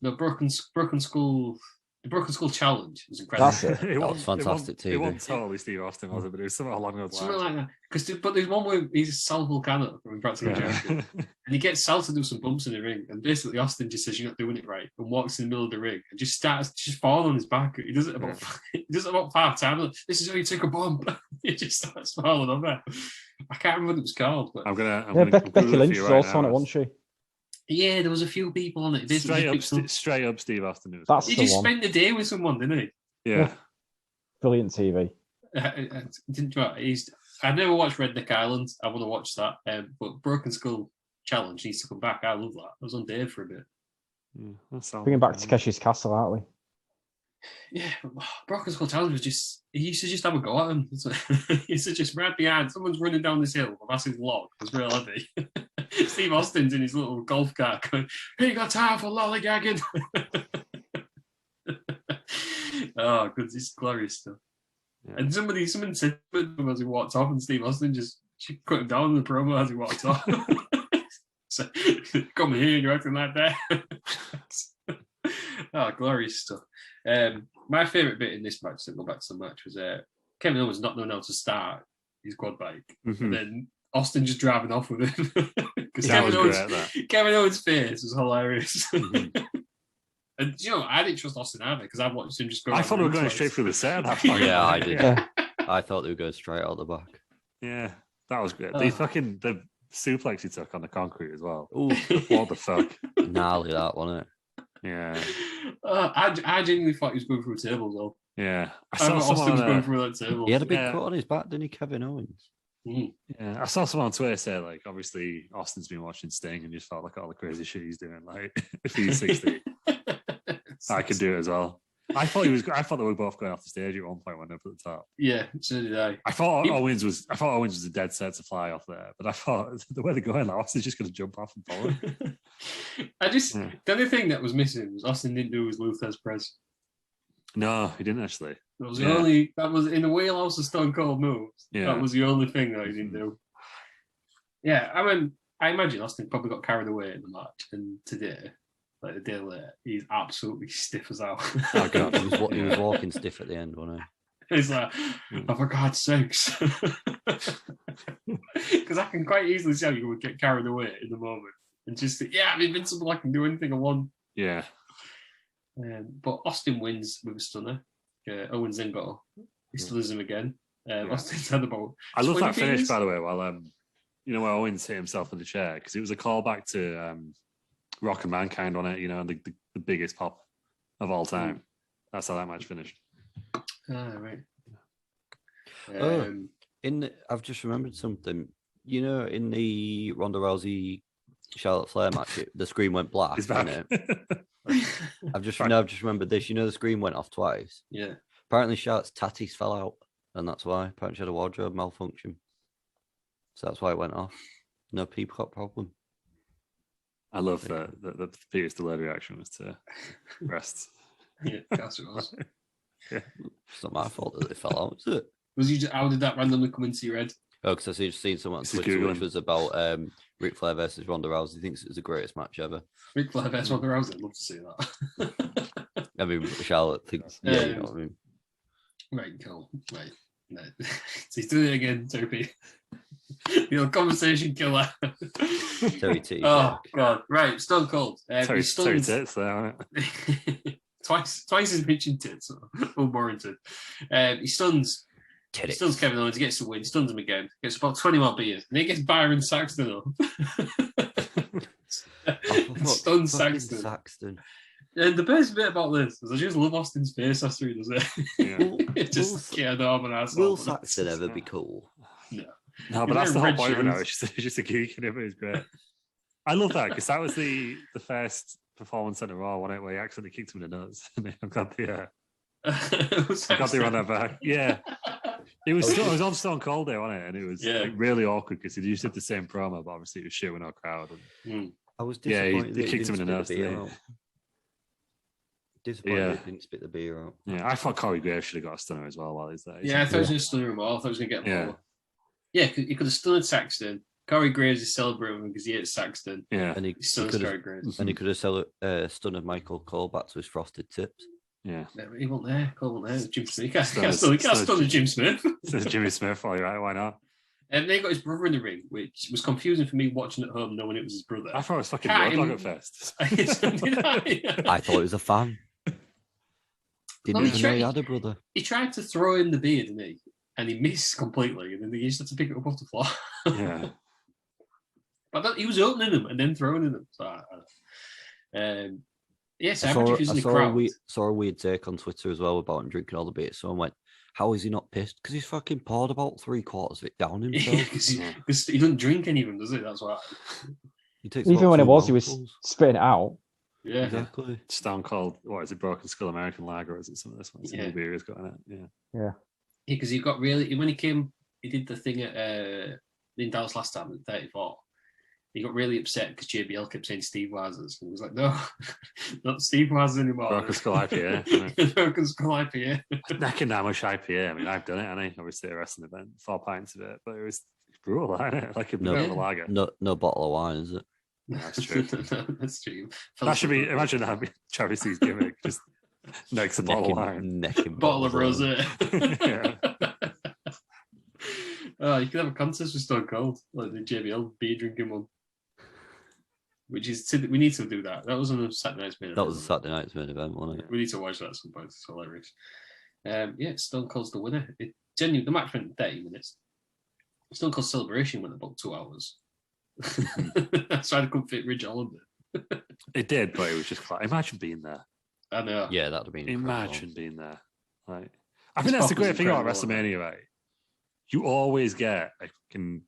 No, Broken Skull. The Broken Skull Challenge was incredible. That's it. That was fantastic TV. It wasn't totally Steve Austin, was it? But it was something along those lines. Something like that. But there's one where he's Sal Vulcano from Practical Joke, and he gets Sal to do some bumps in the ring, and basically Austin just says you're not doing it right, and walks in the middle of the ring and just starts falling on his back. He does it about 5 times. This is how you take a bump. He just starts falling on there. I can't remember what it was called, but Becky Lynch was also on it, wasn't she? Yeah, there was a few people on it. Straight up Steve Austin. He just spent the day with someone, didn't he? Yeah. Brilliant TV. I've never watched Redneck Island. I want to watch that. But Broken Skull Challenge needs to come back. I love that. I was on Dave for a bit. Bringing back Takeshi's Castle, aren't we? Yeah, Broken Skull Challenge was just, he used to just have a go at him. He used to just right behind, someone's running down this hill with a massive log. It was real heavy. Steve Austin's in his little golf cart going, "Hey, you got time for lollygagging?" Oh, good, it's glorious stuff. Yeah. And someone said to him as he walked off, and Steve Austin just cut him down in the promo as he walked off. So, come here, you're acting like that. Oh, glorious stuff. My favourite bit in this match, to go back to the match, was Kevin Owens not knowing how to start his quad bike, and then Austin just driving off with him. Because Kevin Owens' face was hilarious. And I didn't trust Austin either because I watched him just go. I thought we were going straight through the set. Yeah, I did. Yeah. I thought they were going straight out the back. Yeah, that was great. The suplex he took on the concrete as well. Ooh, what the fuck? Gnarly that, wasn't it? Yeah. I genuinely thought he was going through a table though. Yeah, I thought Austin was going through that table. He had a big cut on his back, didn't he, Kevin Owens? Yeah, I saw someone on Twitter say like, obviously Austin's been watching Sting and just felt like all the crazy shit he's doing. Like, if he's 60, I could do it as well. I thought they were both going off the stage at one point when they were at the top. Yeah, so did I. I thought Owens was a dead set to fly off there, but I thought the way they're going, like, Austin's just going to jump off and follow. The only thing that was missing was Austin didn't do his Luther's press. No, he didn't actually. That was in the wheelhouse of Stone Cold moves. Yeah. That was the only thing that he didn't do. Yeah, I mean, I imagine Austin probably got carried away in the match, and today, like a day later, he's absolutely stiff as hell. Oh god, he was walking stiff at the end, wasn't he? He's like, oh, for God's sakes. Because I can quite easily see how you would get carried away in the moment. And just think, I'm invincible, I can do anything I want. Yeah. But Austin wins with a stunner. Owens then got he still him again. Austin's had about. I love that finish, by the way. While where Owens hit himself with the chair, because it was a callback to Rock and Mankind on it. And the biggest pop of all time. That's how that match finished. Right. I've just remembered something. In the Ronda Rousey Charlotte Flair match, the screen went black. It's back. I've just remembered this. The screen went off twice. Yeah. Apparently, Charlotte's tatties fell out, and that's why. Apparently, she had a wardrobe malfunction, so that's why it went off. No peacock problem. I love that the biggest delayed reaction was to breasts. Yeah, that's what it was. Yeah. It's not my fault that they fell out, is it? How did that randomly come into your head? Oh, because I just seen someone on Twitter which was about Ric Flair versus Ronda Rousey. He thinks it was the greatest match ever. Ric Flair versus Ronda Rousey. I'd love to see that. I mean, Charlotte thinks, you know what I mean. Right, cool. Right. No. He's doing it again, Toby. Conversation killer. Terry T. Oh, God. Right, Stone Cold. Terry tits there, aren't it? Twice he's mentioned tits. Unwarranted. He stuns Kevin Owens, he gets the win, stuns him again, gets about 20 more beers, and he gets Byron Saxton up. Stuns Saxton. And the best bit about this is I just love Austin's face after he does it. Yeah. Will Saxton ever be cool? No, but that's the whole point of it now. It's just a geek and it's great. I love that because that was the first performance in a Raw, wasn't it, where he accidentally kicked him in the nuts. And I got the run that back. Yeah. It was on Stone Cold Day, wasn't it? And it was really awkward because he just did the same promo, but obviously it was shit with no crowd. And, I was disappointed. He kicked him in the nuts. Disappointed he didn't spit the beer out. Yeah, I thought Corey Graves should have got a stunner as well while he's there. Yeah, I thought he was going to stun him all. I thought he was going to get him over. Yeah, he could have stunned Saxton. Corey Graves is celebrating because he hit Saxton. Yeah, and he could have stunned Michael Cole back to his frosted tips. Yeah, he wasn't there. Cole wasn't there. Jim Smith. He can't stun Jim Smith. Jimmy Smith, all right, why not? And they got his brother in the ring, which was confusing for me watching at home, knowing it was his brother. I thought it was fucking Roadhog at first. I thought it was a fan. Didn't even know he had a brother. He tried to throw in the beer, didn't he? And he missed completely, and then he just had to pick it up off the floor. Yeah. But he was opening them and then throwing them. So, yes, I saw a weird take on Twitter as well about him drinking all the beer. So I went, how is he not pissed? Because he's fucking poured about 3/4 of it down himself. Because he doesn't drink any of them, does he? That's why. Even when he was spitting it out. Yeah, exactly. Stone Cold. What is it? Broken Skull American Lager? Or is it some of this one? Some of the beer he's got in it. Yeah. Because he got really when he came, he did the thing at in Dallas last time at 34. He got really upset because JBL kept saying Steve Weisers. And he was like, no, not Steve Weisers anymore. Broken Skull IPA. Broken Skull IPA. Neck and Amish IPA. I mean, I've done it, and I obviously at a wrestling event, 4 pints of it, but it was brutal, isn't it? Like a bit of a lager. No bottle of wine, is it? No, that's true. That's true. That should be, imagine that be Charity's gimmick. Just next a bottle of wine. Bottle of rosé. Yeah. Oh, you could have a contest with Stone Cold, like the JBL beer drinking one. Which is, we need to do that. That was on a Saturday Night's Main Event. That was a Saturday Night's Main Event, wasn't it? We need to watch that at some point. It's hilarious. Yeah, Stone Cold's the winner. The match went 30 minutes. Stone Cold Celebration went about 2 hours. That's why they couldn't fit Ridge Holland in. It did, but it was just like, imagine being there. I know. Yeah, that'd have been imagine being there. Like, I think that's the great thing about WrestleMania, right? You always get a fucking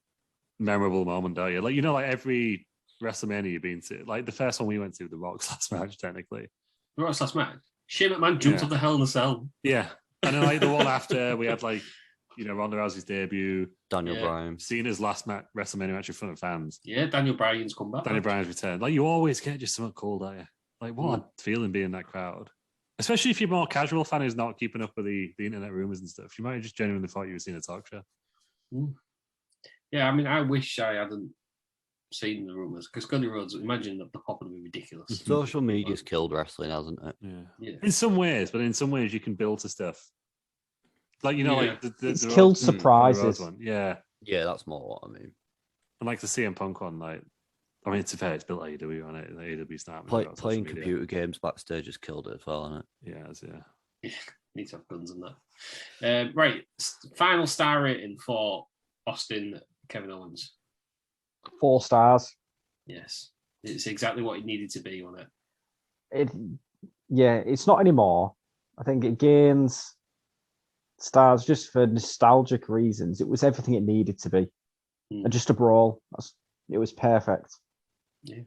memorable moment, don't you? Like, like every WrestleMania you've been to, like the first one we went to, the Rock's last match, technically. The Rock's last match? Shane McMahon jumped up the Hell in a Cell. Yeah. And then like the one after, we had like, Ronda Rousey's debut. Daniel Bryan. Cena's last WrestleMania match in front of fans. Yeah, Daniel Bryan's come back. Daniel Bryan's returned. Like, you always get just something cool, don't you? Like, what a feeling being in that crowd. Especially if you're a more casual fan who's not keeping up with the internet rumors and stuff. You might have just genuinely thought you were seeing a talk show. Yeah, I mean, I wish I hadn't seen the rumors because Cody Rhodes, imagine that the pop would be ridiculous. Social media's killed wrestling, hasn't it? Yeah. In some ways, but in some ways you can build to stuff. Like, like it's killed surprises. One. Yeah, that's more what I mean. And like the CM Punk one, like, I mean, to be fair, it's built AEW on it. AEW start playing computer games backstage has killed it as well, hasn't it? Yeah. Need to have guns and that. Right, final star rating for Austin Kevin Owens. 4 stars. Yes, it's exactly what it needed to be, wasn't it? It's not anymore. I think it gains stars just for nostalgic reasons. It was everything it needed to be, and just a brawl. It was perfect. Yeah,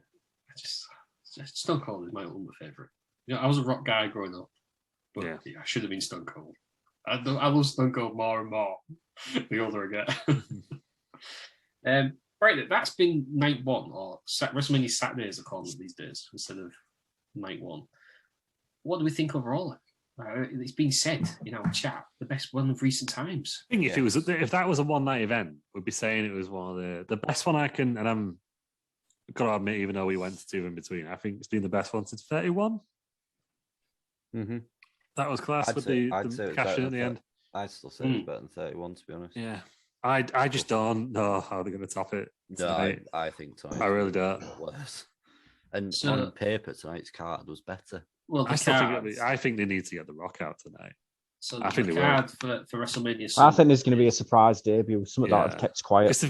Stone Cold is my ultimate favorite. I was a Rock guy growing up, but I should have been Stone Cold. I love Stone Cold more and more the older I get. Right, that's been night one, or WrestleMania Saturday as they call it these days, instead of night one. What do we think overall? It's been said in our chat, the best one of recent times. I think if that was a one night event, we'd be saying it was one of the best one I can, and I'm gotta admit, even though we went to 2 in between, I think it's been the best one since 31. Mm-hmm. That was class with the cash in at the end. I'd still say it's better than 31, to be honest. Yeah. I just don't know how they're going to top it. No, I think tonight. I really don't. Worse. And on paper, tonight's card was better. Well, I think they need to get The Rock out tonight. So I think the they card for WrestleMania. I think there's going to be a surprise debut, something that I've kept quiet. Because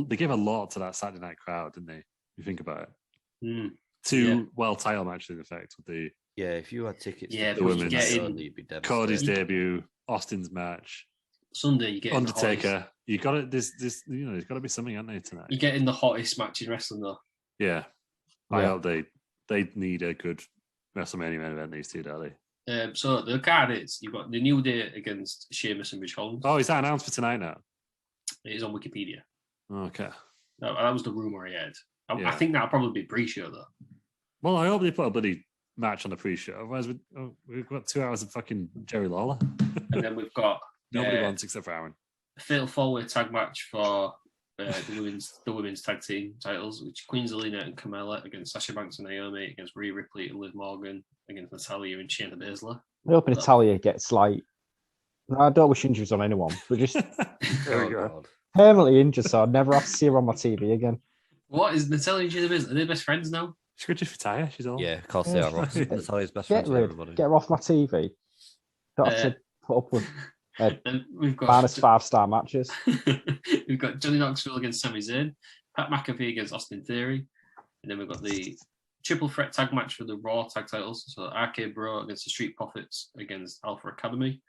they gave a lot to that Saturday night crowd, didn't they? If you think about it. 2 title matches in effect with the. Yeah, if you had tickets to the women's, you'd be devastated. Cody's debut, Austin's match. Sunday, you get Undertaker. You got it. There's there's got to be something, hasn't there, tonight? You're getting the hottest match in wrestling, though. Yeah, I hope they need a good WrestleMania main event. These two, don't they? So the card is you've got the New Day against Sheamus and Rich Holland. Oh, is that announced for tonight now? It is on Wikipedia. Okay, that was the rumor I had. I think that'll probably be pre-show though. Well, I hope they put a bloody match on the pre-show. Otherwise, we've got 2 hours of fucking Jerry Lawler, and then we've got. Nobody wants except for Aaron. A fatal four-way tag match for the women's tag team titles, which Queen Zelina and Carmella against Sasha Banks and Naomi, against Rhea Ripley and Liv Morgan, against Natalya and Shayna Baszler. I hope Natalya gets like. I don't wish injuries on anyone, but just permanently injured, so I'd never have to see her on my TV again. What is Natalya and Shayna Baszler? Are they best friends now? She could just retire. She's all. Yeah, of course they are. Natalya's best friends with everybody. Get her off my TV. Don't have to put up with. We've got minus 5-star matches. We've got Johnny Knoxville against Sami Zayn, Pat McAfee against Austin Theory, and then we've got the triple threat tag match for the Raw tag titles. So RK Bro against the Street Profits against Alpha Academy,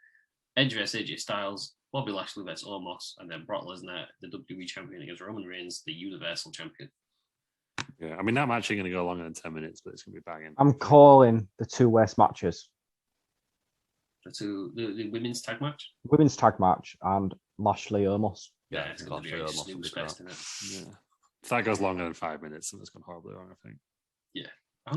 Edge vs AJ Styles, Bobby Lashley vs Omos, and then Brock Lesnar, the WWE champion, against Roman Reigns, the Universal champion. Yeah, I mean that match ain't going to go longer than 10 minutes, but it's going to be banging. I'm calling the 2 worst matches. The women's tag match? Women's tag match and Lashley Omos. Yeah, it's going to be snooze fest, isn't it? Yeah. If that goes longer than 5 minutes, then it's gone horribly wrong, I think. Yeah. I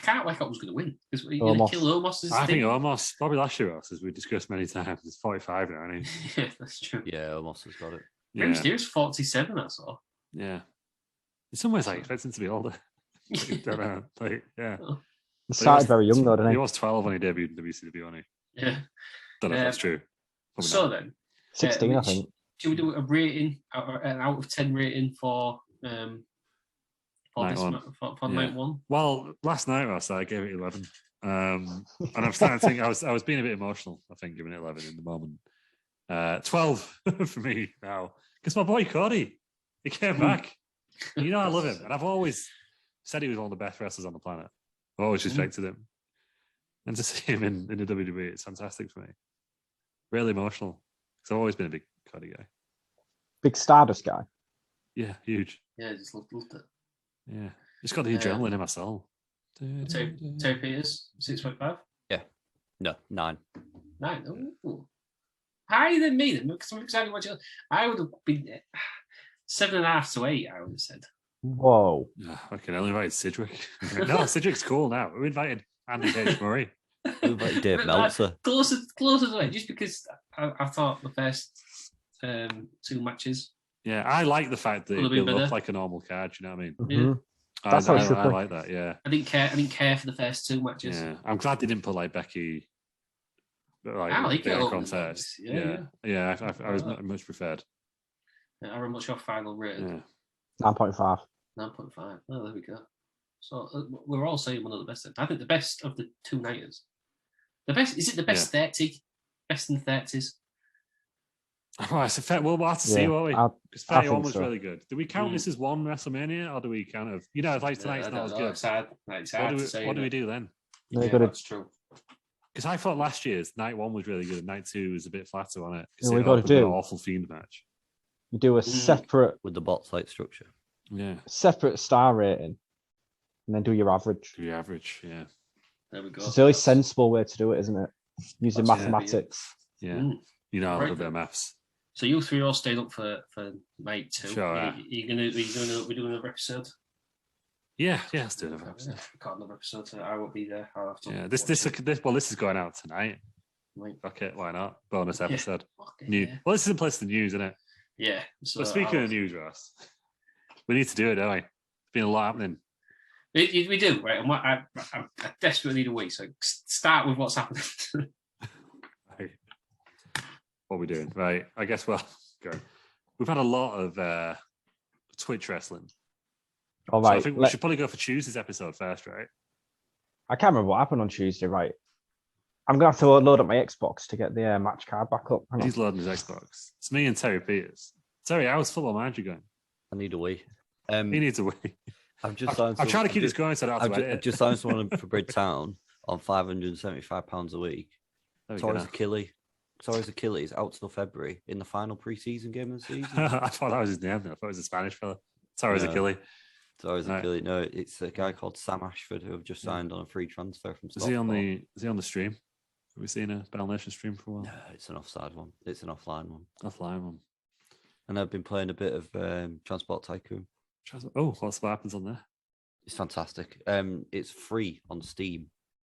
can't work out who's going to win. Because you're going to kill Omos. I think Omos, Bobby Lashley, as we discussed many times, is 45 now, isn't he? Yeah, that's true. Yeah, Omos has got it. Rey Mysterio's 47, I saw. Yeah. In some ways, I expect him to be older. He started very young, though, didn't he? He was 12 when he debuted in WCW, wasn't he? Yeah. Don't know if that's true. Probably so not. Then, 16, I think. Should we do a rating, an out of 10 rating for night one? Well, last night I gave it 11, and I'm starting to think I was being a bit emotional. I think giving it 11 in the moment. 12 for me now because my boy Cody, he came back. You know I love him, and I've always said he was one of the best wrestlers on the planet. I've always respected him. And to see him in the WWE, it's fantastic for me. Really emotional. Because I've always been a big Cody guy. Big Stardust guy. Yeah, huge. Yeah, I just loved it. Yeah. Just got the adrenaline in my soul. Terry Peters, 6.5? Yeah. No, 9. 9? Ooh. Higher than me, then, because I'm excited to watch it. I would have been 7.5 to 8, I would have said. Whoa. I can only invite Sidgwick. No, Sidgwick's cool now. We invited Andy Page Murray. We invited Dave Meltzer. Closer to it, just because I thought the first 2 matches. Yeah, I like the fact that it built up like a normal card. You know what I mean? Yeah. That's how it should I like that. Yeah. I didn't care for the first 2 matches. Yeah, I'm glad they didn't put like Becky. I like it. Contest. Yeah. I was much preferred. Yeah, I remember what's your final rating? Yeah. 9.5. 9.5. Oh, there we go. So we're all saying one of the best. I think the best of the 2 nighters. The best is it the best 30? Best in the 30s? Oh, it's a fair. Well, we'll have to see, won't we? Because 31 was really good. Do we count this as one WrestleMania, or do we kind of, like tonight's not as good? It's hard to say, what do we do then? Yeah, that's true. Because I thought last year's night 1 was really good, and night 2 was a bit flatter on it. We got to do an awful Fiend match. You do a separate with the bot site structure. Yeah, separate star rating, and then do your average. Do your average, yeah. There we go. It's a really sensible way to do it, isn't it? Using mathematics. Yeah. You know, a little bit of maths. So you 3 all stayed up for night 2. Sure. We're doing another episode. Yeah, let's do another I've episode. got another episode tonight. I won't be there. I'll have to. Yeah, this is going out tonight. Like, Fuck it, why not? Bonus episode. yeah. Well, this is in place of the news, isn't it? Yeah. So But speaking of news, Ross, we need to do it, don't we? There's been a lot happening. We do, right? And I desperately need a wee. So start with what's happening. Right. What are we doing? Right. I guess we'll go. We've had a lot of Twitch wrestling. All right. So I think we should probably go for Tuesday's episode first, right? I can't remember what happened on Tuesday, right? I'm going to have to load up my Xbox to get the match card back up. He's loading his Xbox. It's me and Terry Peters. Terry, how's Football Manager going? I need a wee. He needs a wee. I'm trying to keep this going so I don't have to edit I've it. just signed someone for Bridgetown on £575 a week. There we Torres Achilles out till February in the final pre-season game of the season. I thought that was his name. I thought it was a Spanish fella. Torres Achilles. Torres Achilles. No, it's a guy called Sam Ashford who have just signed on a free transfer from Stockport. Is he on the stream? Have we seen a Battle Nation stream for a while? No, it's an offside one. It's an offline one. Offline one. And I've been playing a bit of Transport Tycoon. Oh, what happens on there? It's fantastic. It's free on Steam.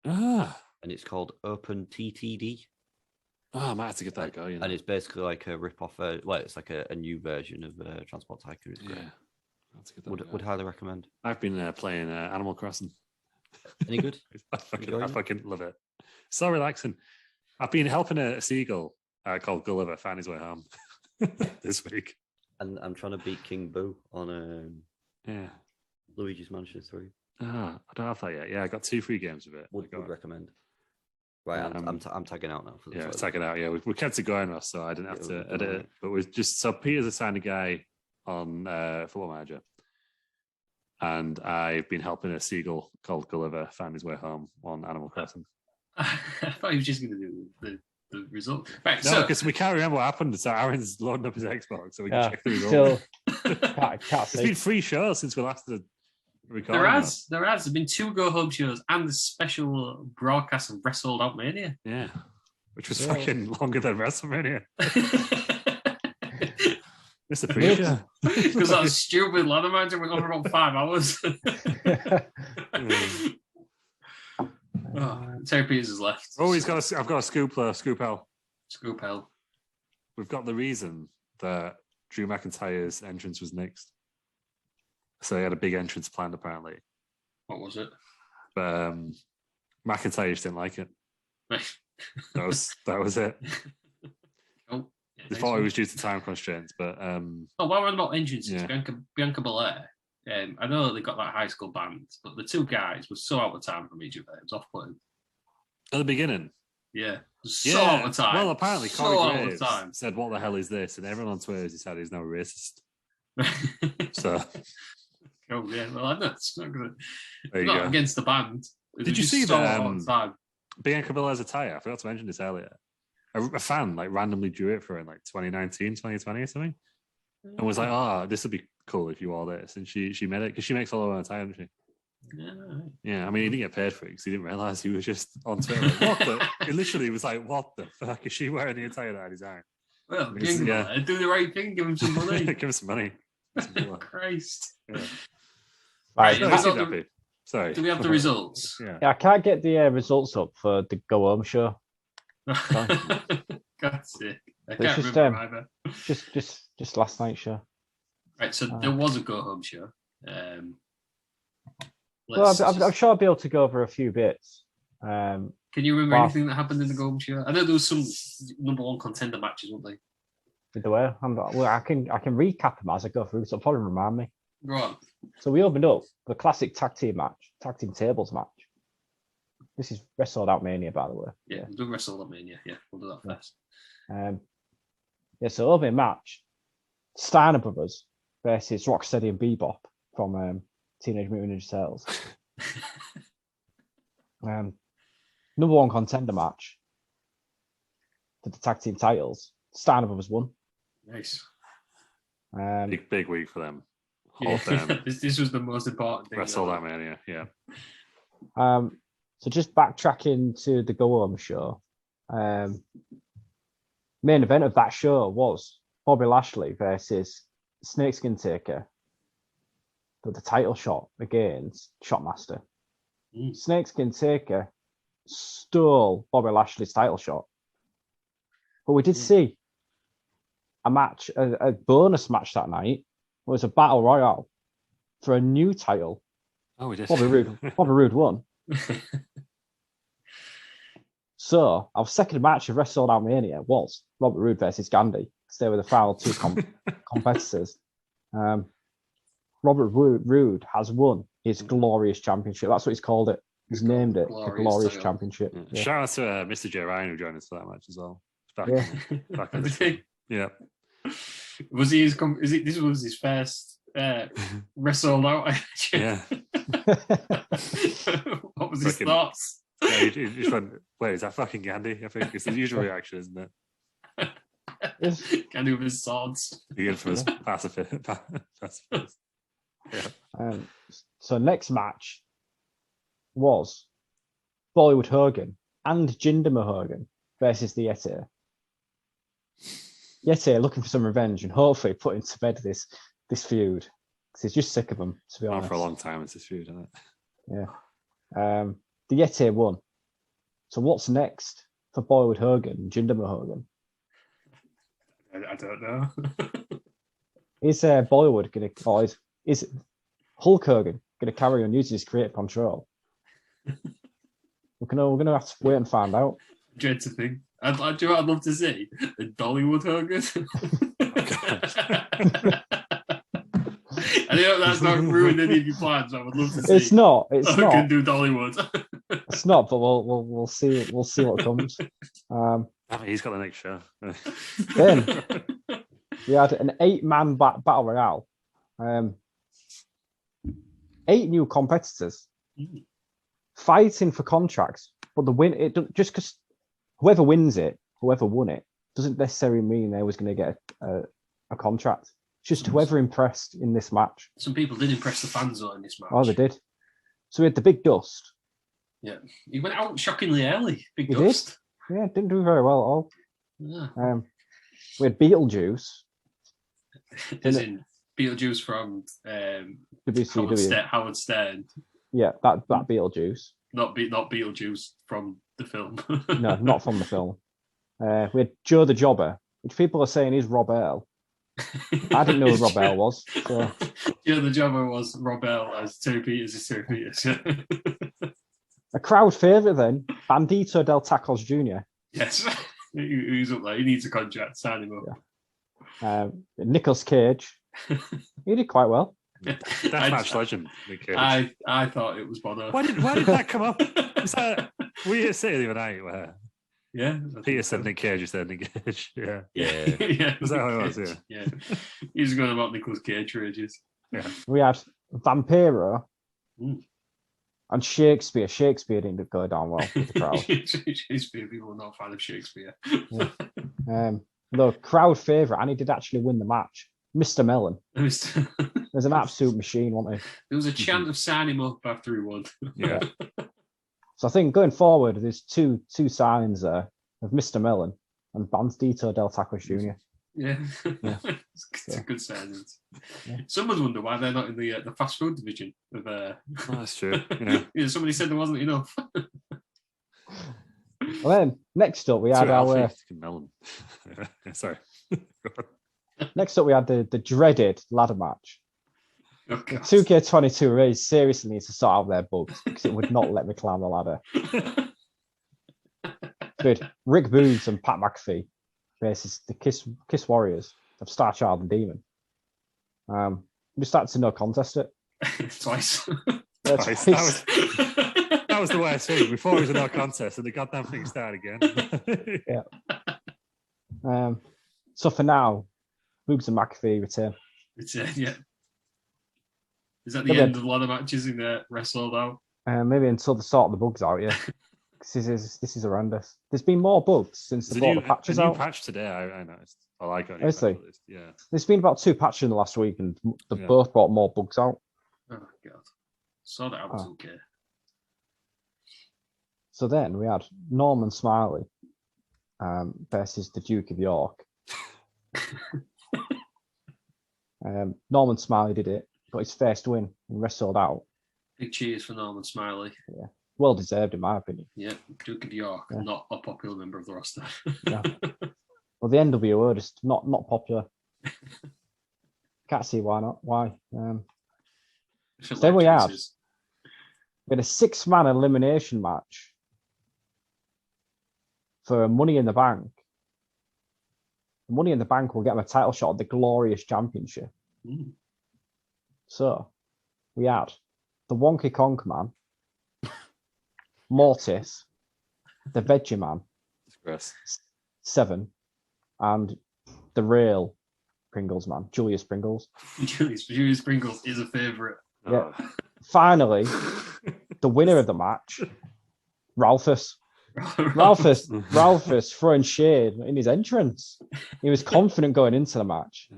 And it's called Open TTD. I might have to give that a go. And it's basically like a rip-off. It's like a new version of Transport Tycoon. It's great. Would highly recommend. I've been playing Animal Crossing. Any good? I fucking love it. So relaxing. I've been helping a seagull called Gulliver find his way home this week. And I'm trying to beat King Boo on Luigi's Mansion 3. I don't have that yet. Yeah, I got 2 free games of it. Would recommend. Right, I'm tagging out now. For this tagging out. Yeah, we kept it going, Ross, so I didn't have to edit it. But we've just so Peter's assigned a guy on Football Manager, and I've been helping a seagull called Gulliver find his way home on Animal Crossing. I thought he was just going to do the result. Right, no, because we can't remember what happened. So Aaron's loading up his Xbox so we can check the result. It's been 3 shows since we last did recording. There has been 2 go home shows and the special broadcast of WrestleMania. Yeah, which was fucking longer than WrestleMania. It's a pre-show. Because that stupid ladder match went on for about 5 hours. Terry Peters has left. Oh, I've got a scoop hell. Scoop hell. We've got the reason that Drew McIntyre's entrance was next. So he had a big entrance planned, apparently. What was it? But McIntyre just didn't like it. that was it. Oh, they thought it was due to time constraints, but while we're about entrances, Bianca Belair. I know they got that high school band, but the 2 guys were so out of time from each other. It was off-putting. At the beginning? Yeah. So out of time. Well, apparently Corey Graves said, "What the hell is this?" And everyone on Twitter decided he's now racist. So... Oh, yeah. Well, I know it's not good. There you not go. Against the band. Did you see that Bianca Belair's attire? I forgot to mention this earlier. A fan randomly drew it for her in 2019, 2020 or something. And was like, "Oh, this would be cool if you wore this." And she made it because she makes all her own attire, doesn't she? Yeah. I mean, he didn't get paid for it because he didn't realize he was just on Twitter. What the? It literally was like, "What the fuck is she wearing the attire that I designed?" Well, do the right thing. Give him some money. Give him some money. Christ. Yeah. Right. Sorry. Do we have the results? Yeah, I can't get the results up for the Go Home show. God's sake. I can't remember either. Just last night's show. Right, so there was a Go Home show. I'm sure I'll be able to go over a few bits. Can you remember anything that happened in the Go Home show? I know there was some number 1 contender matches, weren't they? Either way, I can recap them as I go through, so it'll probably remind me. Go on. So we opened up the classic tag team tables match. This is WrestleMania, by the way. Yeah, we'll do WrestleMania. Yeah, we'll do that first. So opening match, Steiner Brothers versus Rocksteady and Bebop from Teenage Mutant Ninja Turtles. Number 1 contender match for the tag team titles. Steiner Brothers won. Nice. Big week for them. This was the most important thing. WrestleMania, yeah. So just backtracking to the Go Home show, main event of that show was Bobby Lashley versus Snakeskin Taker the title shot against Shotmaster. Snakeskin Taker stole Bobby Lashley's title shot. But we did see a match, a bonus match that night. It was a battle royale for a new title. Oh, we did. Bobby Roode won. So our second match of WrestleMania was Robert Roode versus Gandhi. They were the final two competitors. Robert Roode has won his Glorious Championship. That's what he's called it. He's named it the Glorious Championship. Yeah. Shout out to Mr. J. Ryan who joined us for that match as well. Back in Did he? Yeah. Was he? This was his first wrestle out. Yeah. What was his thoughts? Yeah, he just went, wait, is that fucking Gandhi? I think it's the usual reaction, isn't it? Gandhi with his swords. The infamous pacifist. Yeah. So next match was Bollywood Hogan and Jinder Mahal versus the Yeti. Yeti looking for some revenge and hopefully putting to bed this feud because he's just sick of them, to be honest. For a long time, it's this feud, isn't it? Yeah. The Yeti won. So what's next for Bollywood Hogan and Jinder Mahal? I don't know. Is Bollywood going to, or is Hulk Hogan going to carry on using his creative control? We're gonna have to wait and find out. Dread to think. I'd love to see a Dollywood Hogan. I know that's not ruined any of your plans. I would love to see. It's not. Hogan do Dollywood. It's not, but we'll see. We'll see what comes. He's got the next show. Then we had an 8-man battle royale. 8 new competitors fighting for contracts, but the win just because whoever wins it, whoever won it, doesn't necessarily mean they was going to get a contract. It's just whoever impressed in this match. Some people did impress the fans though in this match. Oh, they did. So we had the Big Dust. Yeah, he went out shockingly early. Big He Dust. Did. Yeah, didn't do very well at all. Yeah. We had Beetlejuice. As in Beetlejuice from WCW. Howard Stern. Yeah, that Beetlejuice. Not Beetlejuice from the film. No, not from the film. We had Joe the Jobber, which people are saying is Rob Earl. I didn't know who Rob Earl was. So. Joe the Jobber was Rob Earl as Terry Peters is Terry Peters. A crowd favourite then, Bandito del Tacos Jr. Yes, he's up there. He needs a contract. Sign him up. Yeah. Nicolas Cage. He did quite well. Deathmatch legend. Nick Cage. I thought it was Bono. Why did that come up? Was that we hit City the other night where Peter said Nick Cage, you said Nick Cage. Yeah. Yeah. Was that how it was? Yeah. Yeah. He was going about Nicolas Cage for ages. Yeah. We had Vampiro and Shakespeare. Shakespeare didn't go down well with the crowd. Shakespeare, people are not a fan of Shakespeare. Yeah. The crowd favourite, and he did actually win the match. Mr. Mellon. There's an absolute machine, wasn't he? There was a chant of sign him up after he won. Yeah. So I think going forward, there's two signings there of Mr. Mellon and Bandito del Tacos Jr. Yeah. It's a good signing. Yeah. Someone's wonder why they're not in the fast food division of that's true. Yeah. Somebody said there wasn't enough. Well, then next up we had our Mellon. Sorry. Next up we had the dreaded ladder match. Oh, 2K22 Rays seriously needs to sort out their bugs because it would not let me climb the ladder. Good. Rick Boogs and Pat McAfee versus the Kiss Warriors of Starchild and Demon. We started to no contest it. Twice. Twice. That was the worst thing. Before it was a no contest and the goddamn thing started again. Yeah. So for now, Boogs and McAfee return. Yeah. Is that the end of a lot of matches in the Wrestle now? Maybe until they sort the bugs out, yeah. This is horrendous. There's been more bugs since they brought the patches out. Patch today, I noticed. I like it. Honestly, yeah. There's been about 2 patches in the last week, and they both brought more bugs out. Oh God! Saw that I was okay. So then we had Norman Smiley versus the Duke of York. Norman Smiley did it. got his first win and wrestled out. Big cheers for Norman Smiley. Yeah, well deserved in my opinion. Yeah, Duke of York, not a popular member of the roster. Yeah. Well, the NWO are just not popular. Can't see why not. Why? So then we had a 6-man elimination match for Money in the Bank. Money in the Bank will get him a title shot at the Glorious Championship. Mm. So we had the Wonky Conk Man, Mortis, the Veggie Man, Disgrace. 7, and the real Pringles man, Julius Pringles. Julius Pringles is a favourite. Yeah. Finally, the winner of the match, Ralphus. Ralphus throwing shade in his entrance. He was confident going into the match.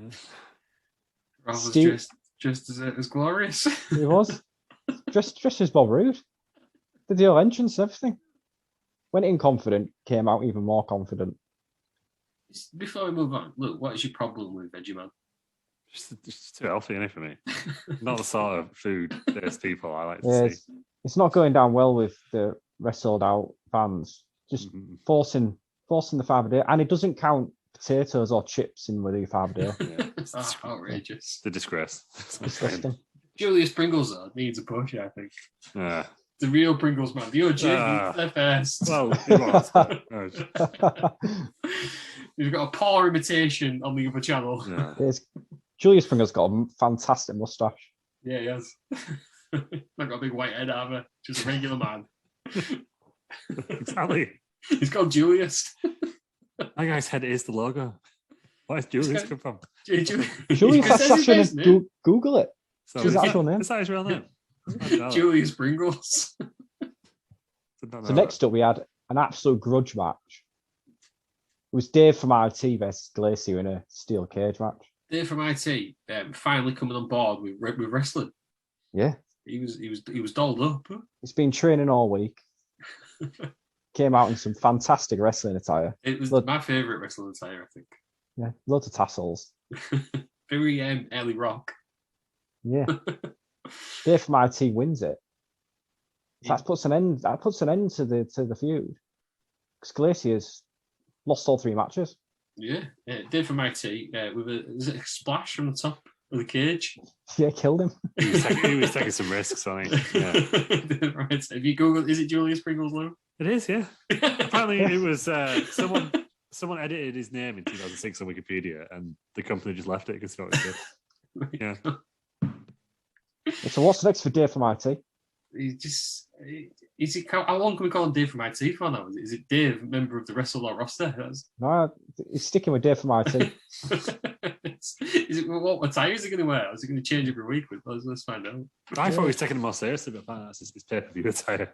Ralphus just as glorious. He was. Just as Bob Roode. Did the whole entrance, everything. Went in confident, came out even more confident. Before we move on, look, what is your problem with Veggie Man? Just too healthy, isn't it, for me? Not the sort of food there's people I like to see. It's not going down well with the wrestled out fans. Just forcing the 5 a day, and it doesn't count potatoes or chips in with the 5 a day. Yeah. That's outrageous. The disgrace. Disgusting. Julius Pringles though needs a push, I think. Yeah. The real Pringles man. The OG needs their first. Well, he was, but, You've got a poor imitation on the other channel. yeah. Julius Pringles got a fantastic moustache. Yeah, he has. Not got a big white head either. Just a regular man. Exactly. He's called Julius. That guy's head is the logo. Where's Julius come from? Julius, that's actually Google it. So his actual name. Is that his real name? Julius Pringles. So next up, we had an absolute grudge match. It was Dave from IT versus Glacier in a steel cage match. Dave from IT finally coming on board with wrestling. Yeah, he was dolled up. He's been training all week. Came out in some fantastic wrestling attire. It was my favourite wrestling attire, I think. Yeah, loads of tassels. Very early rock. Yeah. Dave from IT wins it. So that puts an end to the feud. Because Glacier's lost all 3 matches. Yeah. Dave from IT with is it a splash from the top of the cage? Yeah, killed him. He was taking some risks, I think. Yeah. Right. If you Google, is it Julius Pringles, Lou? It is, yeah. Apparently, it was someone edited his name in 2006 on Wikipedia, and the company just left it because it was good. Yeah. So what's next for Dave from IT? How long can we call him Dave from IT for now? Is it Dave, member of the Wrestle roster? No, he's sticking with Dave from IT. What attire is he going to wear? Is he going to change every week? Let's find out. I thought he was taking it more seriously, but apparently that's his pay-per-view attire.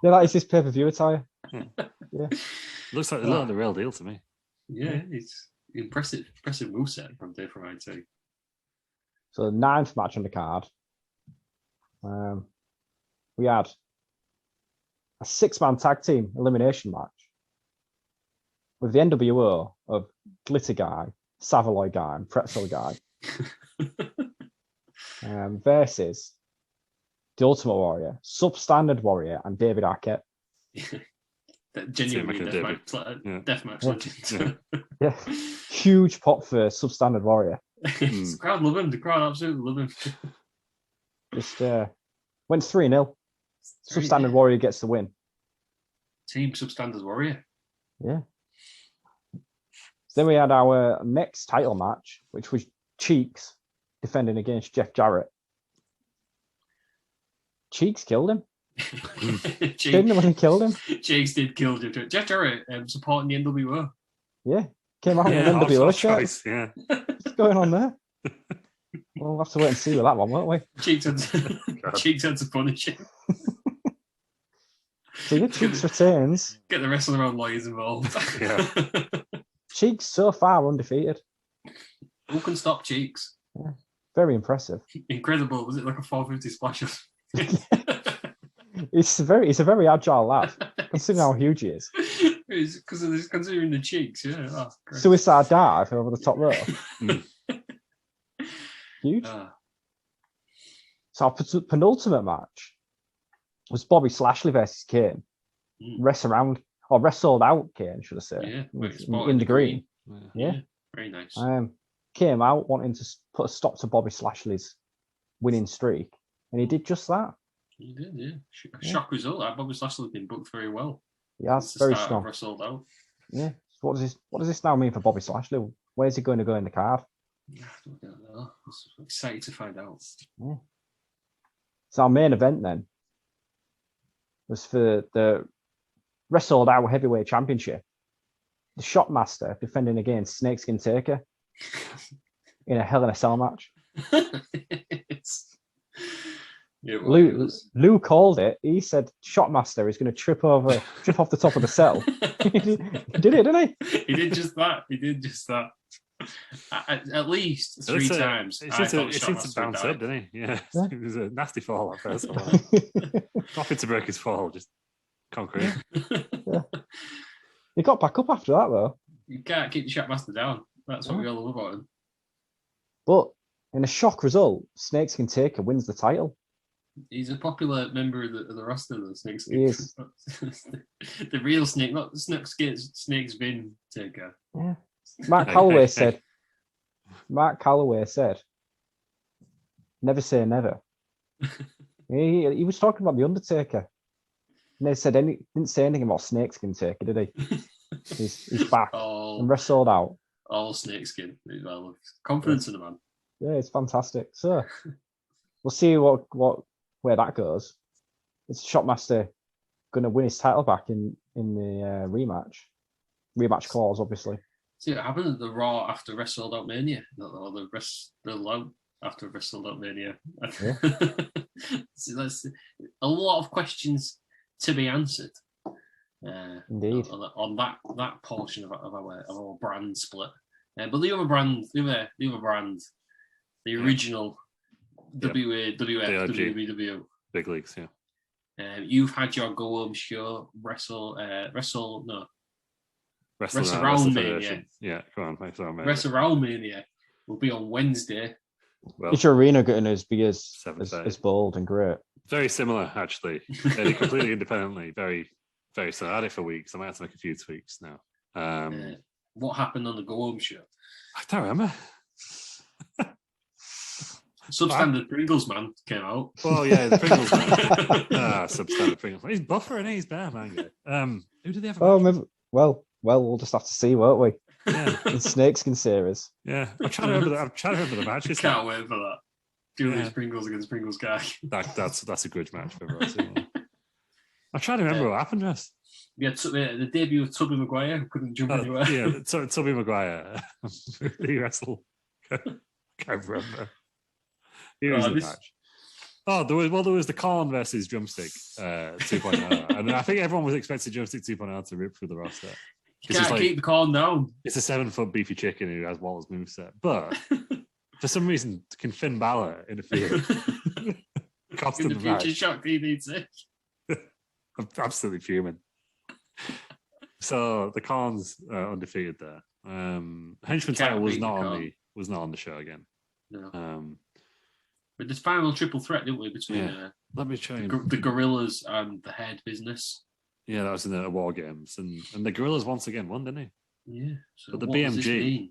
Yeah, that is his pay-per-view attire. Yeah. Looks like the real deal to me. Yeah, it's impressive moveset from Dave from IT. So the 9th match on the card. We had a 6-man tag team elimination match with the NWO of Glitter Guy, Savoy Guy, and Pretzel Guy versus the Ultimate Warrior, Substandard Warrior, and David Arquette. Genuinely deathmatch legend. Yeah, huge pop for Substandard Warrior. The crowd love him. The crowd absolutely love him. Just went 3-0. Substandard Warrior gets the win. Team Substandard Warrior. Yeah. Then we had our next title match, which was Cheeks defending against Jeff Jarrett. Cheeks killed him. Genuinely killed him. Cheeks did kill Jeff Jarrett supporting the NWO. Yeah. Came out in an NWO shirt. Yeah. What's going on there? We'll have to wait and see with that one, won't we? Cheeks had to punish him. So yeah, Cheeks retains. Get the Wrestling Around lawyers involved. Yeah. Cheeks so far undefeated. Who can stop Cheeks? Yeah. Very impressive. Incredible. Was it like a 450 splash? He's a very agile lad, considering how huge he is. Because considering the cheeks, yeah. Oh, suicide dive over the top rope. Huge. So our penultimate match was Bobby Lashley versus Kane. Wrestled out Kane, should I say? Yeah, in the green. Yeah, very nice. Came out wanting to put a stop to Bobby Lashley's winning streak, and he did just that. He did, yeah. Shock result. Bobby Lashley's been booked very well. Yeah, that's very strong. Wrestled out. Yeah. So what does this now mean for Bobby Lashley? Where's he going to go in the card? I don't know. I'm excited to find out. Yeah. So our main event then was for the Wrestled Out Heavyweight Championship. The Shockmaster defending against Snakeskin Taker in a Hell in a Cell match. Lou called it. He said Shockmaster is going to trip off the top of the cell. He did it, didn't he? He did just that. At least three times. It seemed to bounce up, didn't he? Yeah. It was a nasty fall at first. Nothing to break his fall, just concrete. Yeah. He got back up after that, though. You can't keep the Shockmaster down. That's what we all love about him. But in a shock result, Snakeskin Taker wins the title. He's a popular member of the roster, though. Snakeskin. He is. The real Snake, not the Snake's Vin Taker. Yeah. Mark Calloway said, never say never. he was talking about The Undertaker. And they said didn't say anything about Snakeskin Taker, did he? He's back and wrestled out. All Snakeskin. Confidence in the man. Yeah, it's fantastic. So we'll see where that goes. It's Shockmaster going to win his title back in the rematch. Rematch clause, obviously. See what happened at the Raw after Wrestled Out Mania, or the Low after Wrestled Out Mania. Yeah. So that's a lot of questions to be answered. Indeed. On that portion of our brand split. But the other brand, the original WWF, WWW. Big leagues, yeah. You've had your go home show, WrestleMania. Yeah, go on. WrestleMania will be on Wednesday. Well, Each arena getting as big as bold and great. Very similar, actually. Completely independently. Very, very similar. I had it for weeks. I might have to make a few tweaks now. What happened on the go home show? I don't remember. Substandard Pringles man came out. Oh yeah, the Pringles man. Substandard Pringles. He's buffer and he's bear man. Who did they have? Maybe, well, we'll just have to see, won't we? Yeah. The Snakeskin series. Yeah, I'm trying to remember the match. Can't wait for that. Julius Pringles against Pringles guy. That's a good match for us. I'm trying to remember what happened to us. Yeah, the debut of Tubby Maguire, who couldn't jump anywhere. Yeah, Tubby Maguire. He wrestled. Can't remember. Here is the match. Oh, there was the Corn versus Drumstick 2.0. And I think everyone was expecting Drumstick 2.0 to rip through the roster. You can't keep the Corn down. It's a 7-foot beefy chicken who has Walter's moveset. But for some reason, can Finn Balor interfere? Cost in the the future match. shock he needs it. I'm absolutely fuming. So the Corn's undefeated there. Henchman title was not on the show again. No. But this final triple threat, didn't we, between let me try the Gorillas and the Head Business. Yeah, that was in the War Games, and the Gorillas once again won, didn't he? Yeah. So but the BMG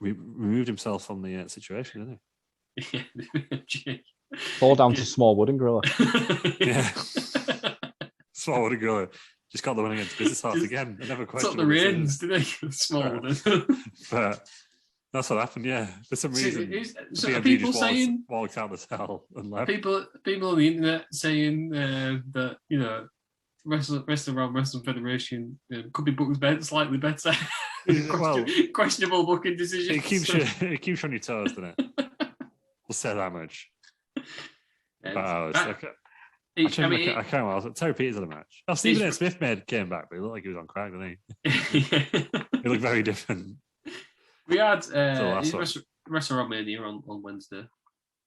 removed himself from the situation, didn't he? Yeah, the BMG. Fall down to Small Wooden Gorilla. Yeah. Small Wooden Gorilla. Just got the win against Business Heart again. I never questioned. Took the reins, didn't he? Small Wooden. But that's what happened, yeah. For some reason, people saying walked out the cell and left. People on the internet saying that Wrestling Federation could be booked slightly better. Questionable booking decisions. It keeps you on your toes, doesn't it? We'll say that much. I can't remember. Terry Peters in the match. Stephen A. Smith came back, but he looked like he was on crack, didn't he? He looked very different. We had WrestleMania on Wednesday.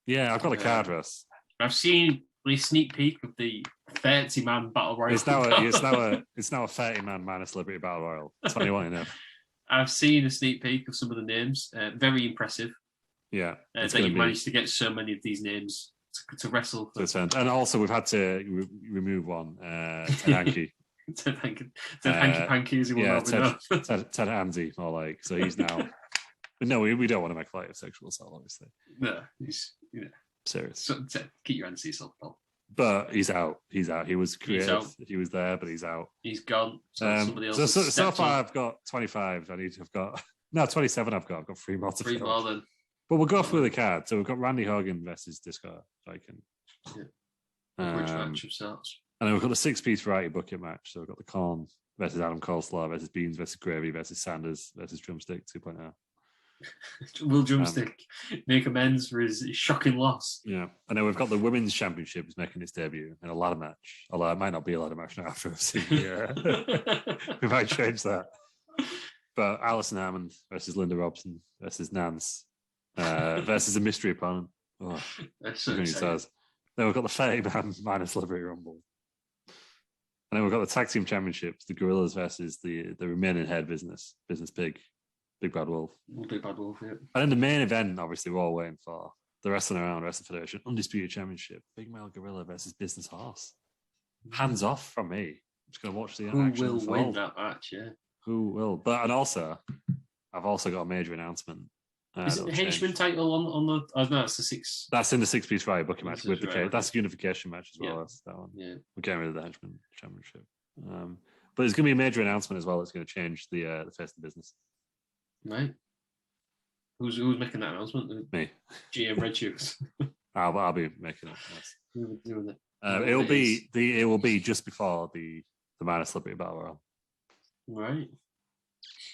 Yeah, I've got a card, Russ. I've seen a sneak peek of the 30-man battle royal. It's now a 30-man minus celebrity battle royal. That's what you want to know. I've seen a sneak peek of some of the names. Very impressive. Yeah. That you managed to get so many of these names to wrestle. And also, we've had to remove one, Ted Hanky Panky, as he will now be known. Ted Handsy, more like. So he's now. But no, we don't want to make light of sexual assault, obviously. No, he's serious. So, keep your hands to yourself, pal. But he's out. He's out. He was creative. He was there, but he's out. He's gone. Somebody else. So far, I've got 25. I've got 27. I've got 3 more to fill. 3 more then. But we'll go through the card. So we've got Randy Hogan versus Disco Viking. Yeah. Which match of sorts. And then we've got the 6-piece variety bucket match. So we've got the Corn versus Adam Coleslaw versus Beans versus Gravy versus Sanders versus Drumstick 2.0. Will Drumstick make amends for his shocking loss? Yeah. And then we've got the Women's Championship is making its debut in a ladder match. Although it might not be a ladder match now after I've seen we might change that. But Alison Hammond versus Linda Robson versus Nance versus a mystery opponent. Oh, that's so then we've got the 30-man minus Liberty Rumble. And then we've got the Tag Team Championships, the Gorillas versus the remaining head business Big Bad Wolf. Big Bad Wolf, yeah. And then the main event, obviously, we're all waiting for the Wrestling Around Wrestling Federation Undisputed Championship, Big Male Gorilla versus Business Horse. Hands off from me. I'm just going to watch the action. Who will win that match, yeah. Who will? And also, I've also got a major announcement. Is it the henchman title on the? Oh no, it's the 6. That's in the 6-piece Friday bucket match with the cage. That's a unification match as well. Yeah. That's that one. Yeah, we're getting rid of the henchman championship. But there's going to be a major announcement as well. That's going to change the face of the business. Right. Who's making that announcement? Me. GM Red Shoes. I'll be making it. Yes. Doing it. It will be just before the Minus Liberty Battle Royal. Right.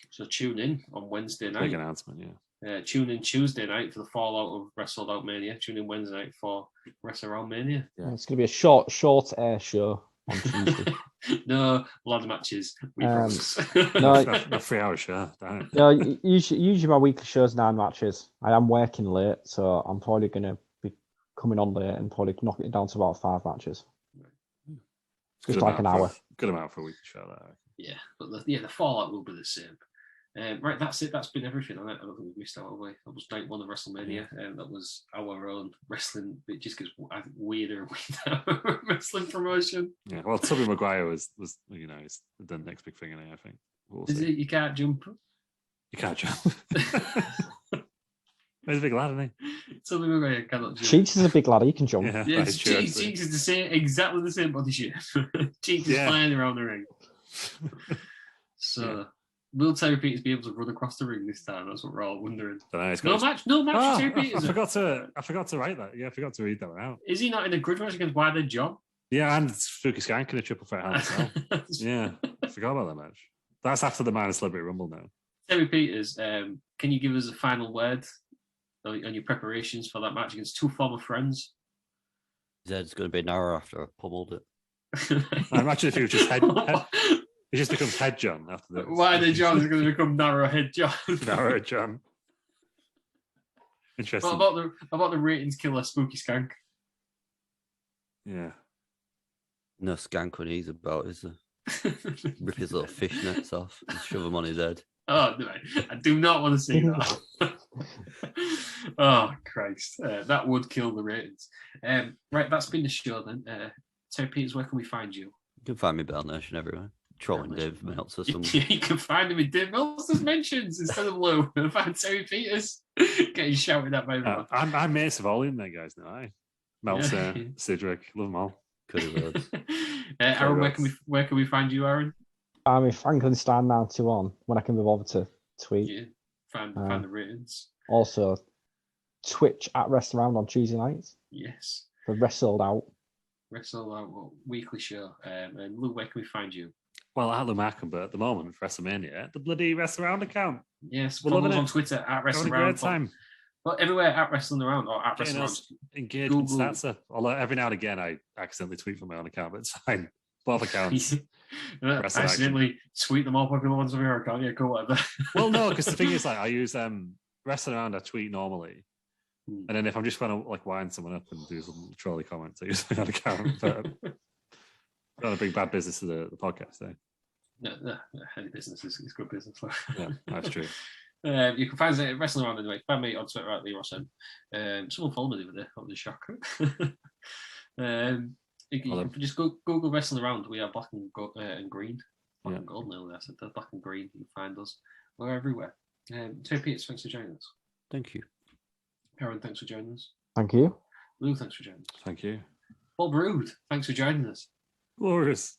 So tune in on Wednesday night. Big announcement, yeah. Tune in Tuesday night for the fallout of Wrestle Out Mania. Tune in Wednesday night for Wrestle Around Mania. Yeah, it's going to be a short air show on Tuesday. No ladder matches. We promise. No, a 3-hour show. No, usually my weekly show's 9 matches. I am working late, so I'm probably going to be coming on late and probably knocking it down to about 5 matches. Just like an hour. Good amount for a weekly show, that. Yeah, but the fallout will be the same. Right, that's it. That's been everything. I don't think we've missed out away. That was night 1 of WrestleMania, and that was our own wrestling. It just gets weirder and weirder. Wrestling promotion. Yeah, well, Tubby Maguire was is the next big thing in it, I think. Is it? You can't jump. You can't jump. He's a big lad, isn't he? Tubby Maguire cannot jump. Cheeks is a big lad. He can jump. Yeah, Cheeks is exactly the same body shape. Cheeks is flying around the ring. So. Yeah. Will Terry Peters be able to run across the ring this time? That's what we're all wondering. No match for Terry Peters. I forgot to write that. Yeah, I forgot to read that one out. Is he not in a grudge match against Wyatt John? Yeah, and Spooky Skank in a triple threat as well. Yeah, I forgot about that match. That's after the Minus Liberty Rumble now. Terry Peters, can you give us a final word on your preparations for that match against 2 former friends? Zed's going to be narrow after I pummeled it. Imagine if he was just head. It just becomes Head John after that. Wyatt John is going to become Narrow Head John. Narrow John. Interesting. What about the ratings killer Spooky Skank? Yeah. No skank when he's about, is there? Rip his little fishnets off and shove them on his head. Oh, no, I do not want to see that. Oh, Christ. That would kill the ratings. Right, that's been the show then. Terry Peters, where can we find you? You can find me Bell Nation everywhere. Trolling Dave Meltzer somewhere. You can find him in Dave Meltzer's mentions instead of Lou. Find Terry Peters getting shouted at by everyone. I'm mates of all in there, guys. Now, Meltzer, Sidrick, love them all. Cody Rhodes. Aaron, where can we find you, Aaron? I'm in Frankenstein 91 when I can move over to tweet. Yeah, find the ratings. Also, Twitch at Wrestle Around on Tuesday nights. Yes. For Wrestled Out. Wrestle Out weekly show. And Lou, where can we find you? Well, at Lou Markham, but at the moment for WrestleMania, the bloody Wrestle Around account. Yes, follow us on Twitter at Wrestling Around. Time. Well, everywhere at Wrestling Around or at Wrestling Around. Engagement stats up. Although every now and again I accidentally tweet from my own account, but it's fine. Both accounts. I accidentally tweet them all popular ones on your account. Yeah, cool, whatever. Well, no, because the thing is, like, I use Wrestling Around. I tweet normally, and then if I'm just trying to like wind someone up and do some trolley comments, I use my own account. But trying to bring bad business to the podcast, eh? No, any business is good business. Yeah, that's true. You can find us at Wrestling Around anyway. Find me on Twitter at LeeRossM. Someone followed me the other day. That was a shocker. You can just Google Wrestling Around. We are black and green. Black and gold, nearly. I said that. Black and green. You can find us. We're everywhere. Terry Peters, thanks for joining us. Thank you. Aaron, thanks for joining us. Thank you. Lou, thanks for joining us. Thank you. Bob Roode, thanks for joining us. Glorious.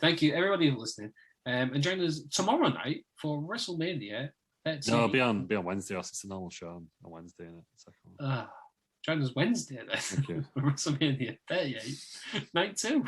Thank you, everybody for listening. And join us tomorrow night for WrestleMania. No, it'll be on Wednesday. It's a normal show on Wednesday. Join us Wednesday then. Thank you. WrestleMania 38, night 2.